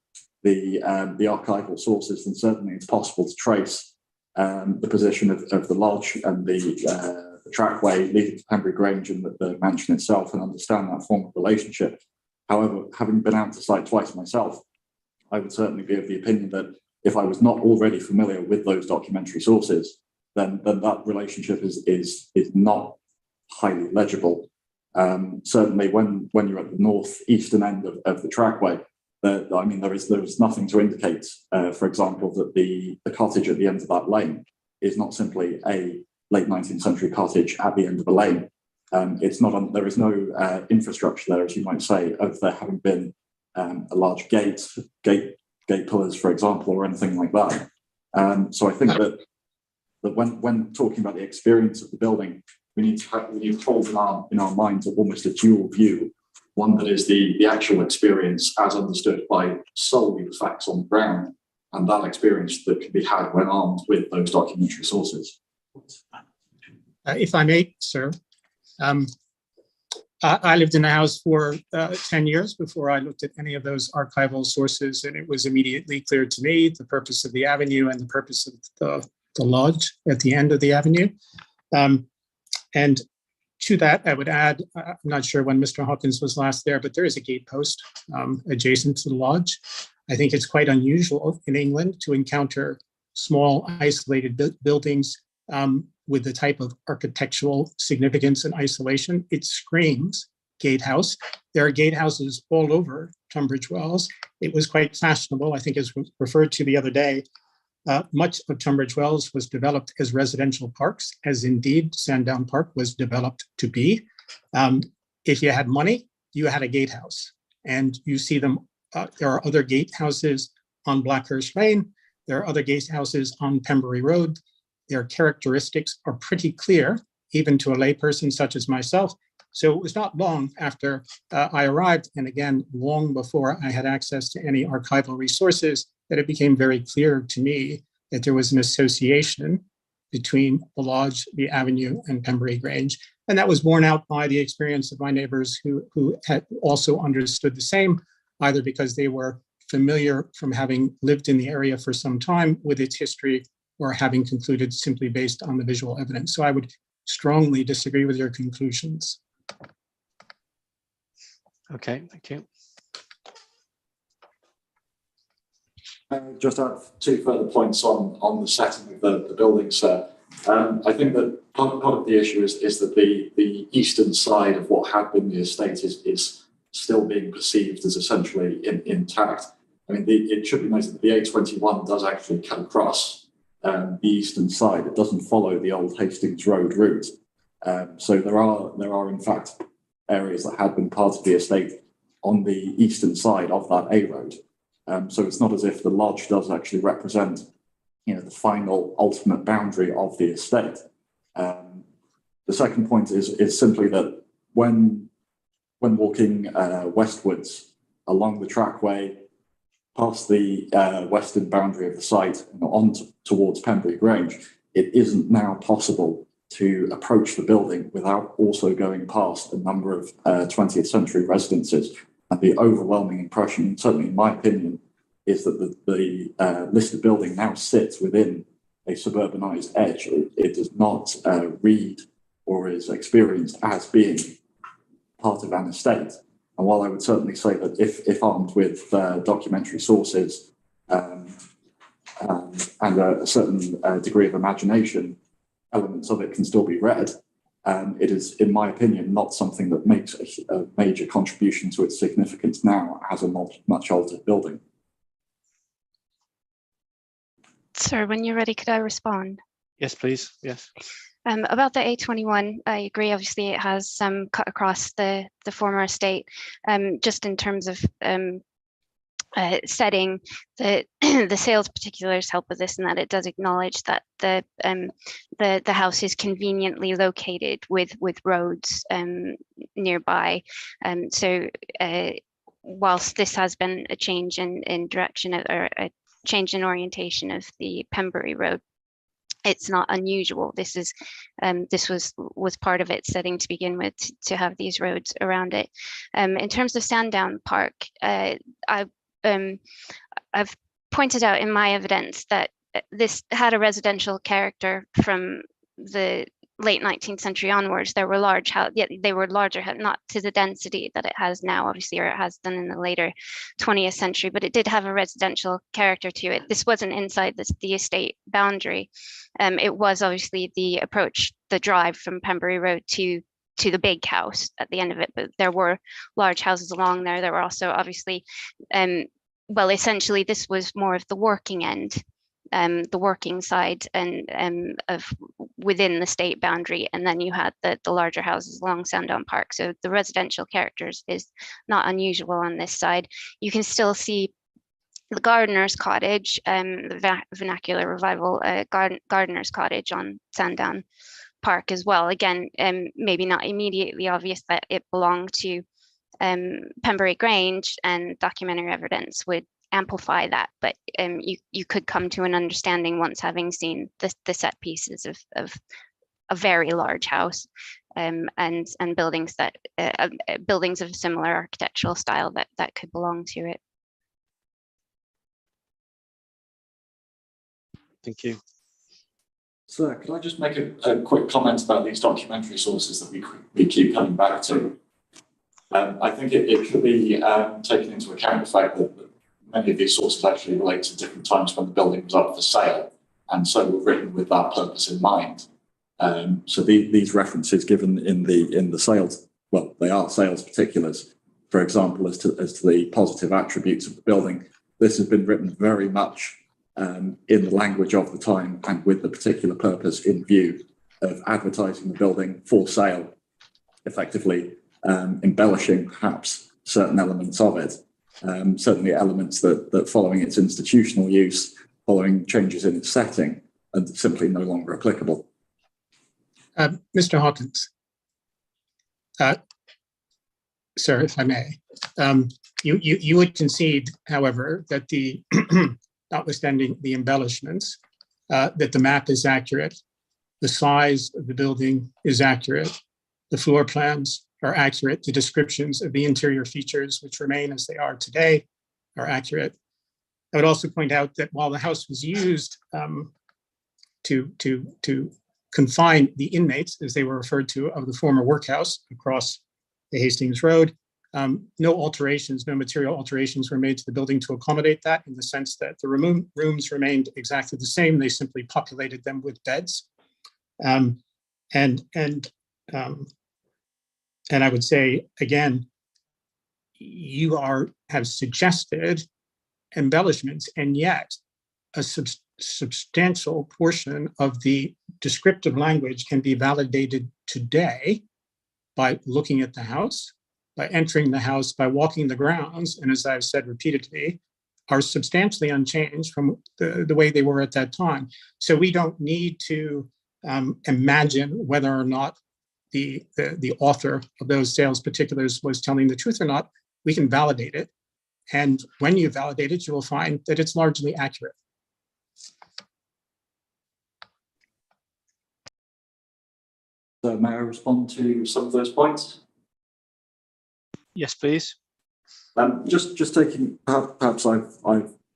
Speaker 12: the archival sources, then certainly it's possible to trace the position of the lodge and the trackway leading to Pembroke Grange and the mansion itself, and understand that form of relationship. However, having been out to site twice myself, I would certainly be of the opinion that if I was not already familiar with those documentary sources, then that relationship is not highly legible. Certainly when you're at the northeastern end of the trackway, there is nothing to indicate, for example, that the cottage at the end of that lane is not simply a late 19th century cottage at the end of a lane. It's not there is no infrastructure there, as you might say, of there having been a large gate pillars, for example, or anything like that. So I think that when talking about the experience of the building, we need to hold in our minds almost a dual view, one that is the actual experience as understood by solely the facts on the ground, and that experience that can be had when armed with those documentary sources.
Speaker 13: If I may, sir, I lived in a house for 10 years before I looked at any of those archival sources, and it was immediately clear to me the purpose of the avenue and the purpose of the lodge at the end of the avenue. And to that, I would add, I'm not sure when Mr. Hawkins was last there, but there is a gate post adjacent to the lodge. I think it's quite unusual in England to encounter small isolated buildings with the type of architectural significance and isolation. It screams gatehouse. There are gatehouses all over Tunbridge Wells. It was quite fashionable, I think, as referred to the other day. Much of Tunbridge Wells was developed as residential parks, as indeed Sandown Park was developed to be. If you had money, you had a gatehouse, and you see them. There are other gatehouses on Blackhurst Lane. There are other gatehouses on Pembury Road. Their characteristics are pretty clear, even to a layperson such as myself. So it was not long after I arrived, and again, long before I had access to any archival resources, that it became very clear to me that there was an association between the lodge, the avenue, and Pembroke Grange. And that was borne out by the experience of my neighbors who had also understood the same, either because they were familiar from having lived in the area for some time with its history, or having concluded simply based on the visual evidence. So I would strongly disagree with your conclusions.
Speaker 1: Okay, thank you.
Speaker 12: Just have two further points on the setting of the building, sir. I think that part of the issue is that the eastern side of what had been the estate is still being perceived as essentially intact. I mean, it should be noted that the A21 does actually cut across the eastern side. It doesn't follow the old Hastings Road route. So there are in fact areas that had been part of the estate on the eastern side of that A road. So it's not as if the lodge does actually represent, the final ultimate boundary of the estate. The second point is simply that when walking westwards along the trackway, past the western boundary of the site and on towards Pembroke Grange, it isn't now possible to approach the building without also going past a number of 20th century residences. And the overwhelming impression, certainly in my opinion, is that the listed building now sits within a suburbanized edge. It does not read or is experienced as being part of an estate. And while I would certainly say that if armed with documentary sources and a certain degree of imagination, elements of it can still be read, it is, in my opinion, not something that makes a major contribution to its significance now as a much altered building.
Speaker 11: Sir, when you're ready, could I respond?
Speaker 1: Yes, please. Yes.
Speaker 11: About the A21, I agree. Obviously, it has cut across the former estate. Just in terms of setting, the sales particulars help with this, in that it does acknowledge that the house is conveniently located with roads nearby. So whilst this has been a change in direction, or a change in orientation of the Pembroke Road, it's not unusual. This was part of its setting to begin with, to have these roads around it. In terms of Sandown Park, I've pointed out in my evidence that this had a residential character from the late 19th century onwards. There were large houses, yet they were larger, not to the density that it has now, obviously, or it has done in the later 20th century, but it did have a residential character to it. This wasn't inside the estate boundary. It was obviously the approach, the drive from Pembroke Road to the big house at the end of it, but there were large houses along there. There were also obviously, well, essentially this was more of the working end, the working side and of within the state boundary, and then you had the larger houses along Sandown Park. So the residential characters is not unusual on this side. You can still see the gardener's cottage, the vernacular revival gardener's cottage on Sandown Park as well. Again, maybe not immediately obvious that it belonged to Pembroke Grange, and documentary evidence would amplify that, but you could come to an understanding once having seen the set pieces of a very large house, and buildings that buildings of a similar architectural style that could belong to it.
Speaker 1: Thank you.
Speaker 12: Sir, could I just make a quick comment about these documentary sources that we keep coming back to? I think it should be taken into account the fact that many of these sources actually relate to different times when the building was up for sale, and so were written with that purpose in mind. So these references given in the sales, well, they are sales particulars. For example, as to the positive attributes of the building, this has been written very much in the language of the time and with the particular purpose in view of advertising the building for sale, effectively embellishing perhaps certain elements of it. Certainly elements that following its institutional use, following changes in its setting, are simply no longer applicable.
Speaker 13: Mr. Hawkins, sir, if I may, you would concede, however, that notwithstanding the embellishments, that the map is accurate, the size of the building is accurate, the floor plans are accurate, the descriptions of the interior features, which remain as they are today, are accurate. I would also point out that while the house was used to confine the inmates, as they were referred to, of the former workhouse across the Hastings Road, no alterations, no material alterations were made to the building to accommodate that, in the sense that the rooms remained exactly the same. They simply populated them with beds. And I would say, again, you have suggested embellishments, and yet a substantial portion of the descriptive language can be validated today by looking at the house, by entering the house, by walking the grounds, and as I've said repeatedly, are substantially unchanged from the way they were at that time. So we don't need to imagine whether or not the author of those sales particulars was telling the truth or not. We can validate it. And when you validate it, you will find that it's largely accurate.
Speaker 12: So may I respond to some of those points?
Speaker 1: Yes, please.
Speaker 12: Just taking, perhaps I've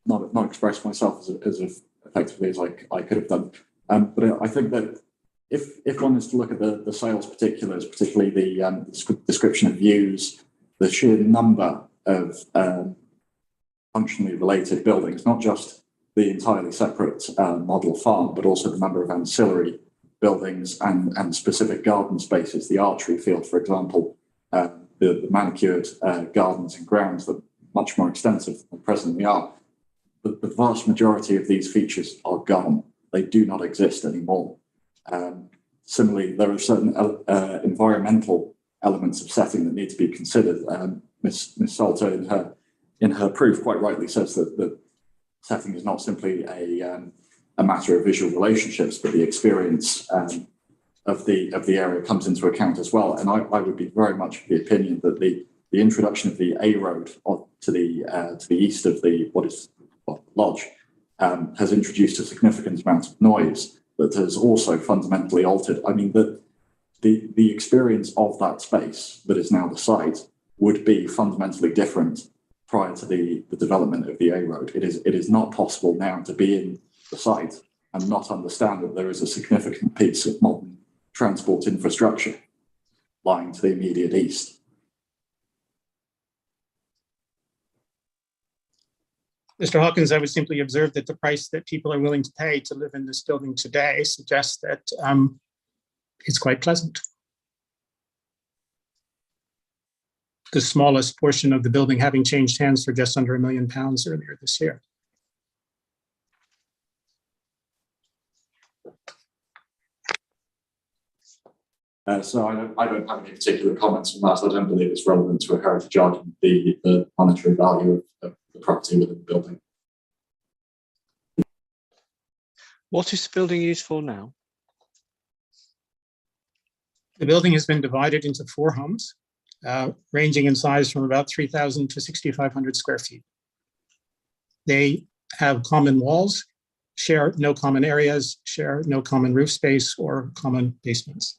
Speaker 12: not expressed myself as effectively as I could have done. But I think that if one is to look at the sales particulars, particularly the description of views, the sheer number of functionally related buildings, not just the entirely separate model farm, but also the number of ancillary buildings and specific garden spaces, the archery field, for example, the manicured gardens and grounds that are much more extensive than presently are. But the vast majority of these features are gone. They do not exist anymore. Similarly, there are certain environmental elements of setting that need to be considered. Ms. Salter, in her proof, quite rightly says that the setting is not simply a matter of visual relationships, but the experience of the area comes into account as well. And I would be very much of the opinion that the introduction of the A road to the east of the lodge has introduced a significant amount of noise that has also fundamentally altered. I mean, the experience of that space that is now the site would be fundamentally different prior to the development of the A road. It is not possible now to be in the site and not understand that there is a significant piece of modern transport infrastructure lying to the immediate east.
Speaker 13: Mr. Hawkins, I would simply observe that the price that people are willing to pay to live in this building today suggests that it's quite pleasant. The smallest portion of the building having changed hands for just under £1 million earlier this year.
Speaker 12: So I don't have any particular comments on that. I don't believe it's relevant to a heritage argument, the monetary value of the property within the building.
Speaker 1: What is the building used for now?
Speaker 13: The building has been divided into 4 homes, ranging in size from about 3,000 to 6,500 square feet. They have common walls, share no common areas, share no common roof space or common basements.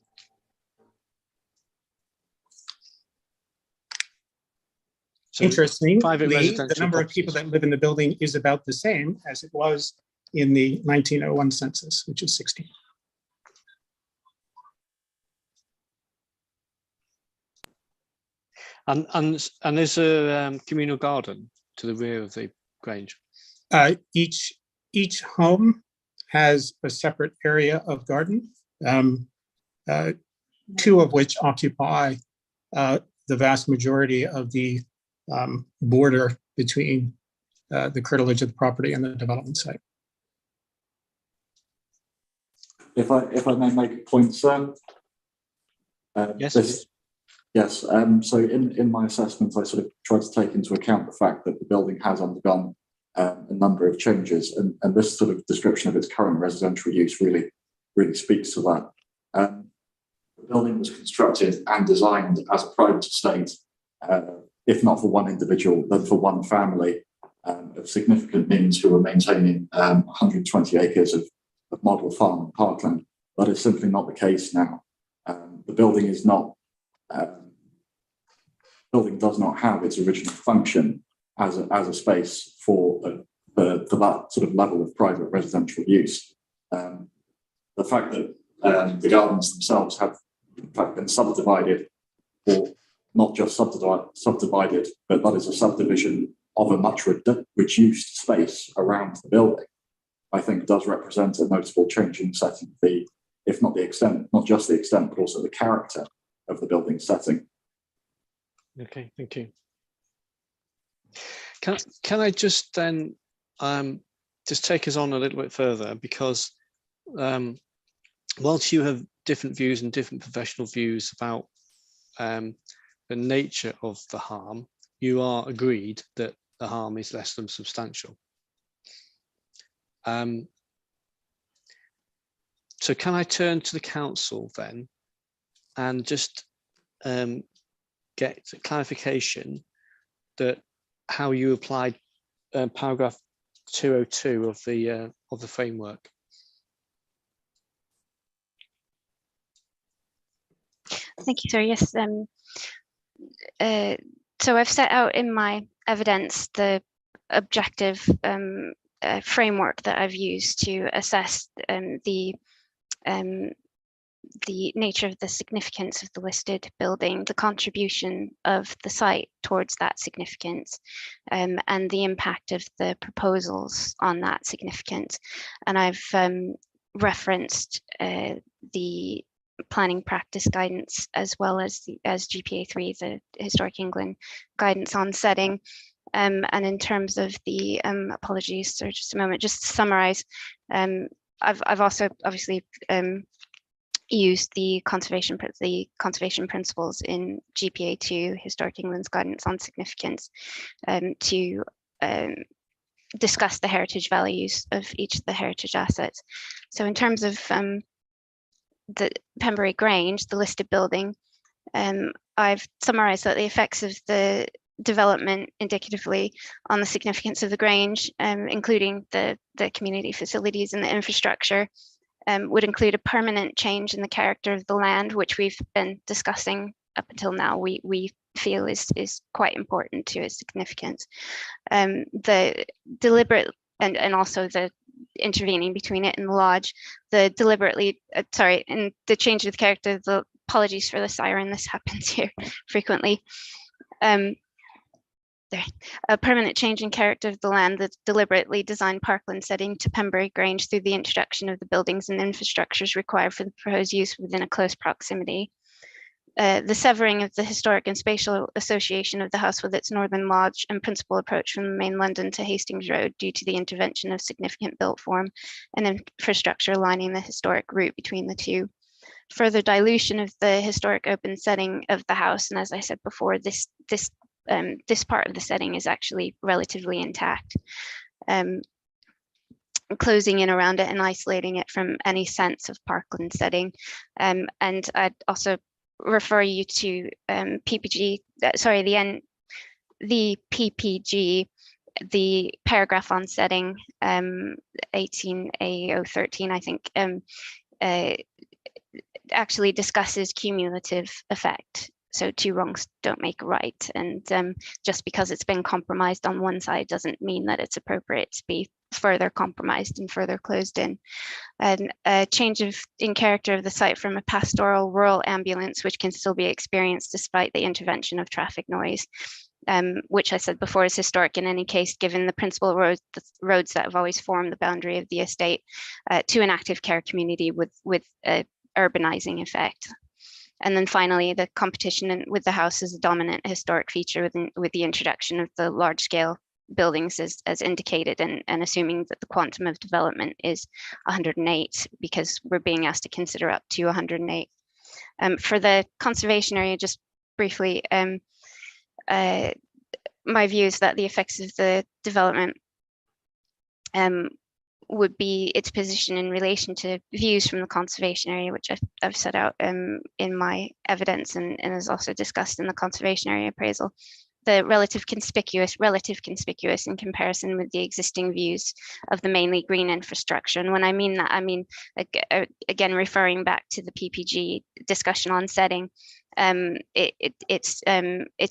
Speaker 13: So interestingly, the number of people that live in the building is about the same as it was in the 1901 census, which is 60.
Speaker 1: And is there a communal garden to the rear of the Grange?
Speaker 13: Each home has a separate area of garden, 2 of which occupy the vast majority of the border between the curtilage of the property and the development site.
Speaker 12: If I may make a point, sir.
Speaker 1: Yes.
Speaker 12: Yes. So in my assessment, I sort of tried to take into account the fact that the building has undergone a number of changes, and this sort of description of its current residential use really speaks to that. The building was constructed and designed as a private estate, if not for one individual, then for one family of significant means who were maintaining 120 acres of model farm and parkland. That is simply not the case now. The building is not building does not have its original function as a space for that sort of level of private residential use. The fact that the gardens themselves have in fact been subdivided, or not just subdivided, but that is a subdivision of a much reduced space around the building, I think does represent a notable change in setting, if not the extent, not just the extent, but also the character of the building setting.
Speaker 1: Okay, thank you. Can I just then just take us on a little bit further, because whilst you have different views and different professional views about the nature of the harm, you are agreed that the harm is less than substantial. So can I turn to the council then and just get clarification that how you applied paragraph 202 of the framework?
Speaker 11: Thank you, sir. Yes. So I've set out in my evidence the objective framework that I've used to assess the nature of the significance of the listed building, the contribution of the site towards that significance, and the impact of the proposals on that significance. And I've referenced the planning practice guidance, as well as GPA3, the Historic England guidance on setting. And in terms of the apologies, so just a moment, just to summarize, I've also obviously used the conservation principles in GPA2, Historic England's guidance on significance, to discuss the heritage values of each of the heritage assets. So in terms of the Pembroke Grange, the listed building, I've summarized that the effects of the development indicatively on the significance of the Grange, including the community facilities and the infrastructure, would include a permanent change in the character of the land, which we've been discussing up until now. We feel is quite important to its significance. The deliberate and also the intervening between it and the lodge, the deliberately and the change of the character, the apologies for the siren, this happens here frequently. A permanent change in character of the land, the deliberately designed parkland setting to Pembroke Grange through the introduction of the buildings and infrastructures required for the proposed use within a close proximity. The severing of the historic and spatial association of the house with its northern lodge and principal approach from main London to Hastings Road due to the intervention of significant built form and infrastructure lining the historic route between the two. Further dilution of the historic open setting of the house, and as I said before, this part of the setting is actually relatively intact. Closing in around it and isolating it from any sense of parkland setting. And I'd also refer you to PPG, the PPG, the paragraph on setting, 18A013, I think, actually discusses cumulative effect. So two wrongs don't make a right. And just because it's been compromised on one side doesn't mean that it's appropriate to be further compromised and further closed in. And a change in character of the site from a pastoral rural ambulance, which can still be experienced despite the intervention of traffic noise, which I said before is historic in any case, given the principal roads that have always formed the boundary of the estate, to an active care community with a urbanizing effect. And then finally, the competition with the house is a dominant historic feature with the introduction of the large scale buildings as indicated, and assuming that the quantum of development is 108, because we're being asked to consider up to 108. For the conservation area, just briefly, my view is that the effects of the development would be its position in relation to views from the conservation area, which I've set out in my evidence and is also discussed in the conservation area appraisal. The relative conspicuous in comparison with the existing views of the mainly green infrastructure. And when I mean that, I mean, again, referring back to the PPG discussion on setting, it's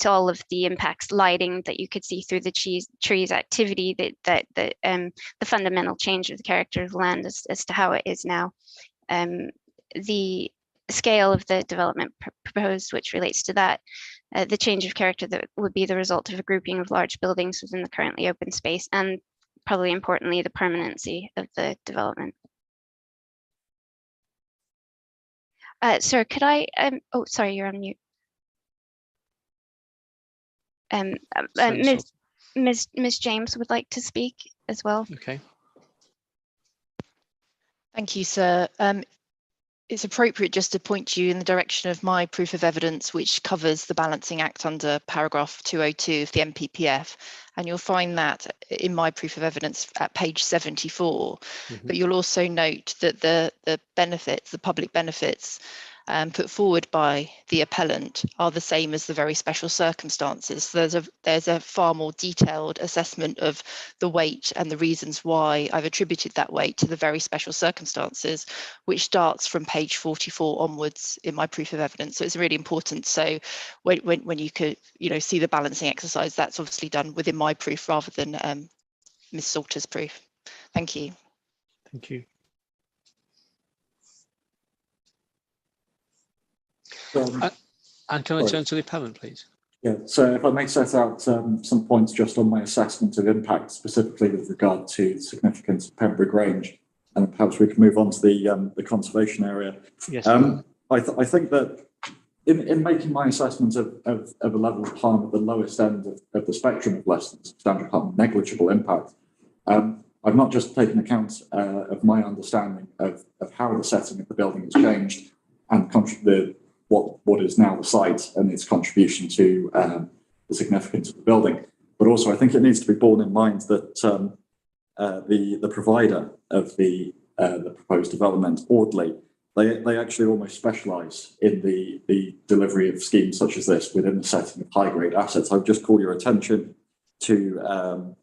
Speaker 11: all of the impacts, lighting that you could see through the trees, activity, the fundamental change of the character of the land as to how it is now. The scale of the development proposed, which relates to that, the change of character that would be the result of a grouping of large buildings within the currently open space, and probably importantly, the permanency of the development. Sir, could I, oh, sorry, you're on mute. Ms. James would like to speak as well.
Speaker 1: Okay.
Speaker 10: Thank you, sir. It's appropriate just to point you in the direction of my proof of evidence, which covers the Balancing Act under paragraph 202 of the MPPF. And you'll find that in my proof of evidence at page 74. But you'll also note that the benefits, the public benefits put forward by the appellant are the same as the very special circumstances. So there's a far more detailed assessment of the weight and the reasons why I've attributed that weight to the very special circumstances, which starts from page 44 onwards in my proof of evidence. So it's really important. So when you could, see the balancing exercise, that's obviously done within my proof rather than Ms. Salter's proof. Thank you.
Speaker 1: Thank you. And can I turn to the appellant, please?
Speaker 12: Yeah, so if I may set out some points just on my assessment of impact, specifically with regard to the significance of Pembroke Grange, and perhaps we can move on to the conservation area.
Speaker 1: Yes.
Speaker 12: I think that in making my assessment of a level of harm at the lowest end of the spectrum of less than substantial harm, negligible impact, I've not just taken account of my understanding of how the setting of the building has changed and what is now the site and its contribution to the significance of the building. But also, I think it needs to be borne in mind that the provider of the proposed development, Audley, they actually almost specialise in the delivery of schemes such as this within the setting of high-grade assets. I would just call your attention to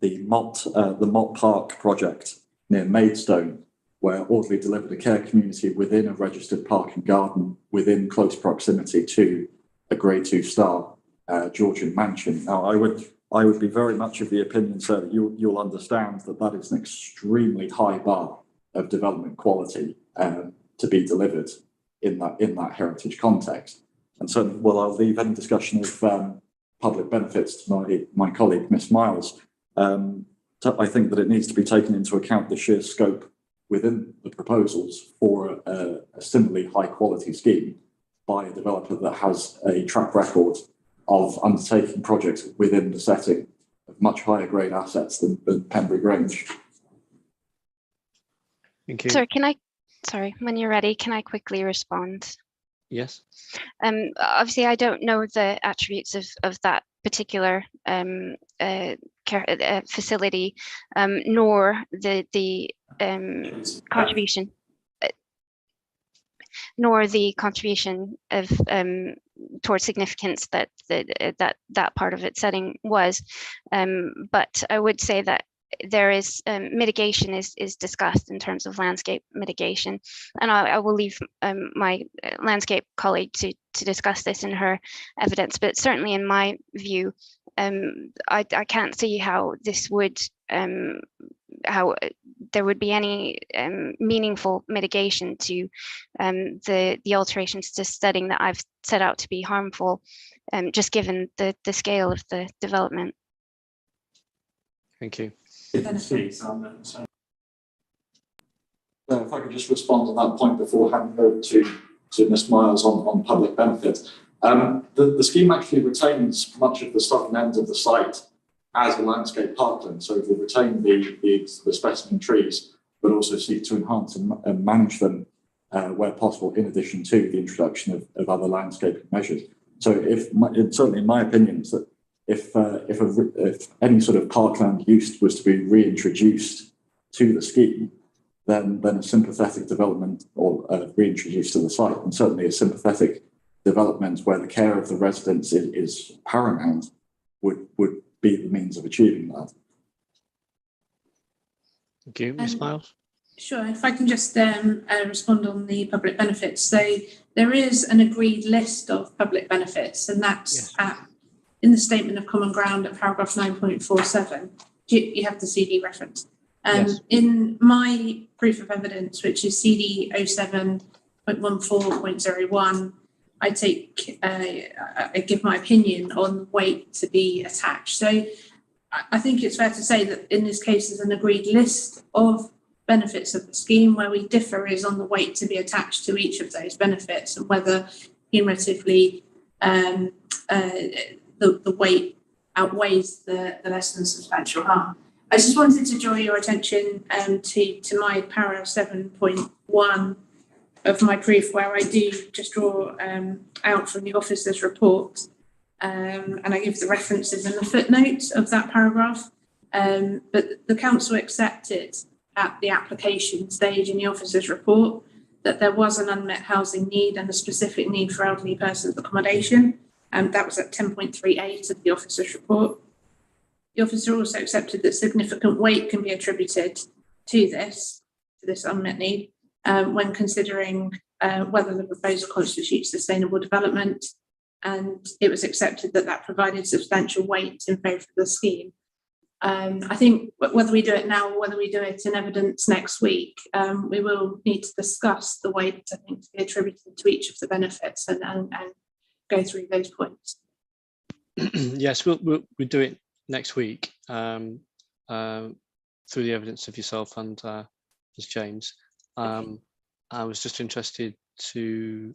Speaker 12: the Mott Park project near Maidstone, where Audley delivered a care community within a registered park and garden within close proximity to a Grade 2 star Georgian mansion. Now, I would be very much of the opinion, sir, that you'll understand that is an extremely high bar of development quality to be delivered in that heritage context. And so, well, I'll leave any discussion of public benefits to my colleague, Miss Miles. I think that it needs to be taken into account the sheer scope within the proposals for a similarly high quality scheme by a developer that has a track record of undertaking projects within the setting of much higher grade assets than Pembroke Grange.
Speaker 1: Thank you.
Speaker 11: Sir, sorry, when you're ready, can I quickly respond?
Speaker 1: Yes.
Speaker 11: Obviously, I don't know the attributes of that particular facility, nor the contribution, nor the contribution of towards significance that part of its setting was. But I would say that there is mitigation is discussed in terms of landscape mitigation, and I will leave my landscape colleague to discuss this in her evidence. But certainly, in my view, I can't see how this would how there would be any meaningful mitigation to the alterations to setting that I've set out to be harmful, just given the scale of the development.
Speaker 1: Thank you.
Speaker 12: If I could just respond on that point before handing over to Ms. Miles on public benefit. The scheme actually retains much of the southern end of the site as a landscape parkland, so it will retain the specimen trees, but also seek to enhance and manage them where possible, in addition to the introduction of other landscaping measures. So, certainly in my opinion, is that if any sort of parkland use was to be reintroduced to the scheme, then a sympathetic development or reintroduced to the site, and certainly a sympathetic development where the care of the residents is paramount would be the means of achieving that.
Speaker 1: Thank you. Ms. Miles?
Speaker 9: Sure, if I can just respond on the public benefits. So there is an agreed list of public benefits, and that's in the statement of common ground at paragraph 9.47. You have the CD reference. In my proof of evidence, which is CD 07.14.01, I give my opinion on the weight to be attached. So I think it's fair to say that in this case, there's an agreed list of benefits of the scheme. Where we differ is on the weight to be attached to each of those benefits, and whether cumulatively the weight outweighs the less than substantial harm. I just wanted to draw your attention to my para 7.1 of my proof, where I do just draw out from the officer's report, and I give the references in the footnotes of that paragraph. But the council accepted at the application stage in the officer's report that there was an unmet housing need and a specific need for elderly persons accommodation. And that was at 10.38 of the officer's report. The officer also accepted that significant weight can be attributed to this unmet need when considering whether the proposal constitutes sustainable development. And it was accepted that that provided substantial weight in favour of the scheme. I think whether we do it now or whether we do it in evidence next week, we will need to discuss the weight, I think, to be attributed to each of the benefits and go through those points.
Speaker 1: Yes, we'll do it next week through the evidence of yourself and Ms. James. I was just interested to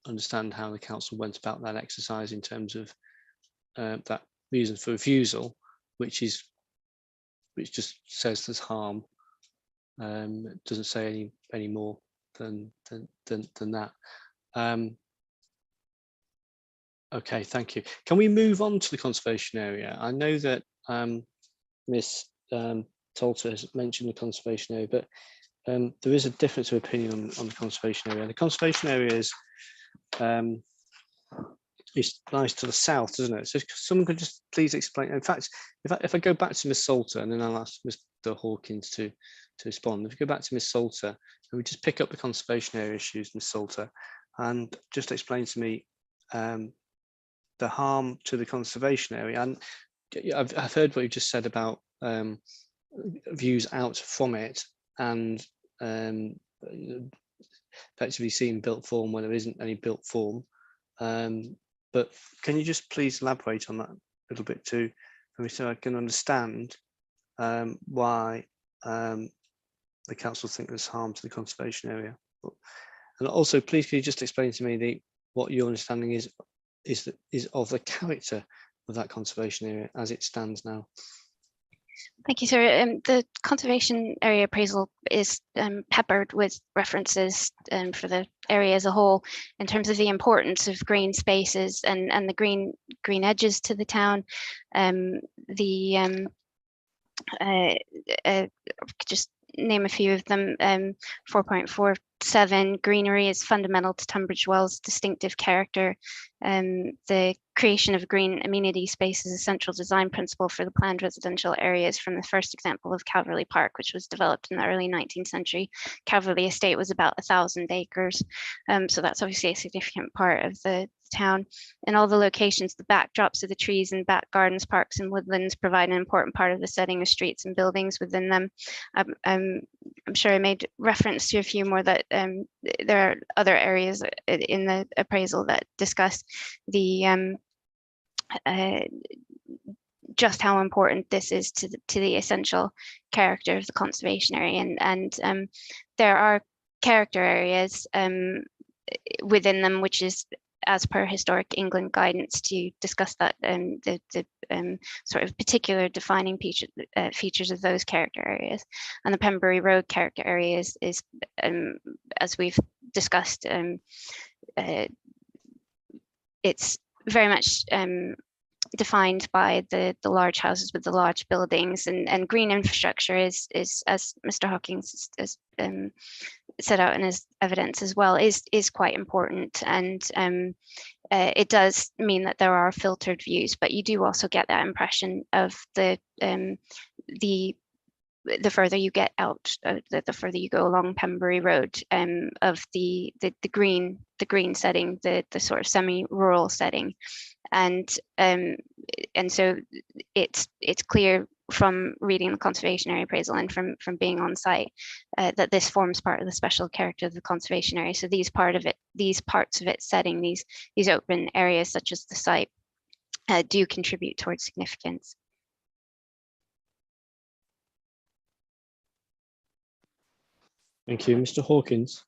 Speaker 1: understand how the council went about that exercise in terms of that reason for refusal, which just says there's harm. It doesn't say any more than that. Okay, thank you. Can we move on to the conservation area? I know that Ms. Tolter has mentioned the conservation area, but there is a difference of opinion on the conservation area. The conservation area is lies to the south, doesn't it? So someone could just please explain. In fact, if I go back to Ms. Salter, and then I'll ask Mr. Hawkins to respond. If we go back to Ms. Salter, and we just pick up the conservation area issues, Ms. Salter, and just explain to me the harm to the conservation area. And I've heard what you just said about views out from it and effectively seeing built form where there isn't any built form. But can you just please elaborate on that a little bit too, for me, so I can understand why the council think there's harm to the conservation area? And also, please, can you just explain to me what your understanding is of the character of that conservation area as it stands now?
Speaker 11: Thank you, sir. The conservation area appraisal is peppered with references for the area as a whole in terms of the importance of green spaces and the green edges to the town. Just name a few of them. 4.47, greenery is fundamental to Tunbridge Wells' distinctive character. The creation of green amenity space is a central design principle for the planned residential areas from the first example of Calverley Park, which was developed in the early 19th century. Calverley estate was about 1,000 acres. So that's obviously a significant part of the town. In all the locations, the backdrops of the trees and back gardens, parks and woodlands provide an important part of the setting of streets and buildings within them. I'm sure I made reference to a few more that there are other areas in the appraisal that discuss the just how important this is to the essential character of the conservation area, and there are character areas within them, which is as per Historic England guidance to discuss that the sort of particular defining features of those character areas. And the Pembroke Road character area is as we've discussed, it's very much defined by the large houses with the large buildings, and green infrastructure is as Mr. Hawkins has set out in his evidence as well, is quite important, and it does mean that there are filtered views, but you do also get that impression of the the further you get out, the further you go along Pembury Road, of the green setting, the sort of semi-rural setting, and so it's clear from reading the conservation area appraisal and from being on site that this forms part of the special character of the conservation area. So these parts of its setting, these open areas such as the site, do contribute towards significance.
Speaker 1: Thank you, Mr. Hawkins.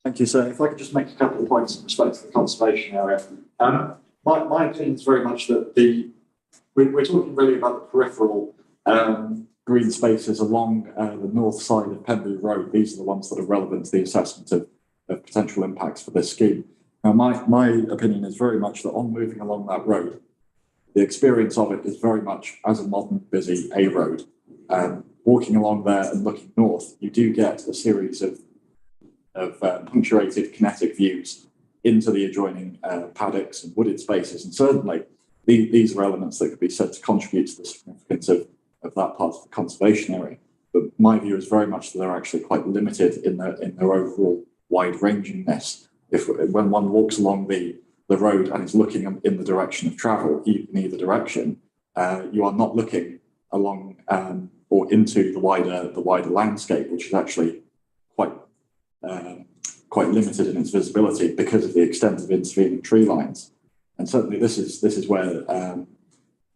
Speaker 12: Thank you, sir. If I could just make a couple of points in respect to the conservation area. My opinion is very much that we're talking really about the peripheral green spaces along the north side of Pembroke Road. These are the ones that are relevant to the assessment of potential impacts for this scheme. Now, my opinion is very much that on moving along that road, the experience of it is very much as a modern, busy A road. Walking along there and looking north, you do get a series of punctuated kinetic views into the adjoining paddocks and wooded spaces. And certainly these are elements that could be said to contribute to the significance of that part of the conservation area. But my view is very much that they're actually quite limited in their overall wide-rangingness. When one walks along the road and is looking in the direction of travel, in either direction, you are not looking along or into the wider landscape, which is actually quite limited in its visibility because of the extent of intervening tree lines. And certainly this is where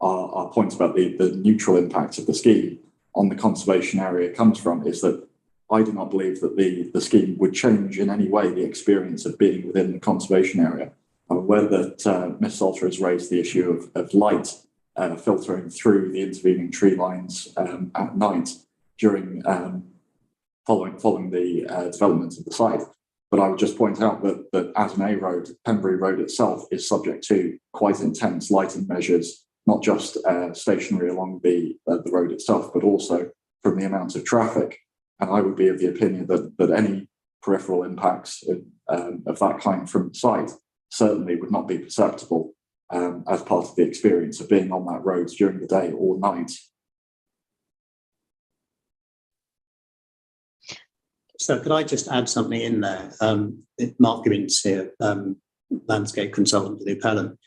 Speaker 12: our point about the neutral impact of the scheme on the conservation area comes from, is that I do not believe that the scheme would change in any way the experience of being within the conservation area. I'm aware that Ms. Salter has raised the issue of light filtering through the intervening tree lines at night during following the development of the site. But I would just point out that as an A road, Pembury Road itself is subject to quite intense lighting measures, not just stationary along the road itself, but also from the amount of traffic. And I would be of the opinion that any peripheral impacts of that kind from the site certainly would not be perceptible as part of the experience of being on that road during the day or night.
Speaker 8: So could I just add something in there? Mark Gibbons here, landscape consultant for the appellant.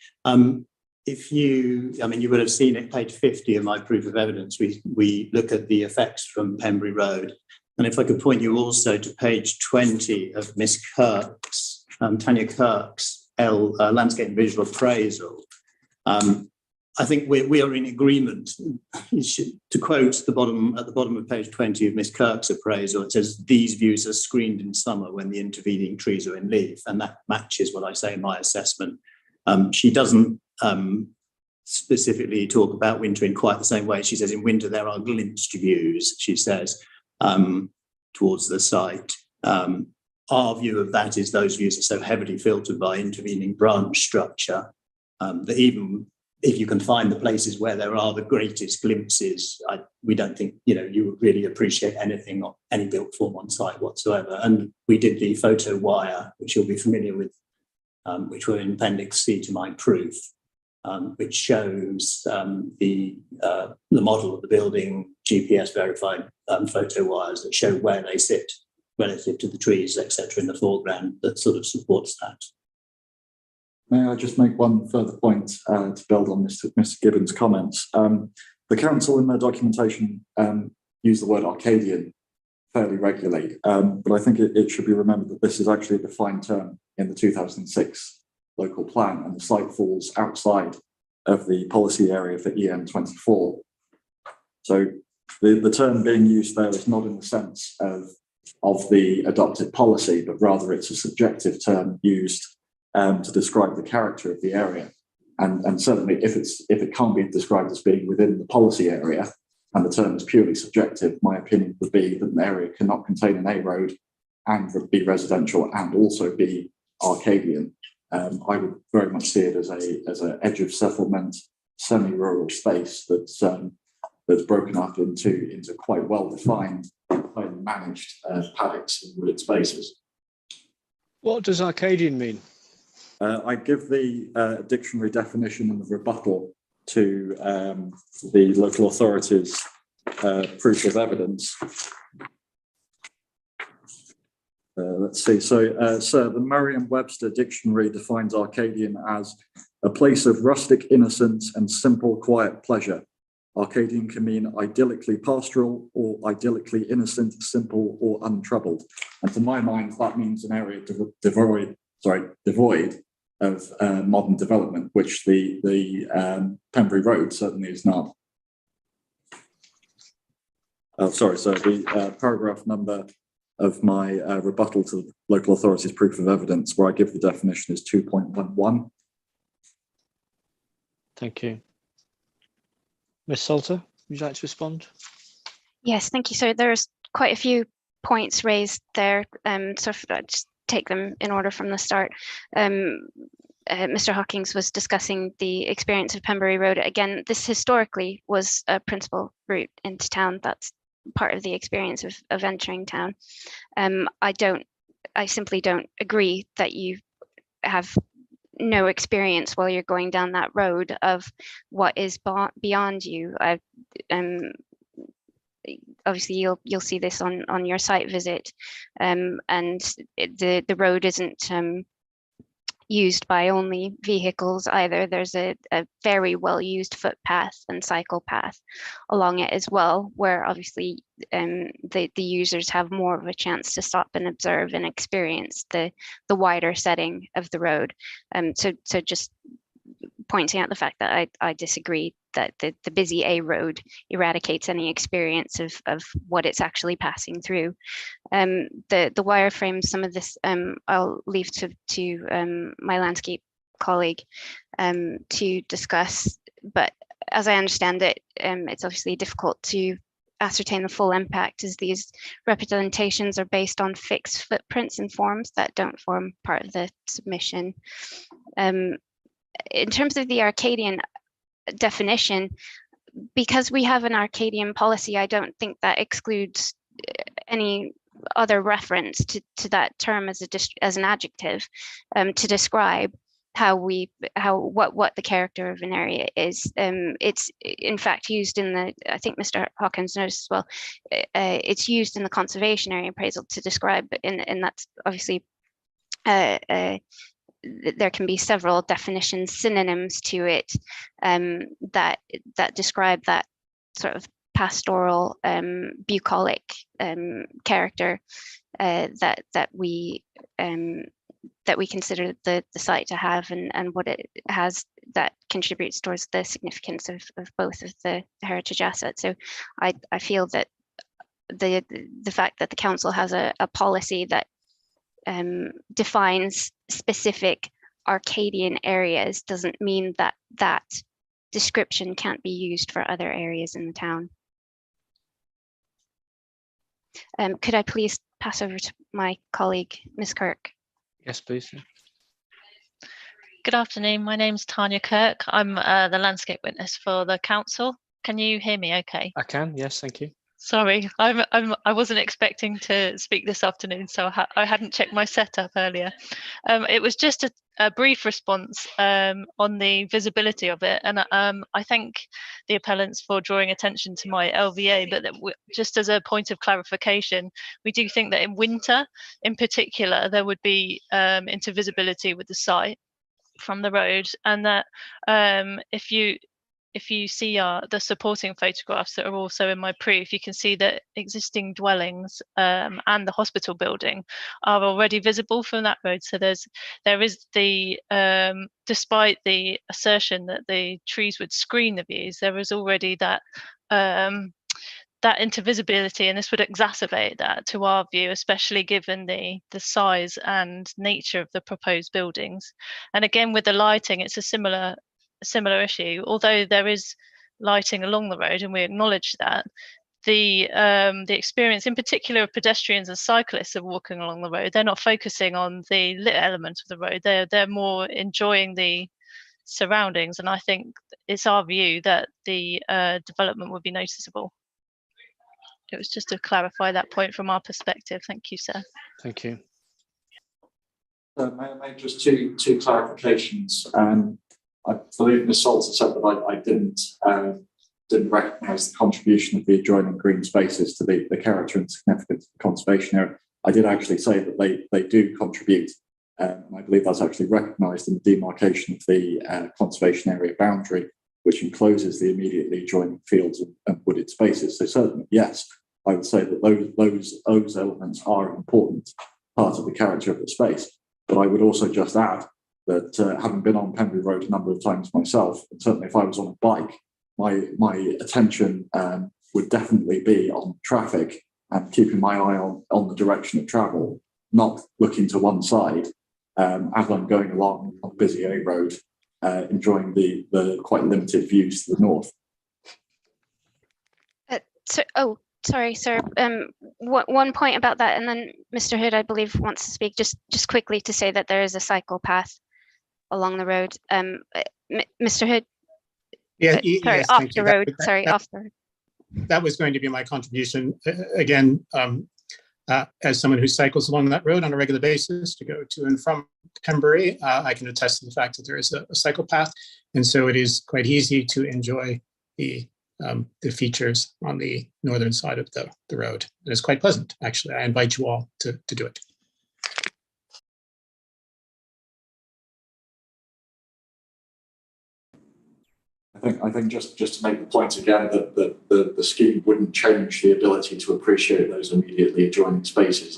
Speaker 8: You would have seen it, page 50 of my proof of evidence, we look at the effects from Pembury Road. And if I could point you also to page 20 of Miss Kirk's, Tanya Kirk's landscape and visual appraisal. I think we are in agreement. To quote at the bottom of page 20 of Miss Kirk's appraisal, it says these views are screened in summer when the intervening trees are in leaf, and that matches what I say in my assessment. She doesn't specifically talk about winter in quite the same way. She says in winter there are glimpsed views, she says, towards the site. Our view of that is those views are so heavily filtered by intervening branch structure that even if you can find the places where there are the greatest glimpses, we don't think you would really appreciate anything or any built form on site whatsoever. And we did the photo wire, which you'll be familiar with, which were in Appendix C to my proof, which shows the model of the building, GPS verified photo wires that show where they sit relative to the trees, etc., in the foreground that sort of supports that.
Speaker 12: May I just make one further point to build on Mr. Gibbons' comments? The council in their documentation use the word Arcadian fairly regularly, but I think it should be remembered that this is actually a defined term in the 2006 local plan, and the site falls outside of the policy area for EM24. So the term being used there is not in the sense of the adopted policy, but rather it's a subjective term used to describe the character of the area. And certainly if it can't be described as being within the policy area and the term is purely subjective, my opinion would be that an area cannot contain an A road and be residential and also be Arcadian. I would very much see it as an edge of settlement, semi-rural space that's broken up into quite well-defined, highly managed paddocks and wooded spaces.
Speaker 1: What does Arcadian mean?
Speaker 12: I give the dictionary definition and the rebuttal to the local authorities proof of evidence. Let's see. So, sir, the Merriam-Webster dictionary defines Arcadian as a place of rustic innocence and simple, quiet pleasure. Arcadian can mean idyllically pastoral or idyllically innocent, simple, or untroubled. And to my mind, that means an area devoid of modern development, which the Pembroke Road certainly is not. So the paragraph number of my rebuttal to the local authorities proof of evidence, where I give the definition, is 2.11.
Speaker 1: Thank you. Ms. Salter, would you like to respond?
Speaker 11: Yes, thank you. So there's quite a few points raised there. So I'll just take them in order from the start. Mr. Hawkins was discussing the experience of Pembroke Road. Again, this historically was a principal route into town. That's part of the experience of entering town. I simply don't agree that you have no experience while you're going down that road of what is beyond you. Obviously you'll see this on your site visit, and the road isn't used by only vehicles either. There's a very well used footpath and cycle path along it as well, where obviously the users have more of a chance to stop and observe and experience the wider setting of the road. So just pointing out the fact that I disagree that the busy A road eradicates any experience of what it's actually passing through. The wireframes, some of this I'll leave to my landscape colleague to discuss, but as I understand it, it's obviously difficult to ascertain the full impact, as these representations are based on fixed footprints and forms that don't form part of the submission. In terms of the Arcadian definition, because we have an Arcadian policy, I don't think that excludes any other reference to that term as an adjective to describe what the character of an area is. It's in fact used in the, I think Mr. Hawkins noticed as well, it's used in the conservation area appraisal to describe, and that's obviously there can be several definitions, synonyms to it, that describe that sort of pastoral, bucolic character that we consider the site to have, and what it has that contributes towards the significance of both of the heritage assets. So I feel that the fact that the council has a policy that defines specific Arcadian areas doesn't mean that that description can't be used for other areas in the town. Could I please pass over to my colleague, Ms. Kirk?
Speaker 1: Yes, please.
Speaker 14: Good afternoon. My name's Tanya Kirk. I'm the landscape witness for the council. Can you hear me okay?
Speaker 1: I can, yes, thank you.
Speaker 14: Sorry, I wasn't expecting to speak this afternoon, so I hadn't checked my setup earlier. It was just a brief response on the visibility of it, and I thank the appellants for drawing attention to my LVA, but just as a point of clarification, we do think that in winter, in particular, there would be intervisibility with the site from the road, and that if you see the supporting photographs that are also in my proof, you can see that existing dwellings and the hospital building are already visible from that road. So there is the, despite the assertion that the trees would screen the views, there is already that that intervisibility, and this would exacerbate that to our view, especially given the size and nature of the proposed buildings. And again, with the lighting, it's a similar issue. Although there is lighting along the road, and we acknowledge that, the experience in particular of pedestrians and cyclists of walking along the road, they're not focusing on the lit element of the road, they're more enjoying the surroundings, and I think it's our view that the development would be noticeable. It was just to clarify that point from our perspective. Thank you, sir.
Speaker 1: Thank you.
Speaker 12: May I make just two clarifications? I believe Ms. Salter said that I didn't didn't recognise the contribution of the adjoining green spaces to the character and significance of the conservation area. I did actually say that they do contribute, and I believe that's actually recognised in the demarcation of the conservation area boundary, which encloses the immediately adjoining fields and wooded spaces. So certainly, yes, I would say that those elements are an important part of the character of the space. But I would also just add that having been on Pembroke Road a number of times myself, and certainly if I was on a bike, my attention would definitely be on traffic and keeping my eye on the direction of travel, not looking to one side as I'm going along on busy A road, enjoying the quite limited views to the north.
Speaker 11: Sorry, sir. One point about that, and then Mr. Hood, I believe, wants to speak. Just quickly to say that there is a cycle path along the road. Mr. Hood.
Speaker 13: Yeah,
Speaker 11: sorry,
Speaker 13: yes,
Speaker 11: off
Speaker 13: thank
Speaker 11: the
Speaker 13: you.
Speaker 11: road. Sorry, off the road.
Speaker 13: That was going to be my contribution. Again, as someone who cycles along that road on a regular basis to go to and from Pembroke, I can attest to the fact that there is a cycle path, and so it is quite easy to enjoy the features on the northern side of the road. And it's quite pleasant, actually. I invite you all to do it.
Speaker 12: I think just to make the point again that the scheme wouldn't change the ability to appreciate those immediately adjoining spaces.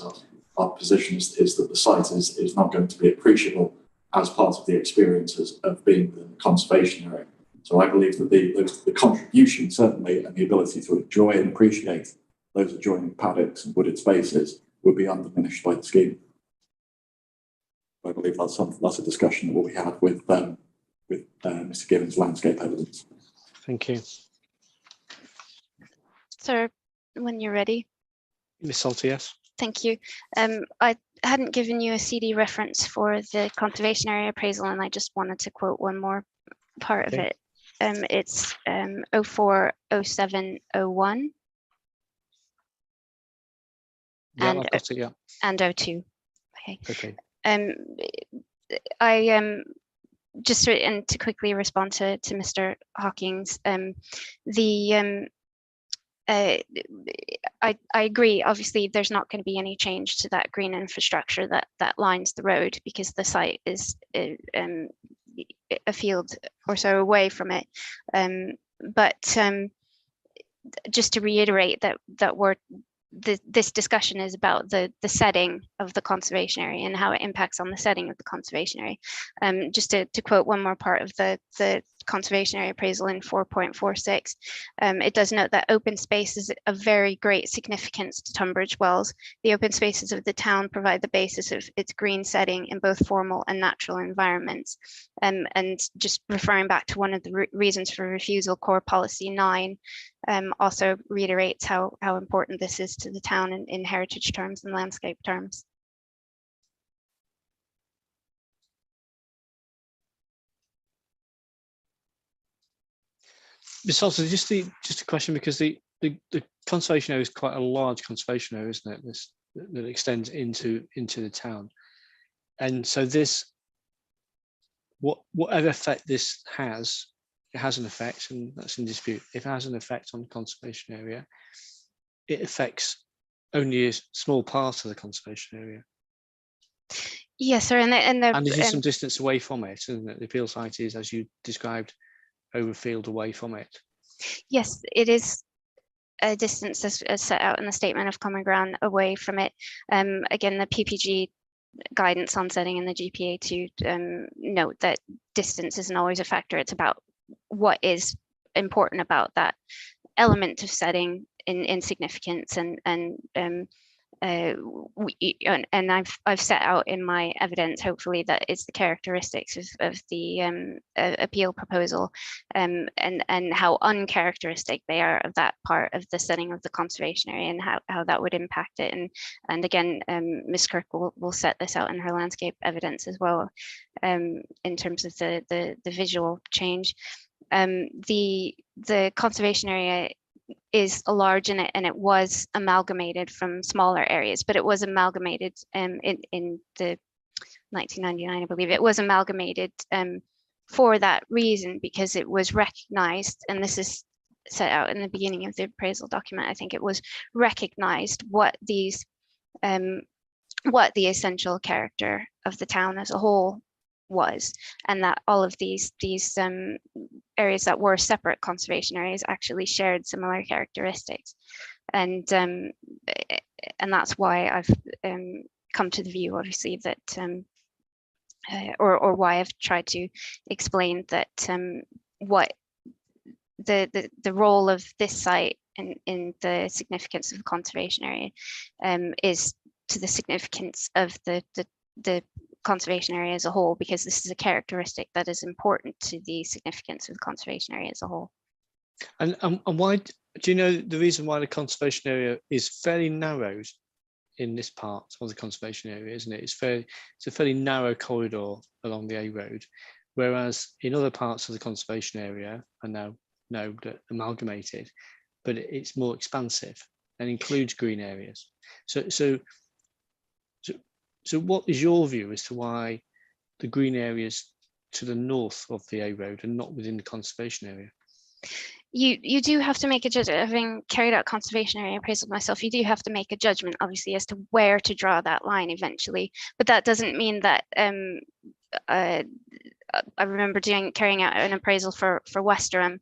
Speaker 12: Our position is that the site is not going to be appreciable as part of the experiences of being the conservation area. So I believe that the contribution certainly and the ability to enjoy and appreciate those adjoining paddocks and wooded spaces would be undiminished by the scheme. I believe that's a discussion that we had with Mr. Gibbons' landscape evidence.
Speaker 1: Thank you.
Speaker 11: Sir, when you're ready.
Speaker 1: Ms. Salter, yes.
Speaker 11: Thank you. I hadn't given you a CD reference for the conservation area appraisal, and I just wanted to quote one more part of it. It's 040701
Speaker 1: Yeah, I've got it, yeah.
Speaker 11: and 02.
Speaker 1: Okay.
Speaker 11: I just to quickly respond to Mr. Hawkins, I agree. Obviously, there's not going to be any change to that green infrastructure that lines the road because the site is a field or so away from it. But just to reiterate that this discussion is about the setting of the conservation area and how it impacts on the setting of the conservation area. Just to quote one more part of the conservation area appraisal in 4.46, it does note that open space is of very great significance to Tunbridge Wells. The open spaces of the town provide the basis of its green setting in both formal and natural environments. And just referring back to one of the reasons for refusal, core policy 9 also reiterates how important this is to the town in heritage terms and landscape terms.
Speaker 1: Ms. Salter, just a question, because the conservation area is quite a large conservation area, isn't it? That extends into the town, and so whatever effect this has, it has an effect, and that's in dispute. If it has an effect on the conservation area, it affects only a small part of the conservation area.
Speaker 11: Yes, sir, and
Speaker 1: it is some distance away from it, isn't it? The appeal site is, as you described, over field away from it. Yes, it is a distance as set out in the statement of common ground away from it. Again, the PPG guidance on setting in the GPA to note that distance isn't always a factor. It's about what is important about that element of setting in significance, and I've set out in my evidence, hopefully, that it's the characteristics of the appeal proposal, and how uncharacteristic they are of that part of the setting of the conservation area, and how that would impact it. And again, Ms. Kirk will set this out in her landscape evidence as well, in terms of the visual change. The conservation area is large in it, and it was amalgamated from smaller areas, but it was amalgamated in the 1999, I believe. It was amalgamated for that reason, because it was recognized, and this is
Speaker 11: set out in the beginning of the appraisal document. I think it was recognized what these what the essential character of the town as a whole was, and that all of these areas that were separate conservation areas actually shared similar characteristics, and that's why I've come to the view, obviously, that or why I've tried to explain that what the role of this site in the significance of the conservation area is to the significance of the conservation area as a whole, because this is a characteristic that is important to the significance of the conservation area as a whole.
Speaker 1: And why, do you know the reason why the conservation area is fairly narrowed in this part of the conservation area, isn't it? It's a fairly narrow corridor along the A road, whereas in other parts of the conservation area are now amalgamated, but it's more expansive and includes green areas. So what is your view as to why the green areas to the north of the A road are not within the conservation area?
Speaker 11: You do have to make a judgment. Having carried out conservation area appraisal myself, you do have to make a judgment, obviously, as to where to draw that line eventually. But that doesn't mean that I remember carrying out an appraisal for Westerham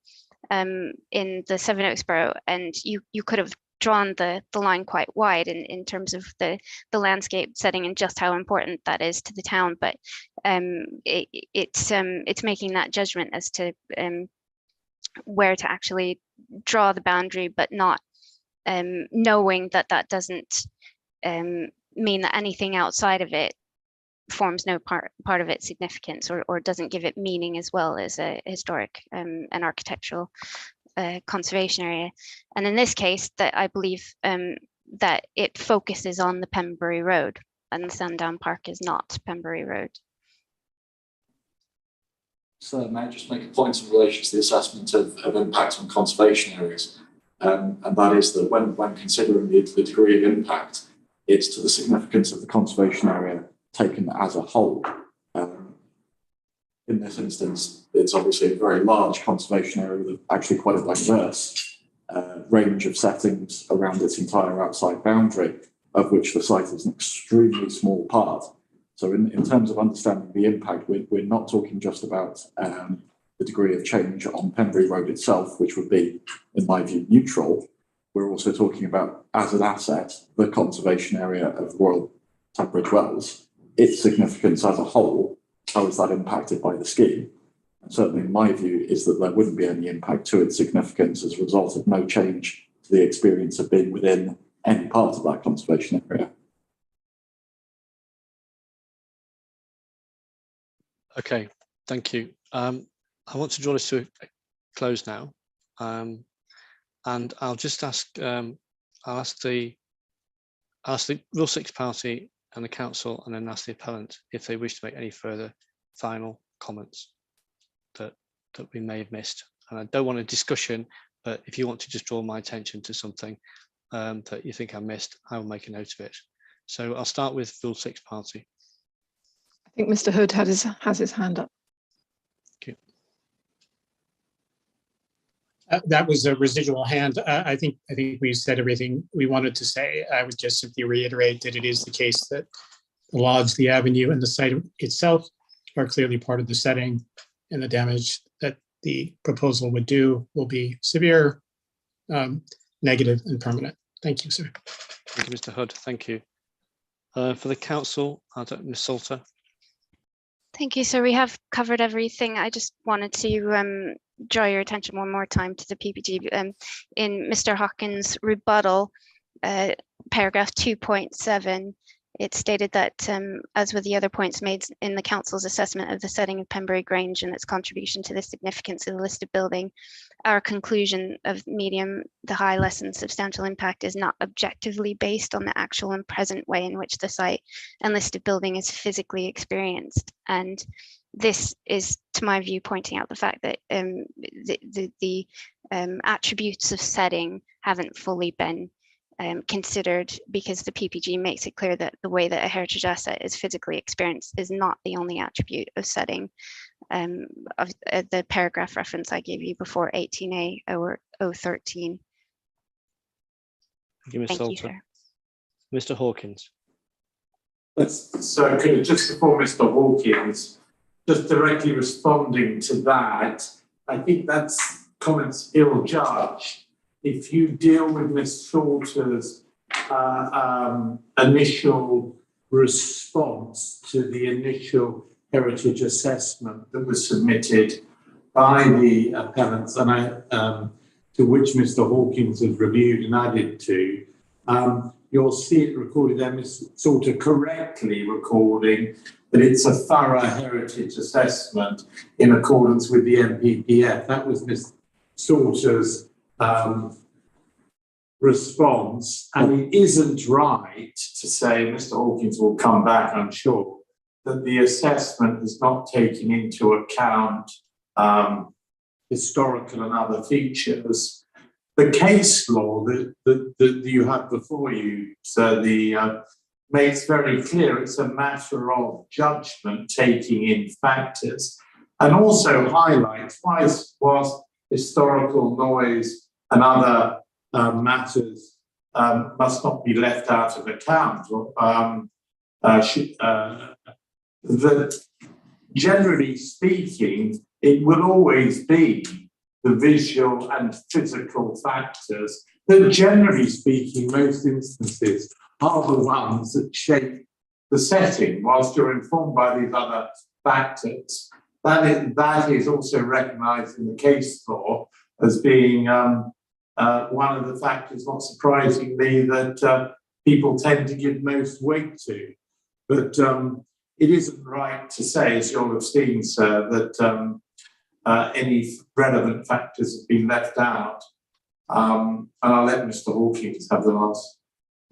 Speaker 11: in the Sevenoaks borough, and you could have drawn the line quite wide in terms of the landscape setting and just how important that is to the town. But it's making that judgment as to where to actually draw the boundary, but not knowing that doesn't mean that anything outside of it forms no part of its significance, or doesn't give it meaning as well as a historic and architectural conservation area. And in this case, that I believe that it focuses on the Pembroke Road, and the Sandown Park is not Pembroke Road.
Speaker 12: So may I just make a point in relation to the assessment of impact on conservation areas, and that is that when considering the degree of impact, it's to the significance of the conservation area taken as a whole. In this instance, it's obviously a very large conservation area with actually quite a diverse range of settings around its entire outside boundary, of which the site is an extremely small part. So in terms of understanding the impact, we're not talking just about the degree of change on Pembroke Road itself, which would be, in my view, neutral. We're also talking about, as an asset, the conservation area of Royal Tunbridge Wells, its significance as a whole. How is that impacted by the scheme? And certainly my view is that there wouldn't be any impact to its significance as a result of no change to the experience of being within any part of that conservation area.
Speaker 1: Okay, thank you. I want to draw this to a close now, and I'll just ask I'll ask the Rule 6 party and the council, and then ask the appellant if they wish to make any further final comments that we may have missed. And I don't want a discussion, but if you want to just draw my attention to something that you think I missed, I will make a note of it. So I'll start with Rule 6 party.
Speaker 4: I think Mr. Hood has his hand up.
Speaker 1: Thank you.
Speaker 13: That was a residual hand. I think we said everything we wanted to say. I would just simply reiterate that it is the case that the lodge, the avenue, and the site itself are clearly part of the setting, and the damage that the proposal would do will be severe, negative, and permanent. Thank you, sir.
Speaker 1: Thank you, Mr. Hood. Thank you. For the council, Ms. Salter.
Speaker 11: Thank you. So we have covered everything. I just wanted to draw your attention one more time to the PPG. In Mr. Hawkins' rebuttal, paragraph 2.7, it stated that, as with the other points made in the council's assessment of the setting of Pembroke Grange and its contribution to the significance of the listed building, our conclusion of medium to high less than substantial impact is not objectively based on the actual and present way in which the site and listed building is physically experienced. And this is, to my view, pointing out the fact that the attributes of setting haven't fully been considered, because the PPG makes it clear that the way that a heritage asset is physically experienced is not the only attribute of setting. of the paragraph reference I gave you before, 18A or 013.
Speaker 1: Thank you, Ms.
Speaker 11: Thank you,
Speaker 1: Salter.
Speaker 11: sir.
Speaker 1: Mr. Hawkins.
Speaker 3: So just before Mr. Hawkins, just directly responding to that, I think that's comments ill-judged. If you deal with Ms. Salter's initial response to the initial heritage assessment that was submitted by the appellants, and to which Mr. Hawkins has reviewed and added to, you'll see it recorded there, Ms. Salter correctly recording that it's a thorough heritage assessment in accordance with the MPPF. That was Ms. Salter's response, and it isn't right to say, Mr. Hawkins will come back, I'm sure, that the assessment has not taken into account historical and other features. The case law that you have before you, sir, makes very clear it's a matter of judgment taking in factors, and also highlights whilst historical noise and other matters must not be left out of account. That generally speaking, it will always be the visual and physical factors that, generally speaking, most instances are the ones that shape the setting, whilst you're informed by these other factors. That is also recognised in the case law as being one of the factors, not surprisingly, that people tend to give most weight to. But it isn't right to say, as you'll have seen, sir, that any relevant factors have been left out. And I'll let Mr. Hawkins have the last.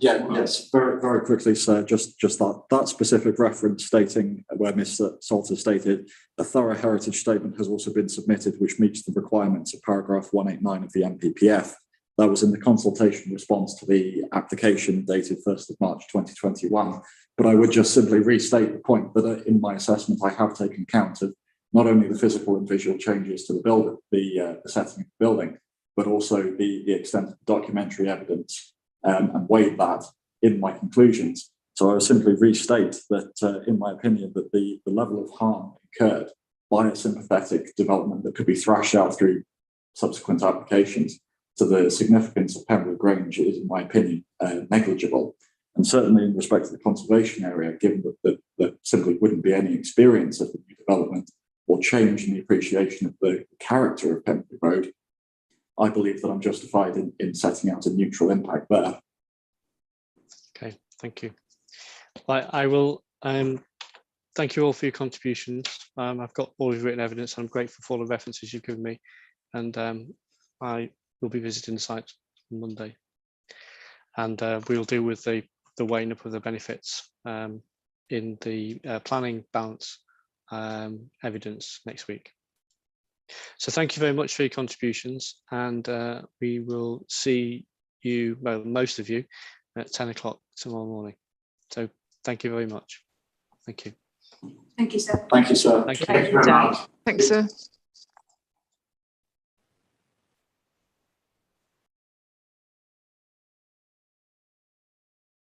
Speaker 12: Yeah, yes, very, very quickly, sir, just that specific reference stating where Mr. Salter stated a thorough heritage statement has also been submitted, which meets the requirements of paragraph 189 of the MPPF. That was in the consultation response to the application dated 1st of March 2021. But I would just simply restate the point that in my assessment, I have taken account of not only the physical and visual changes to the building, the setting of the building, but also the extent of documentary evidence and weighed that in my conclusions. So I will simply restate that, in my opinion, that the level of harm incurred by a sympathetic development that could be thrashed out through subsequent applications to the significance of Pembroke Grange is, in my opinion, negligible. And certainly in respect to the conservation area, given that there simply wouldn't be any experience of the new development or change in the appreciation of the character of Pembroke Road, I believe that I'm justified in setting out a neutral impact there.
Speaker 1: Okay, thank you. I will thank you all for your contributions. I've got all your written evidence. I'm grateful for all the references you've given me, and I will be visiting the site on Monday, and we'll deal with the weighing up of the benefits in the planning balance evidence next week. So thank you very much for your contributions, and we will see you, well, most of you, at 10 o'clock tomorrow morning. So thank you very much. Thank you.
Speaker 9: Thank you, sir.
Speaker 3: Thank you, sir.
Speaker 1: Thank you.
Speaker 3: Thank you very much.
Speaker 4: Thanks, sir.